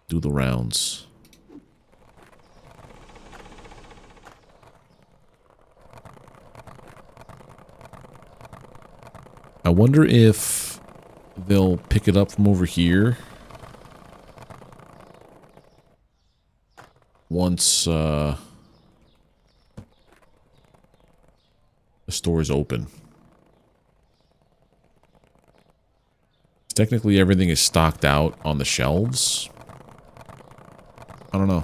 do the rounds. I wonder if they'll pick it up from over here once the store is open. Technically, everything is stocked out on the shelves. I don't know.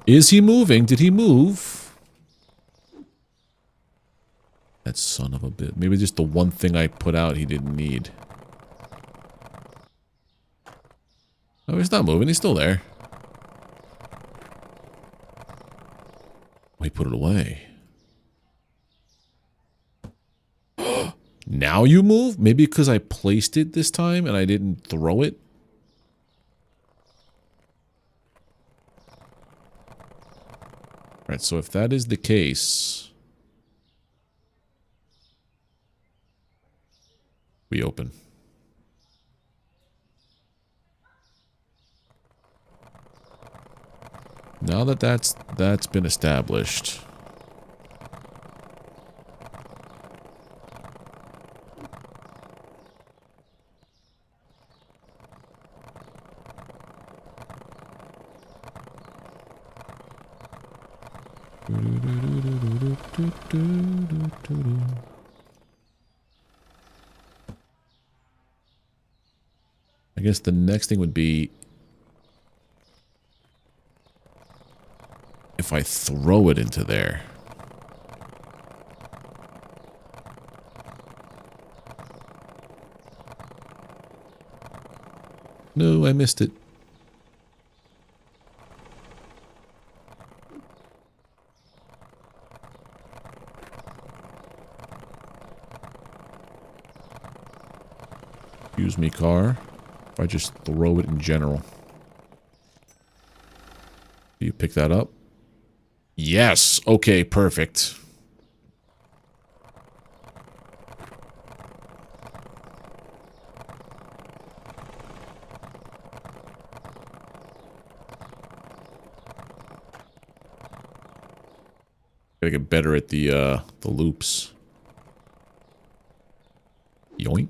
Is he moving? Did he move? That son of a bit. Maybe just the one thing I put out he didn't need. Oh, he's not moving. He's still there. Oh, he put it away. Now you move? Maybe because I placed it this time and I didn't throw it? Alright, so if that is the case, we open. Now that that's been established. I guess the next thing would be if I throw it into there. No, I missed it. Excuse me, car. If I just throw it in general. Do you pick that up? Yes! Okay, perfect. Gotta get better at the loops. Yoink.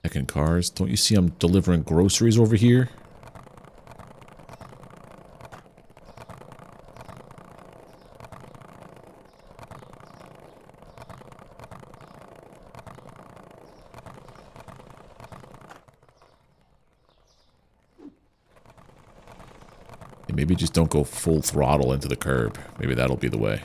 Heckin' cars. Don't you see I'm delivering groceries over here? And maybe just don't go full throttle into the curb. Maybe that'll be the way.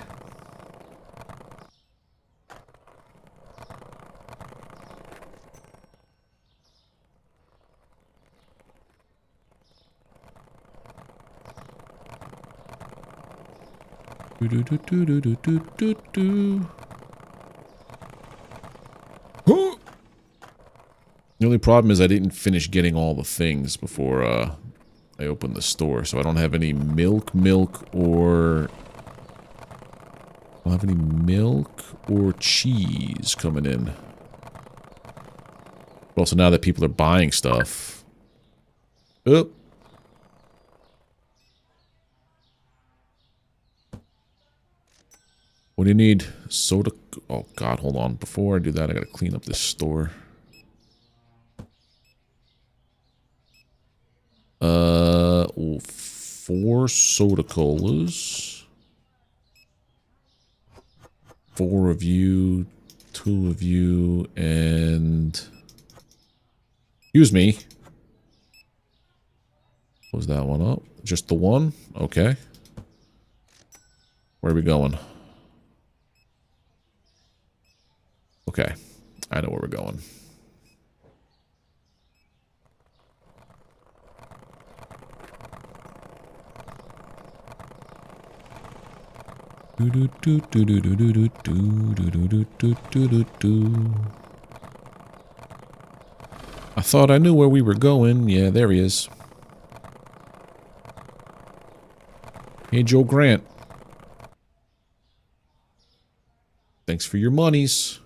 The only problem is I didn't finish getting all the things before I opened the store, so I don't have any milk, or I don't have any milk or cheese coming in. Also, now that people are buying stuff. Oh. What do you need? Soda. Oh, God, hold on. Before I do that, I gotta clean up this store. 4 soda colas. 4 of you, 2 of you, and... Excuse me. Close that one up. Just the one? Okay. Where are we going? Okay. I know where we're going. I thought I knew where we were going. Yeah, there he is. Hey, Joe Grant. Thanks for your monies.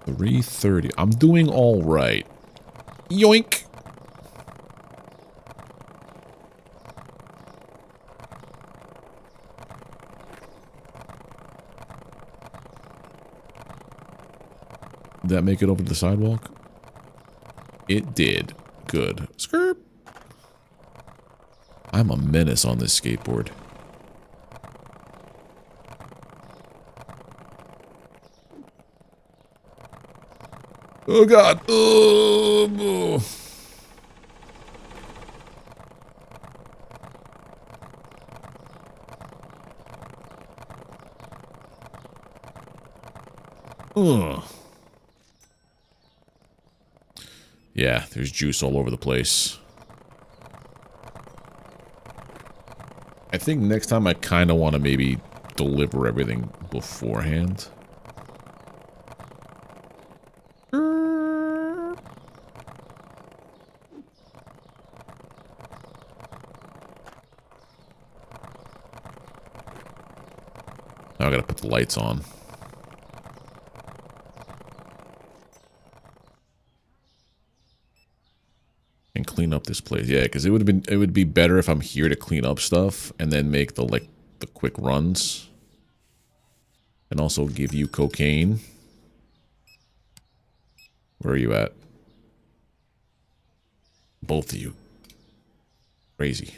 $330. I'm doing all right. Yoink. Did that make it over to the sidewalk? It did. Good. Skirt. I'm a menace on this skateboard. Oh, God. Oh. Ugh. Yeah, there's juice all over the place. I think next time I kind of want to maybe deliver everything beforehand. Now I gotta put the lights on. And clean up this place. Yeah, because it would be better if I'm here to clean up stuff and then make the quick runs. And also give you cocaine. Where are you at? Both of you. Crazy.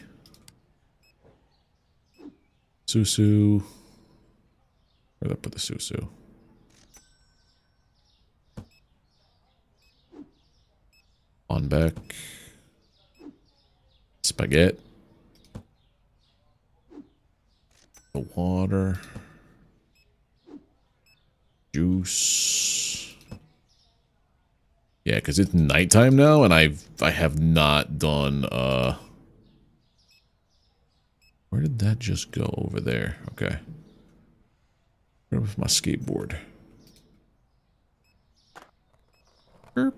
Susu. Where'd I put the Susu? On back. Spaghetti. The water. Juice. Yeah, because it's nighttime now, and I have not done, where did that just go over there? Okay. Where was my skateboard? Erp.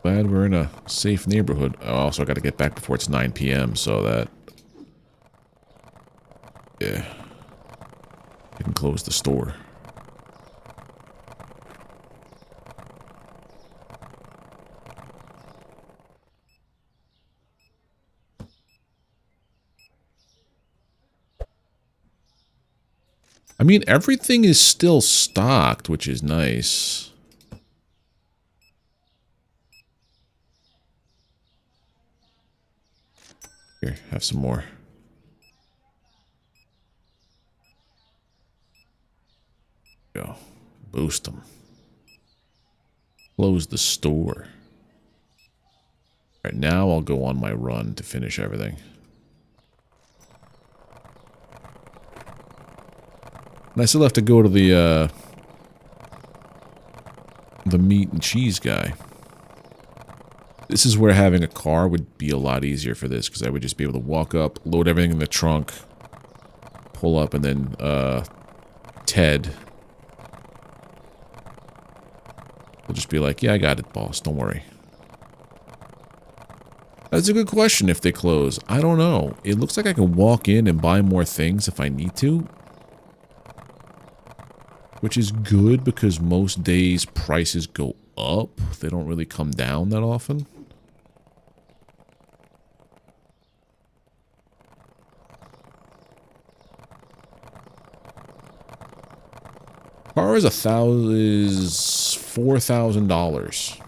Glad we're in a safe neighborhood. Oh, also, I got to get back before it's 9 p.m. so that... Yeah. I can close the store. I mean, everything is still stocked, which is nice. Here, have some more. Go. Boost them. Close the store. Alright, now I'll go on my run to finish everything. And I still have to go to the meat and cheese guy. This is where having a car would be a lot easier for this, because I would just be able to walk up, load everything in the trunk, pull up, and then, Ted will just be like, yeah, I got it, boss, don't worry. That's a good question if they close. I don't know. It looks like I can walk in and buy more things if I need to. Which is good because most days prices go up. They don't really come down that often. Car is $4,000.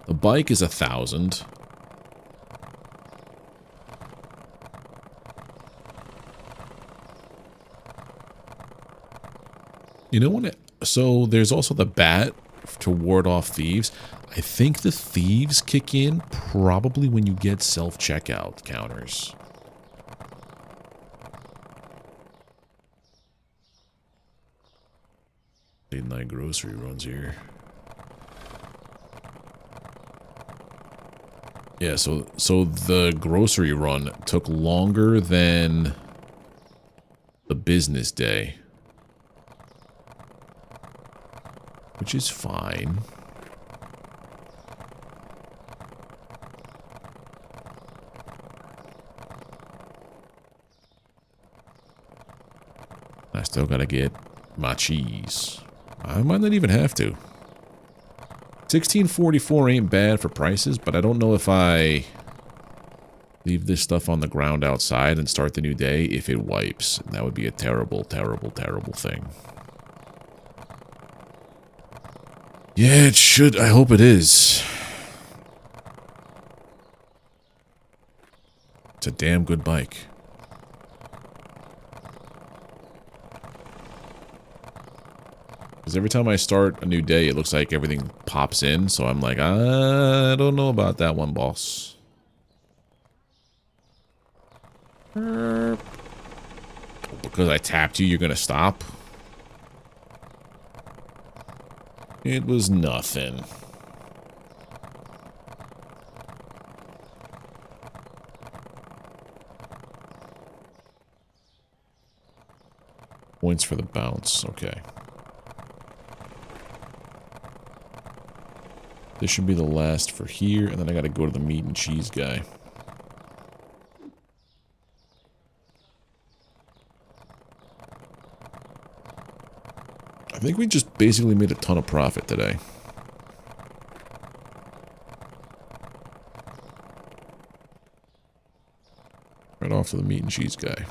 The bike is $1,000. You know what? So there's also the bat to ward off thieves. I think the thieves kick in probably when you get self-checkout counters. Late night grocery runs here. Yeah, so the grocery run took longer than the business day, which is fine. I still gotta get my cheese. I might not even have to. 1644 ain't bad for prices, but I don't know if I leave this stuff on the ground outside and start the new day if it wipes. And that would be a terrible, terrible, terrible thing. Yeah, it should. I hope it is. It's a damn good bike. Because every time I start a new day, it looks like everything pops in. So I'm like, I don't know about that one, boss. Because I tapped you, you're going to stop? It was nothing. Points for the bounce. Okay. This should be the last for here, and then I gotta go to the meat and cheese guy. I think we just basically made a ton of profit today. Right off to the meat and cheese guy.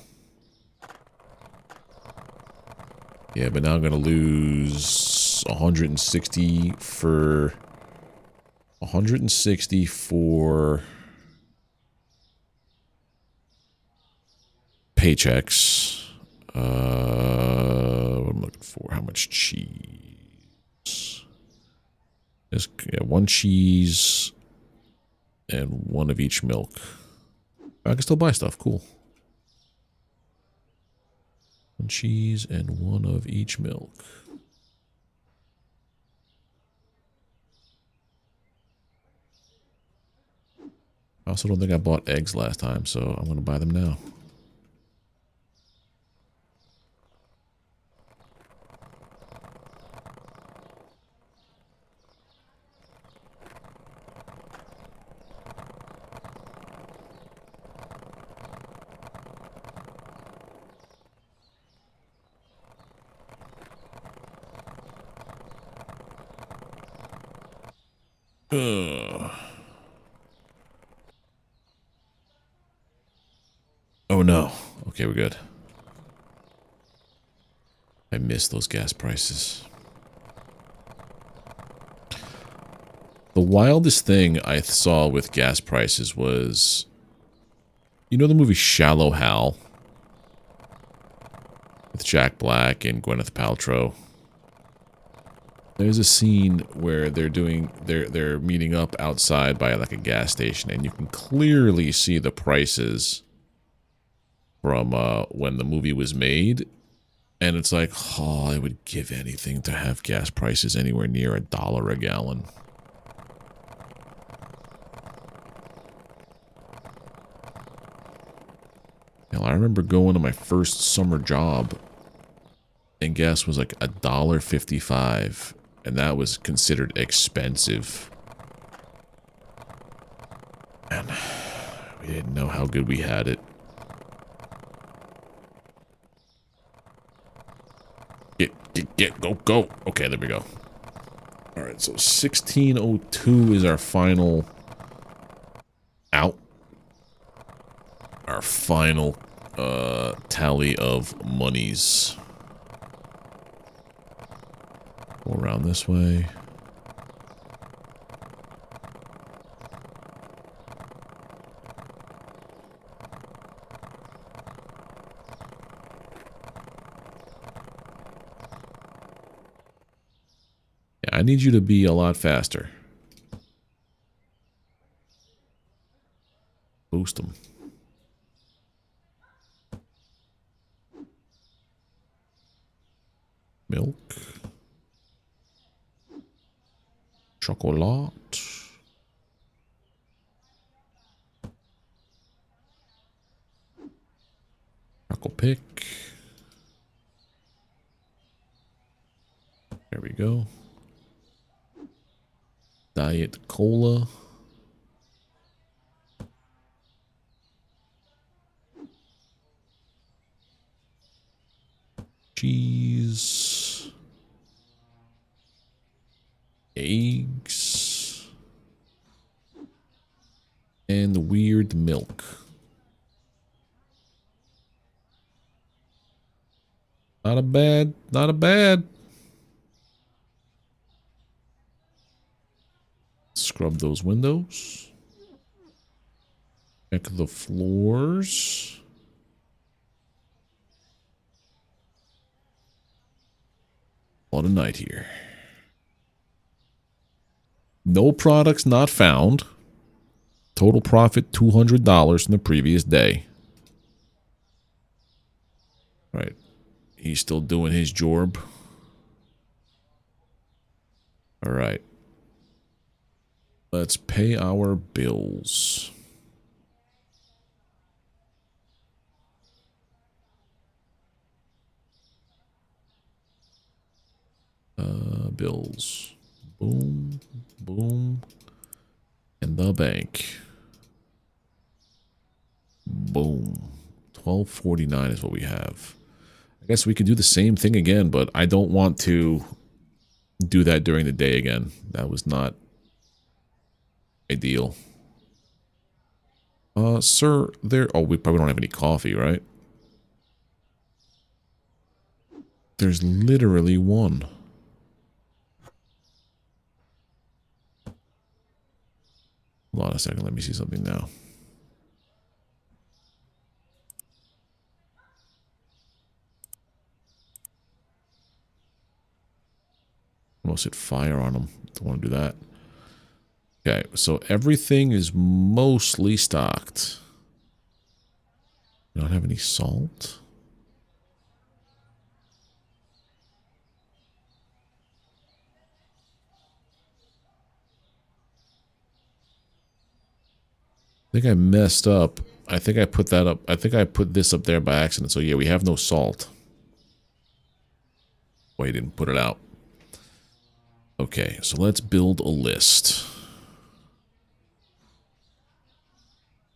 Yeah, but now I'm gonna lose 160 for... 160 for paychecks. What I'm looking for. How much cheese? There's, yeah, one cheese and one of each milk. I can still buy stuff. Cool. One cheese and one of each milk. I also don't think I bought eggs last time, so I'm going to buy them now. Oh no. Okay, we're good. I miss those gas prices. The wildest thing I saw with gas prices was... You know the movie Shallow Hal? With Jack Black and Gwyneth Paltrow. There's a scene where they're meeting up outside by like a gas station, and you can clearly see the prices from when the movie was made, and it's like, oh, I would give anything to have gas prices anywhere near $1 a gallon. Hell, I remember going to my first summer job, and gas was like $1.55, and that was considered expensive. And we didn't know how good we had it. Go. Okay, there we go. Alright, so 1602 is our final out. Our final tally of monies. Go around this way. I need you to be a lot faster. Boost them. Milk. Chocolate. Choco pick. There we go. Diet cola. Cheese. Eggs. And weird milk. Not a bad, not a bad. Scrub those windows. Check the floors. A lot of night here. No products not found. Total profit $200 in the previous day. Right. He's still doing his job. All right. Let's pay our bills. Bills. Boom, boom. And the bank. Boom. $12.49 is what we have. I guess we could do the same thing again, but I don't want to do that during the day again. That was not ideal. Sir, there... Oh, we probably don't have any coffee, right? There's literally one. Hold on a second, let me see something now. Almost hit fire on them. Don't want to do that. Okay, so everything is mostly stocked. We don't have any salt. I think I messed up. I think I put that up. I think I put this up there by accident. So yeah, we have no salt. Why you didn't put it out? Okay, so let's build a list.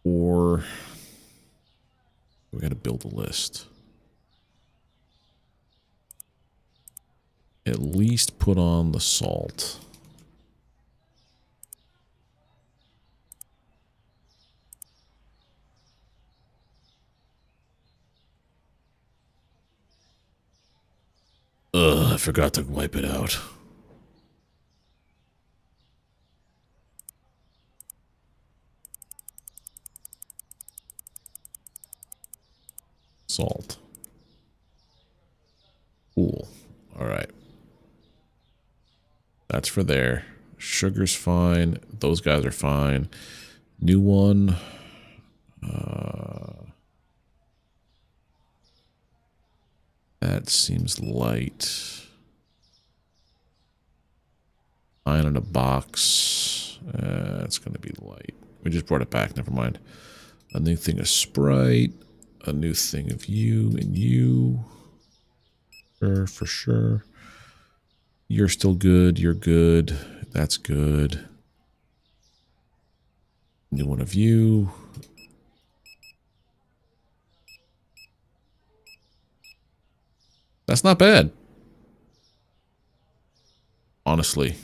Or we gotta build a list. At least put on the salt. Ugh, I forgot to wipe it out. Salt. Cool. All right. That's for there. Sugar's fine. Those guys are fine. New one. That seems light. Iron in a box. It's going to be light. We just brought it back. Never mind. A new thing of Sprite. A new thing of you and you. Sure, for sure. You're still good. You're good. That's good. New one of you. That's not bad. Honestly.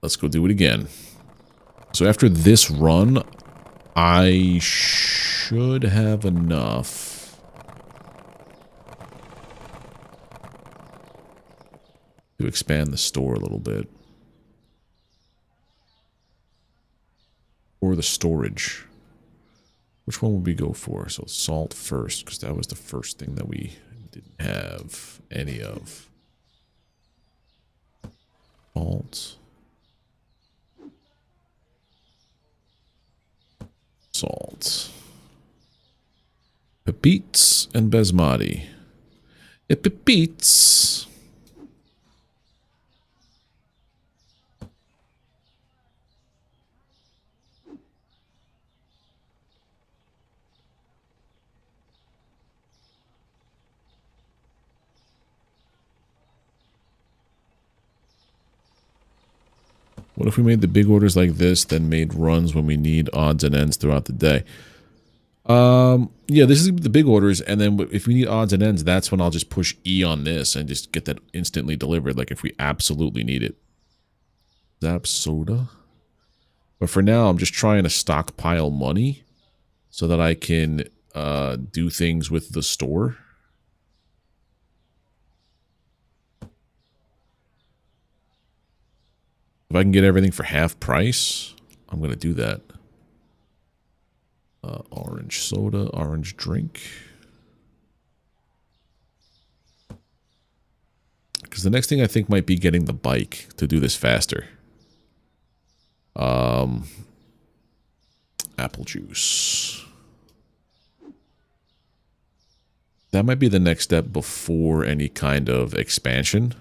Let's go do it again. So after this run, I should have enough to expand the store a little bit. Or the storage. Which one would we go for? So salt first, because that was the first thing that we didn't have any of. Salt. Salt. Pepites and basmati. Pepites. What if we made the big orders like this, then made runs when we need odds and ends throughout the day? Yeah, this is the big orders, and then if we need odds and ends, that's when I'll just push E on this and just get that instantly delivered, like if we absolutely need it. Zap soda. But for now, I'm just trying to stockpile money so that I can do things with the store. If I can get everything for half price, I'm going to do that. Orange soda, orange drink. Because the next thing I think might be getting the bike to do this faster. Apple juice. That might be the next step before any kind of expansion.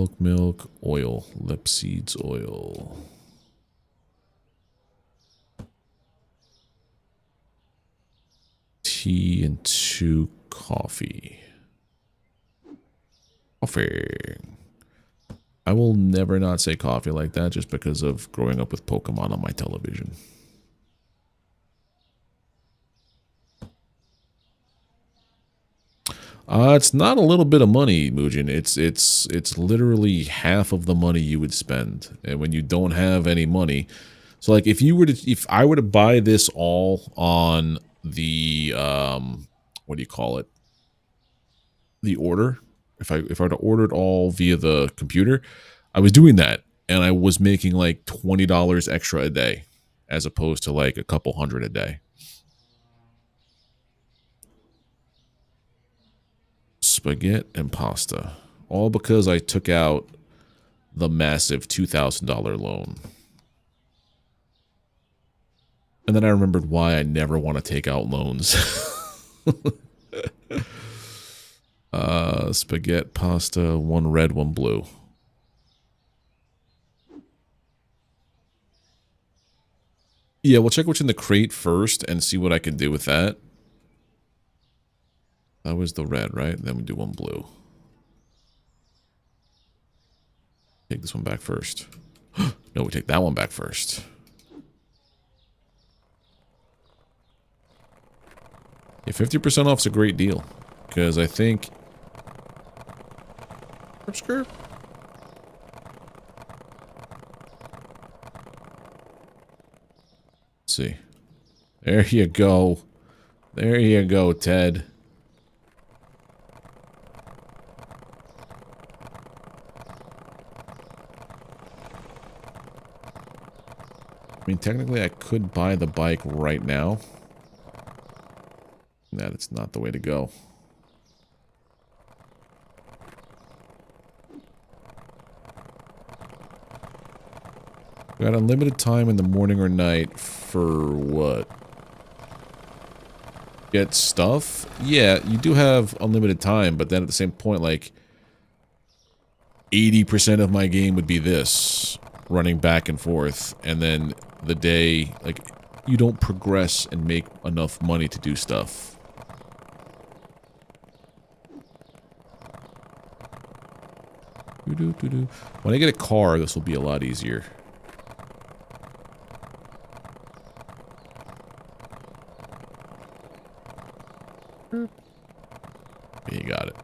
Milk, oil, lip seeds oil. Tea and 2 coffee. Coffee. I will never not say coffee like that just because of growing up with Pokemon on my television. It's not a little bit of money, Muujin. It's literally half of the money you would spend. And when you don't have any money, so like if I were to buy this all on the what do you call it? The order. If I were to order it all via the computer, I was doing that and I was making like $20 extra a day as opposed to like a couple hundred a day. Spaghetti and pasta. All because I took out the massive $2,000 loan. And then I remembered why I never want to take out loans. Spaghetti, pasta, 1 red, 1 blue. Yeah, we'll check what's in the crate first and see what I can do with that. That was the red, right? Then we do 1 blue. Take this one back first. No, we take that one back first. Yeah, 50% off is a great deal. Because I think... Skirt. Let's see. There you go. There you go, Ted. I mean, technically, I could buy the bike right now. That it's not the way to go. We got unlimited time in the morning or night for what? Get stuff? Yeah, you do have unlimited time, but then at the same point, like, 80% of my game would be this, running back and forth, and then the day, like, you don't progress and make enough money to do stuff. When I get a car, this will be a lot easier. You got it.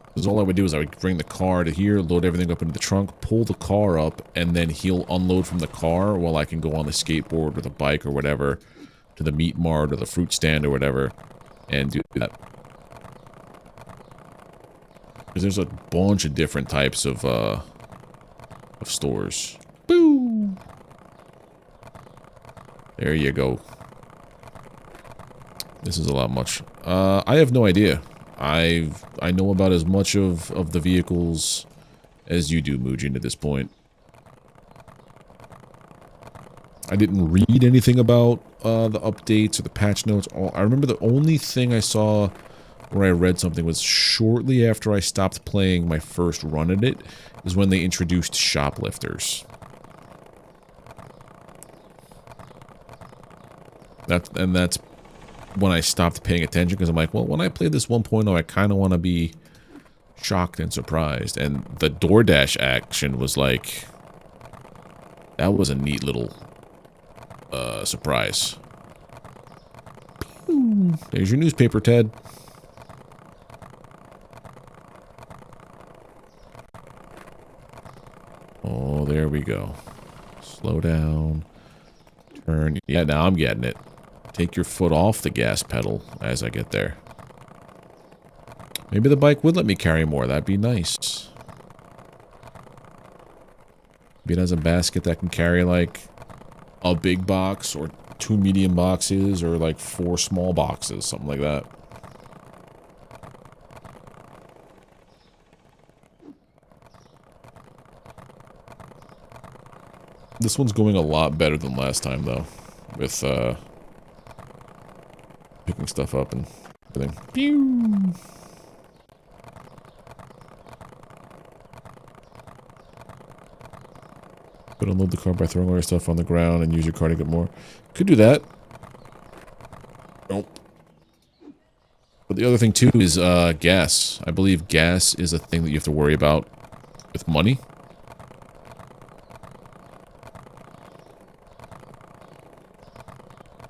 Because all I would do is I would bring the car to here, load everything up into the trunk, pull the car up, and then he'll unload from the car while I can go on the skateboard or the bike or whatever to the meat mart or the fruit stand or whatever and do that. Because there's a bunch of different types of stores. Boo! There you go. This is a lot much. I have no idea. I know about as much of the vehicles as you do, Mujin, at this point. I didn't read anything about the updates or the patch notes. I remember the only thing I saw where I read something was shortly after I stopped playing my first run at it is when they introduced shoplifters. That's when I stopped paying attention because I'm like, well, when I play this 1.0, I kind of want to be shocked and surprised. And the DoorDash action was like, that was a neat little surprise. There's your newspaper, Ted. Oh, there we go. Slow down. Turn. Yeah, now I'm getting it. Take your foot off the gas pedal as I get there. Maybe the bike would let me carry more. That'd be nice. Maybe it has a basket that can carry like a big box or 2 medium boxes or like 4 small boxes, something like that. This one's going a lot better than last time though, with picking stuff up and everything. Pew! But unload the car by throwing all your stuff on the ground and use your car to get more. Could do that. Nope. But the other thing too is gas. I believe gas is a thing that you have to worry about with money.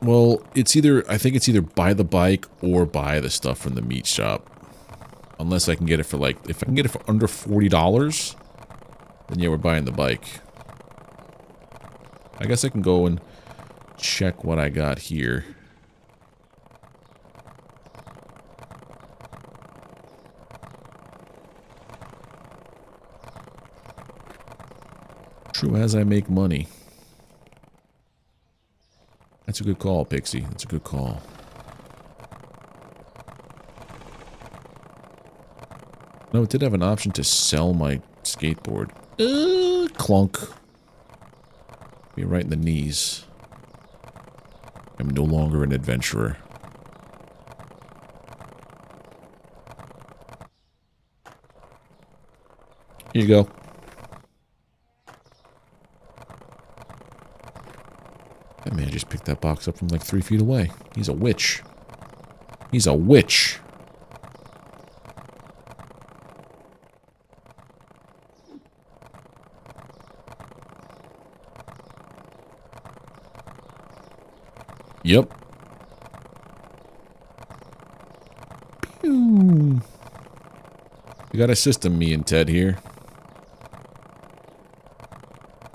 Well, it's either, I think it's either buy the bike or buy the stuff from the meat shop. Unless I can get it for like, if I can get it for under $40, then yeah, we're buying the bike. I guess I can go and check what I got here. True as I make money. That's a good call, Pixie. That's a good call. No, it did have an option to sell my skateboard. Clunk. Be right in the knees. I'm no longer an adventurer. Here you go. That man just picked that box up from like 3 feet away. He's a witch. He's a witch. Yep. Pew. We got a system, me and Ted here.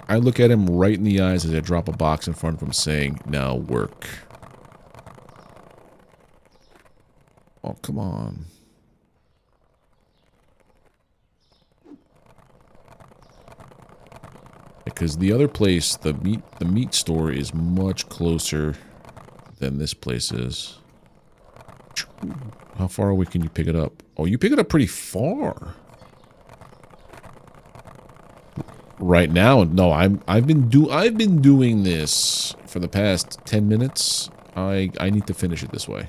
I look at him right in the eyes as I drop a box in front of him saying, now work. Oh, come on. Because the other place, the meat store is much closer than this place is. How far away can you pick it up? Oh, you pick it up pretty far. Right now, no, I've been doing this for the past 10 minutes. I need to finish it this way.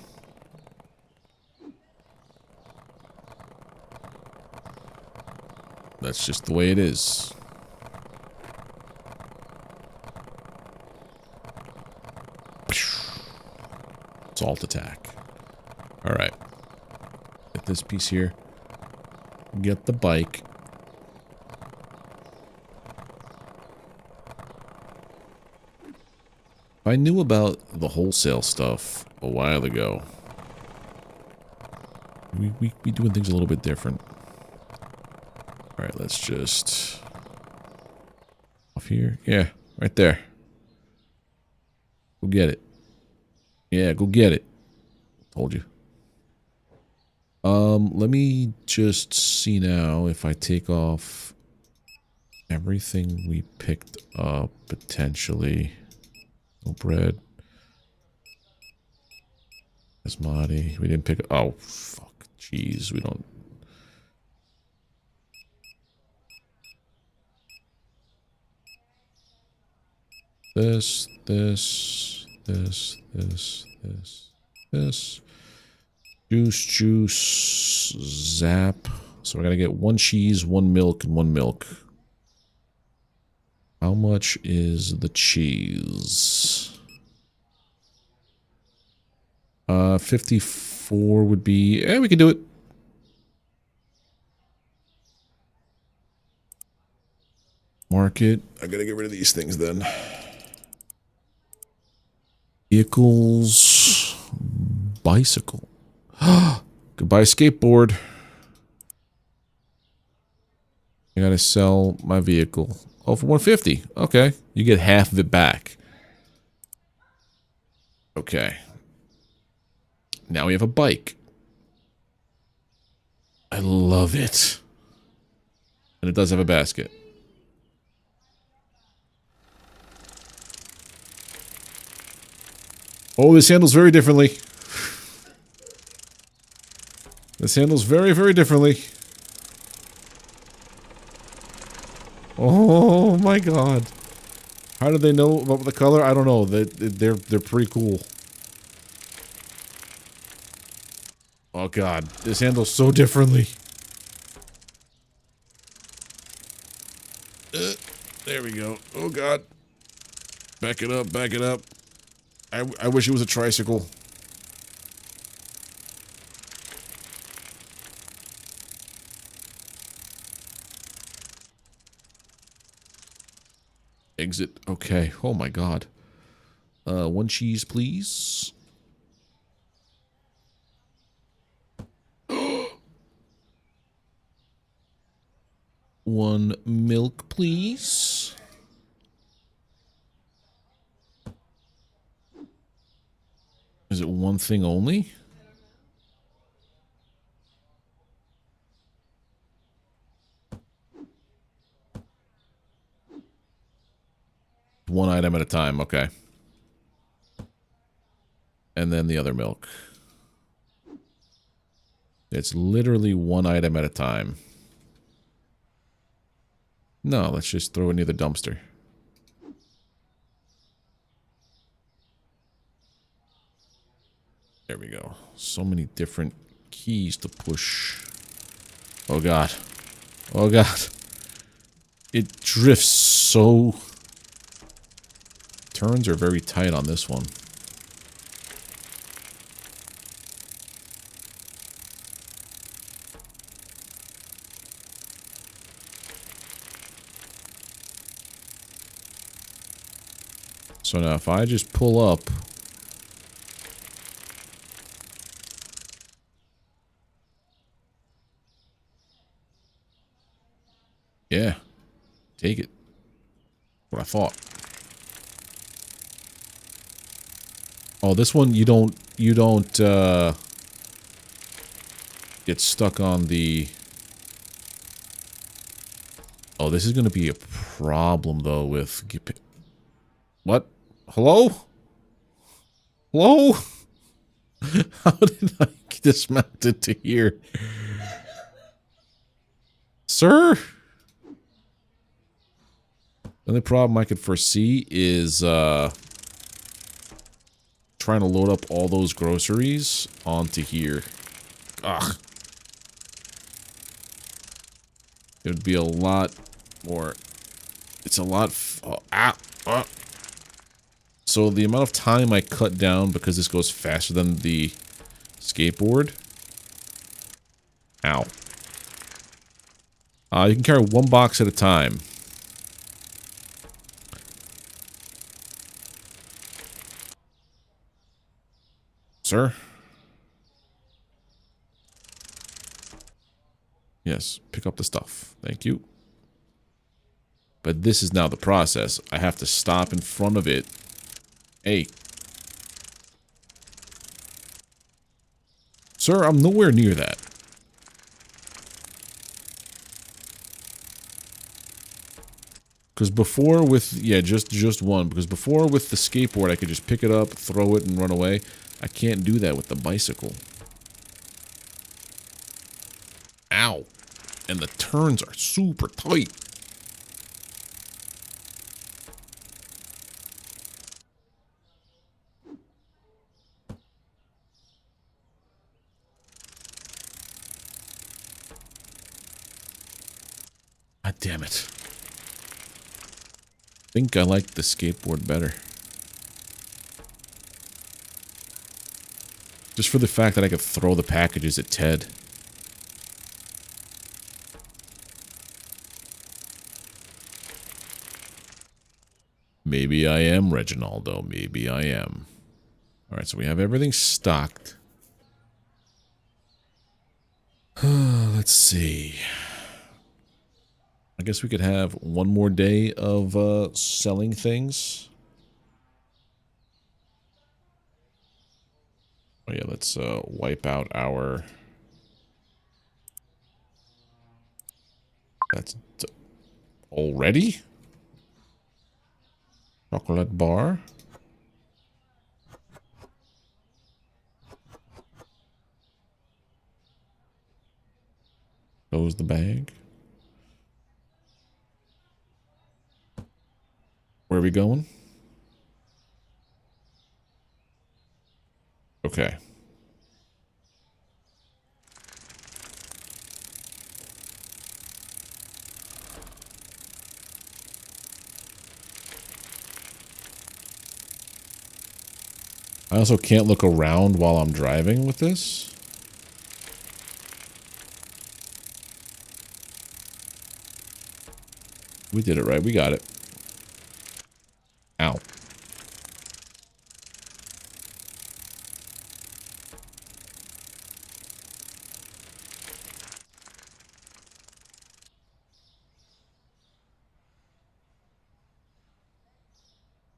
That's just the way it is. Salt attack. All right. Get this piece here. Get the bike. I knew about the wholesale stuff a while ago. We'd be doing things a little bit different. Alright, let's just... Off here? Yeah, right there. Go get it. Yeah, go get it. Told you. Let me just see now if I take off everything we picked up, potentially. No bread. This Marty. We didn't pick. Oh, fuck. Jeez, we don't. This. Juice. Zap. So we're gonna get 1 cheese, 1 milk, and 1 milk. How much is the cheese? 54 would be... we can do it. Market. I gotta get rid of these things then. Vehicles. Bicycle. Goodbye skateboard. I gotta sell my vehicle. Oh, for 150. Okay. You get half of it back. Okay. Now we have a bike. I love it. And it does have a basket. Oh, this handles very differently. This handles very, very differently. Oh my god. How do they know about the color? I don't know. They're pretty cool. Oh god, this handles so differently. There we go. Oh god. Back it up, back it up. I wish it was a tricycle. Exit. Okay. Oh my god. 1 cheese, please. 1 milk, please. Is it 1 thing only? One item at a time, okay. And then the other milk. It's literally 1 item at a time. No, let's just throw it near the dumpster. There we go. So many different keys to push. Oh god. Oh god. It drifts so... Turns are very tight on this one. So now if I just pull up... Yeah. Take it. What I thought. Oh, this one you don't get stuck on the... Oh, this is going to be a problem though with... What? Hello? Hello? How did I dismount it to here? Sir? The only problem I could foresee is trying to load up all those groceries onto here. Ugh. It would be a lot more... It's a lot... So the amount of time I cut down because this goes faster than the skateboard. Ow. You can carry 1 box at a time. Sir? Yes, pick up the stuff. Thank you. But this is now the process. I have to stop in front of it. Hey. Sir, I'm nowhere near that. Because before with... Yeah, just one. Because before with the skateboard, I could just pick it up, throw it, and run away. I can't do that with the bicycle. Ow. And the turns are super tight. God damn it. I think I like the skateboard better. Just for the fact that I could throw the packages at Ted. Maybe I am Reginaldo. Maybe I am. Alright, so we have everything stocked. Let's see. I guess we could have one more day of selling things. Oh yeah, let's wipe out our... That's already? Chocolate bar. Close the bag. Where are we going? Okay. I also can't look around while I'm driving with this. We did it right. We got it. Ow.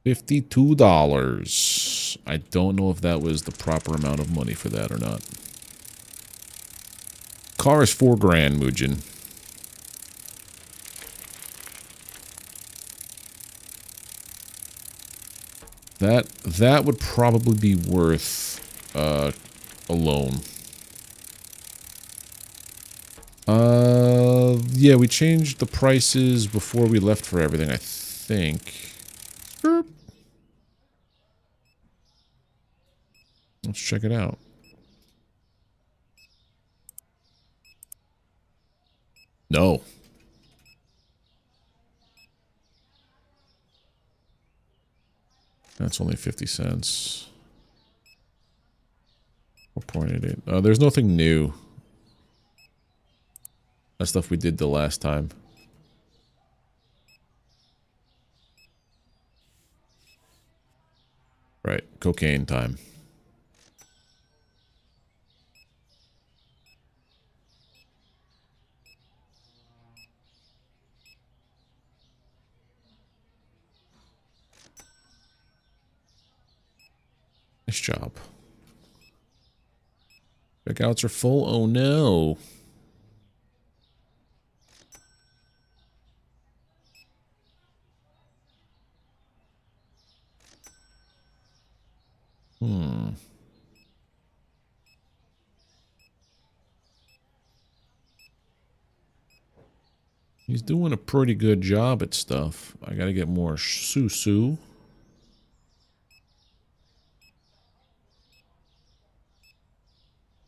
$52. I don't know if that was the proper amount of money for that or not. Car is $4 grand, Mujin. That would probably be worth a loan. Yeah, we changed the prices before we left for everything, I think. Let's check it out. No. That's only 50 cents. 4.88. There's nothing new. That stuff we did the last time. Right, cocaine time. Nice job. Checkouts are full. Oh no. He's doing a pretty good job at stuff. I gotta get more susu.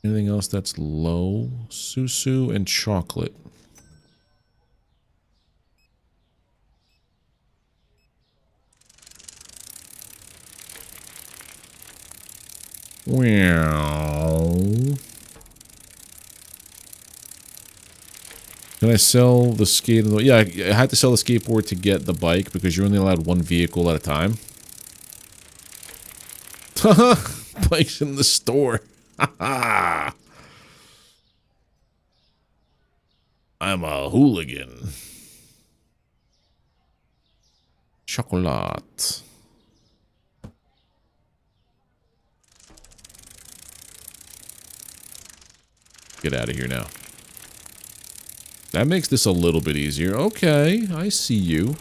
Anything else that's low? Susu and chocolate. Wow. Can I sell the skate? Yeah, I had to sell the skateboard to get the bike because you're only allowed one vehicle at a time. Bike's in the store. I'm a hooligan. Chocolate. Get out of here now. That makes this a little bit easier. Okay, I see you.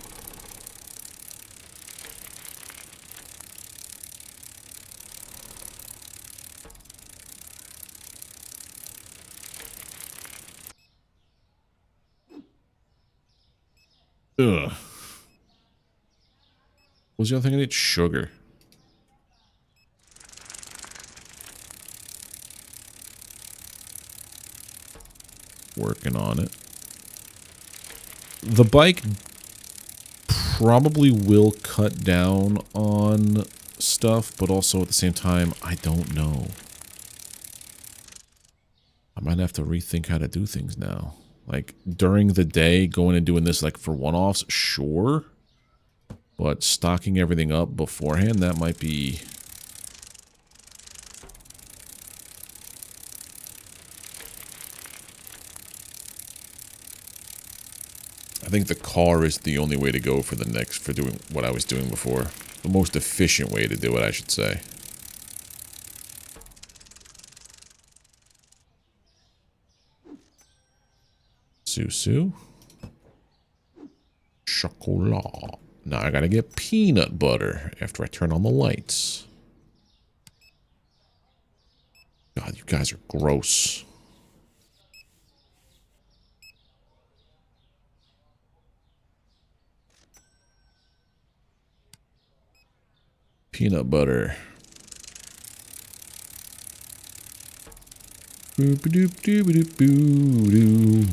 Ugh. What's the other thing I need? Sugar. Working on it. The bike probably will cut down on stuff, but also at the same time, I don't know. I might have to rethink how to do things now. Like, during the day, going and doing this, like, for one-offs, sure. But stocking everything up beforehand, that might be... I think the car is the only way to go for the next, for doing what I was doing before. The most efficient way to do it, I should say. Susu. Chocolat. Now I gotta get peanut butter after I turn on the lights. God, you guys are gross. Peanut butter. Boop-a-doop-doop-a-doop-boo-doo.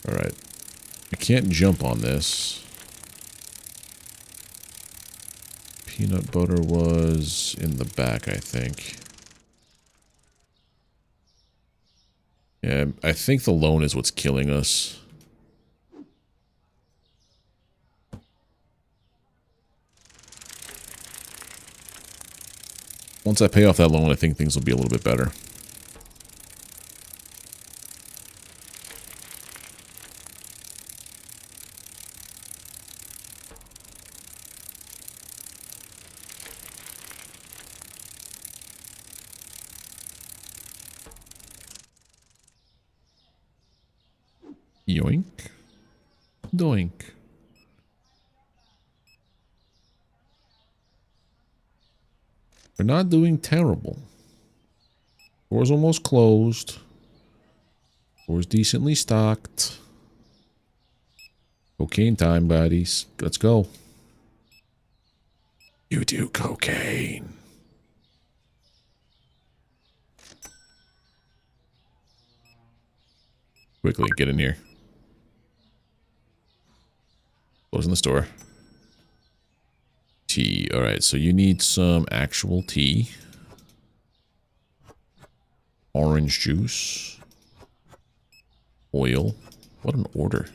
Alright. I can't jump on this. Peanut butter was in the back, I think. Yeah, I think the loan is what's killing us. Once I pay off that loan, I think things will be a little bit better. Yoink. Doink. We're not doing terrible. Door's almost closed. Door's decently stocked. Cocaine time, buddies. Let's go. You do cocaine. Quickly, get in here. Closing the store. Tea. Alright, so you need some actual tea. Orange juice. Oil. What an order.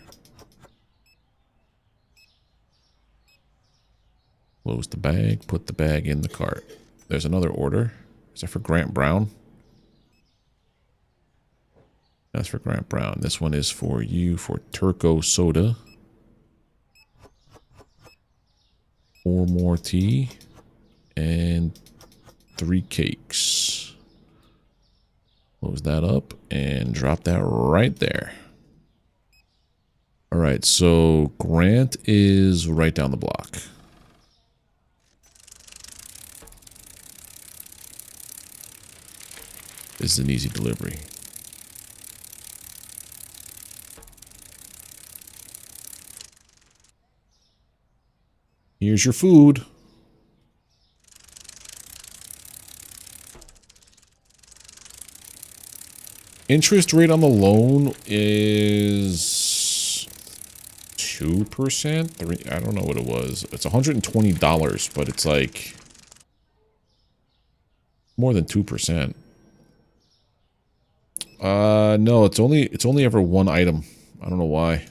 Close the bag. Put the bag in the cart. There's another order. Is that for Grant Brown? That's for Grant Brown. This one is for you for Turco soda. 4 more tea. And 3 cakes. Close that up and drop that right there. Alright, so Grant is right down the block. This is an easy delivery. Here's your food. Interest rate on the loan is 2%? 3, I don't know what it was. It's $120, but it's like more than 2%. No, it's only ever one item. I don't know why.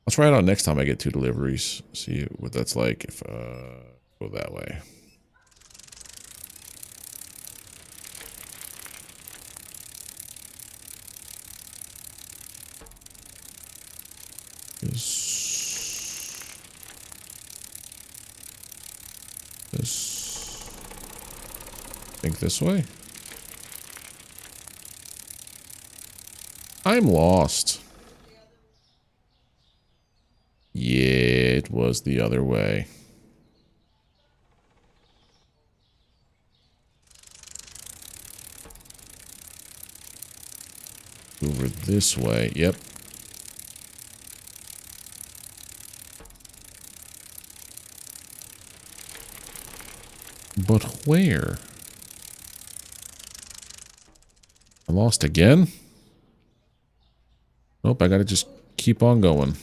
I'll try it out next time I get 2 deliveries. See what that's like if go that way. This. Think this way. I'm lost. Yeah, it was the other way. over this way. Yep. But where? I lost again? Nope, I gotta just keep on going.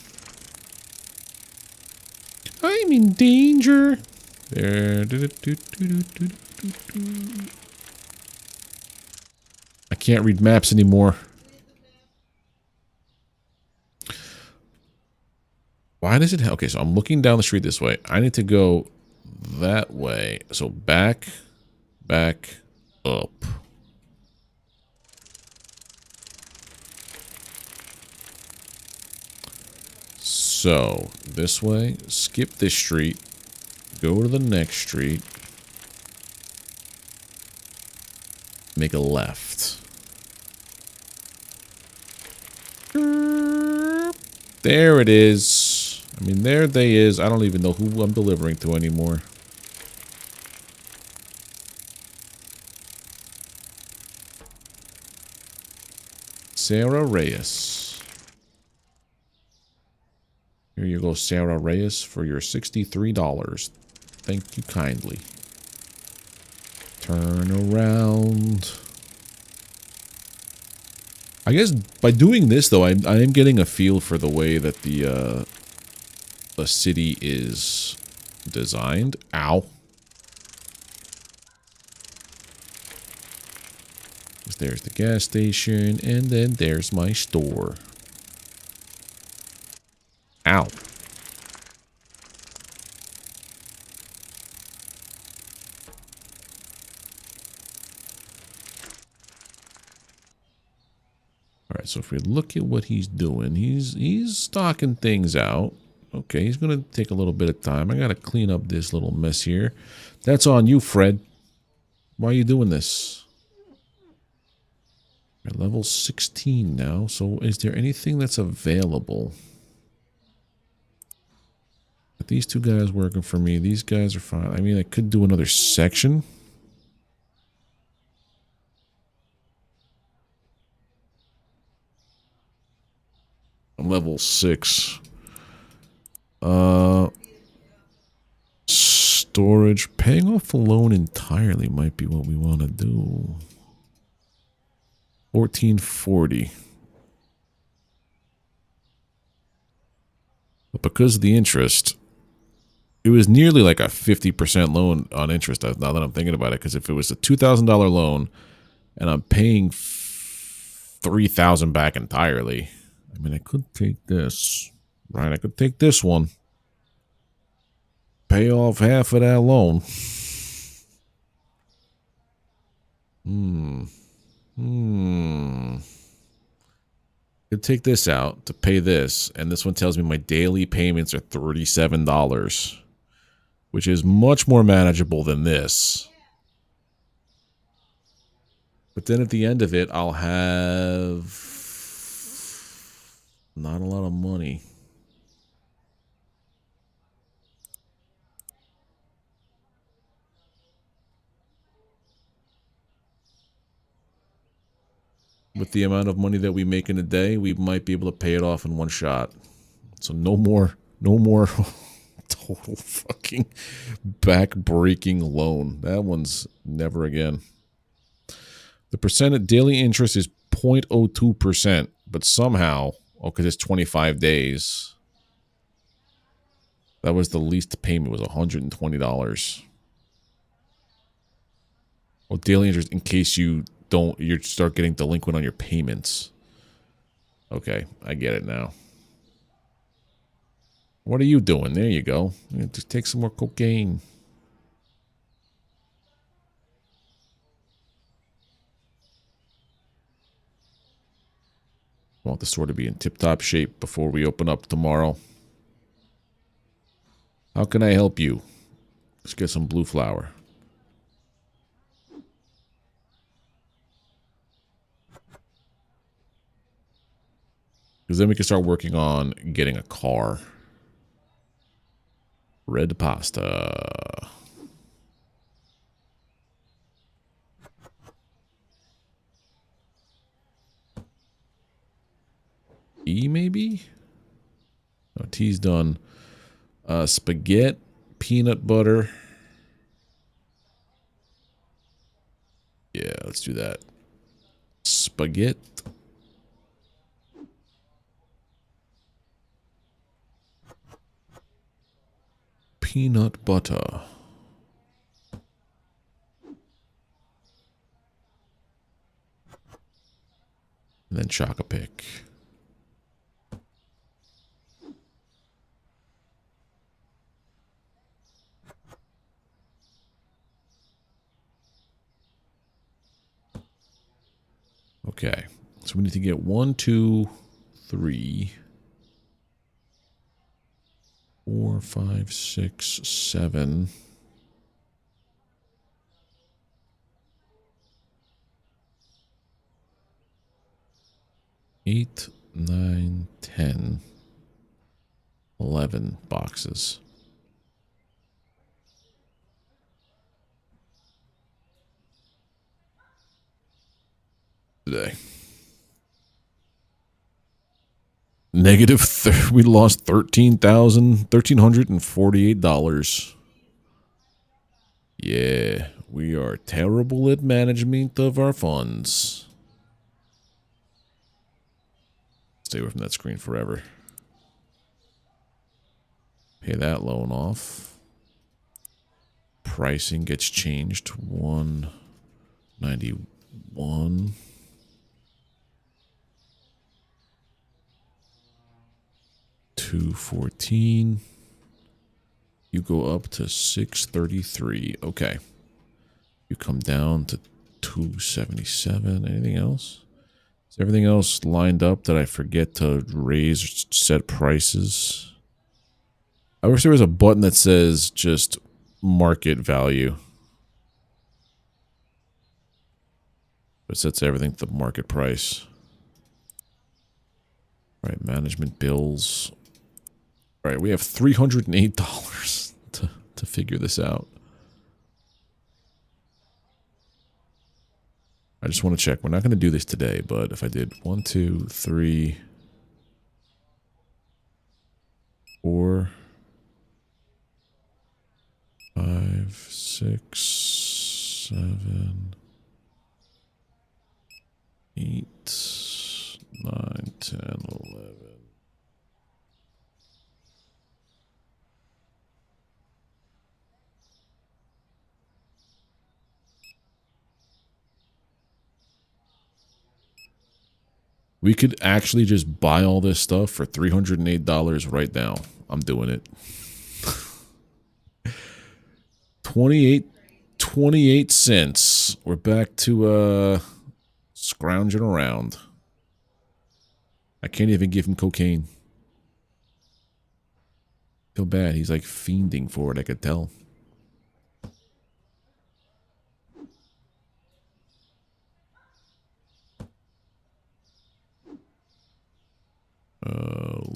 I'm in danger. There. I can't read maps anymore. Why does it... Okay, so I'm looking down the street this way. I need to go that way. So back, up. So, this way, skip this street, go to the next street, make a left. There it is. I mean, there they is. I don't even know who I'm delivering to anymore. Sarah Reyes. Here you go, Sarah Reyes, for your $63. Thank you kindly. Turn around. I guess by doing this, though, I am getting a feel for the way that the city is designed. Ow. There's the gas station, and then there's my store. Ow. Alright, so if we look at what he's doing, he's stocking things out. Okay, he's gonna take a little bit of time. I gotta clean up this little mess here. That's on you, Fred. Why are you doing this? We're level 16 now, so is there anything that's available? But these two guys working for me, these guys are fine. I mean, I could do another section. I'm level 6. Storage. Paying off the loan entirely might be what we want to do. 1440. But because of the interest, it was nearly like a 50% loan on interest, now that I'm thinking about it. Because if it was a $2,000 loan and I'm paying $3,000 back entirely, I mean, I could take this, right? I could take this one, pay off half of that loan. Could take this out to pay this, and this one tells me my daily payments are $37, which is much more manageable than this. But then at the end of it, I'll have not a lot of money. With the amount of money that we make in a day, we might be able to pay it off in one shot. So no more total fucking back-breaking loan. That one's never again. The percent daily interest is 0.02%, but somehow, because it's 25 days, that was the least payment, was $120. Well, daily interest in case you start getting delinquent on your payments. Okay, I get it now. What are you doing? There you go. Just take some more cocaine. I want the store to be in tip-top shape before we open up tomorrow. How can I help you? Let's get some blue flower. Because then we can start working on getting a car. Red pasta. Cheese done. Spaghetti, peanut butter. Yeah, let's do that. Spaghetti. Peanut butter. And then Choc-a-Pic. Okay, so we need to get 1, 2, 3, 4, 5, 6, 7. 8, 9, 10, 11 boxes. Today. We lost $13,148. Yeah, we are terrible at management of our funds. Stay away from that screen forever. Pay that loan off. Pricing gets changed to 191. $214. You go up to $633. Okay. You come down to $277. Anything else? Is everything else lined up? Did I forget to raise or set prices? I wish there was a button that says just market value. But it sets everything to the market price. All right, management bills. All right, we have $308 to figure this out. I just want to check. We're not going to do this today, but if I did 1, 2, 3, 4, 5, 6, 7, 8, 9, 10, 11. We could actually just buy all this stuff for $308 right now. I'm doing it. 28 cents. We're back to scrounging around. I can't even give him cocaine. Feel bad. He's like fiending for it, I could tell.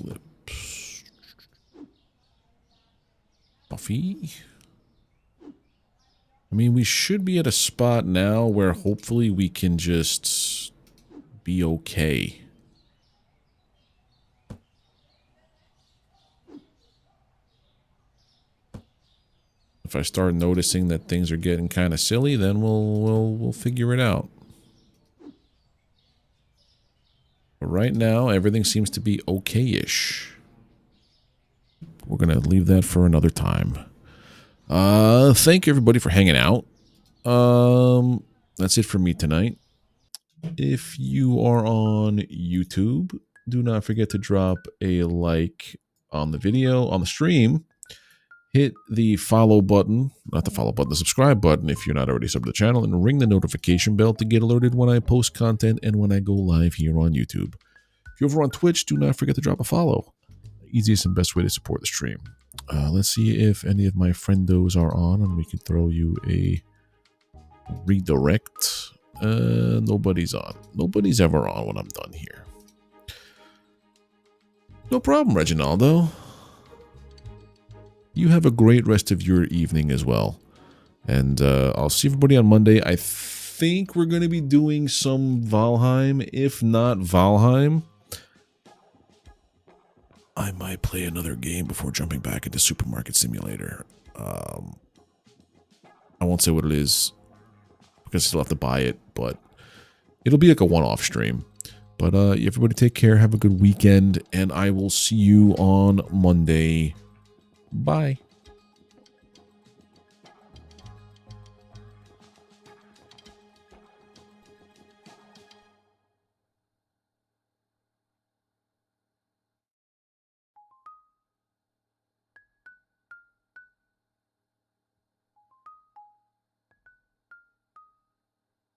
Lips. Buffy. I mean, we should be at a spot now where hopefully we can just be okay. If I start noticing that things are getting kind of silly, then we'll figure it out. But right now, everything seems to be okay-ish. We're gonna leave that for another time. Thank you everybody for hanging out. That's it for me tonight. If you are on YouTube, do not forget to drop a like on the video, on the stream. Hit the follow button, not the follow button, the subscribe button if you're not already subbed to the channel, and ring the notification bell to get alerted when I post content and when I go live here on YouTube. If you're over on Twitch, do not forget to drop a follow. Easiest and best way to support the stream. Let's see if any of my friendos are on and we can throw you a redirect. Nobody's on. Nobody's ever on when I'm done here. No problem, Reginaldo. You have a great rest of your evening as well. And I'll see everybody on Monday. I think we're going to be doing some Valheim. If not Valheim, I might play another game before jumping back into Supermarket Simulator. I won't say what it is because I still have to buy it, but it'll be like a one-off stream. But everybody take care, have a good weekend, and I will see you on Monday. Bye.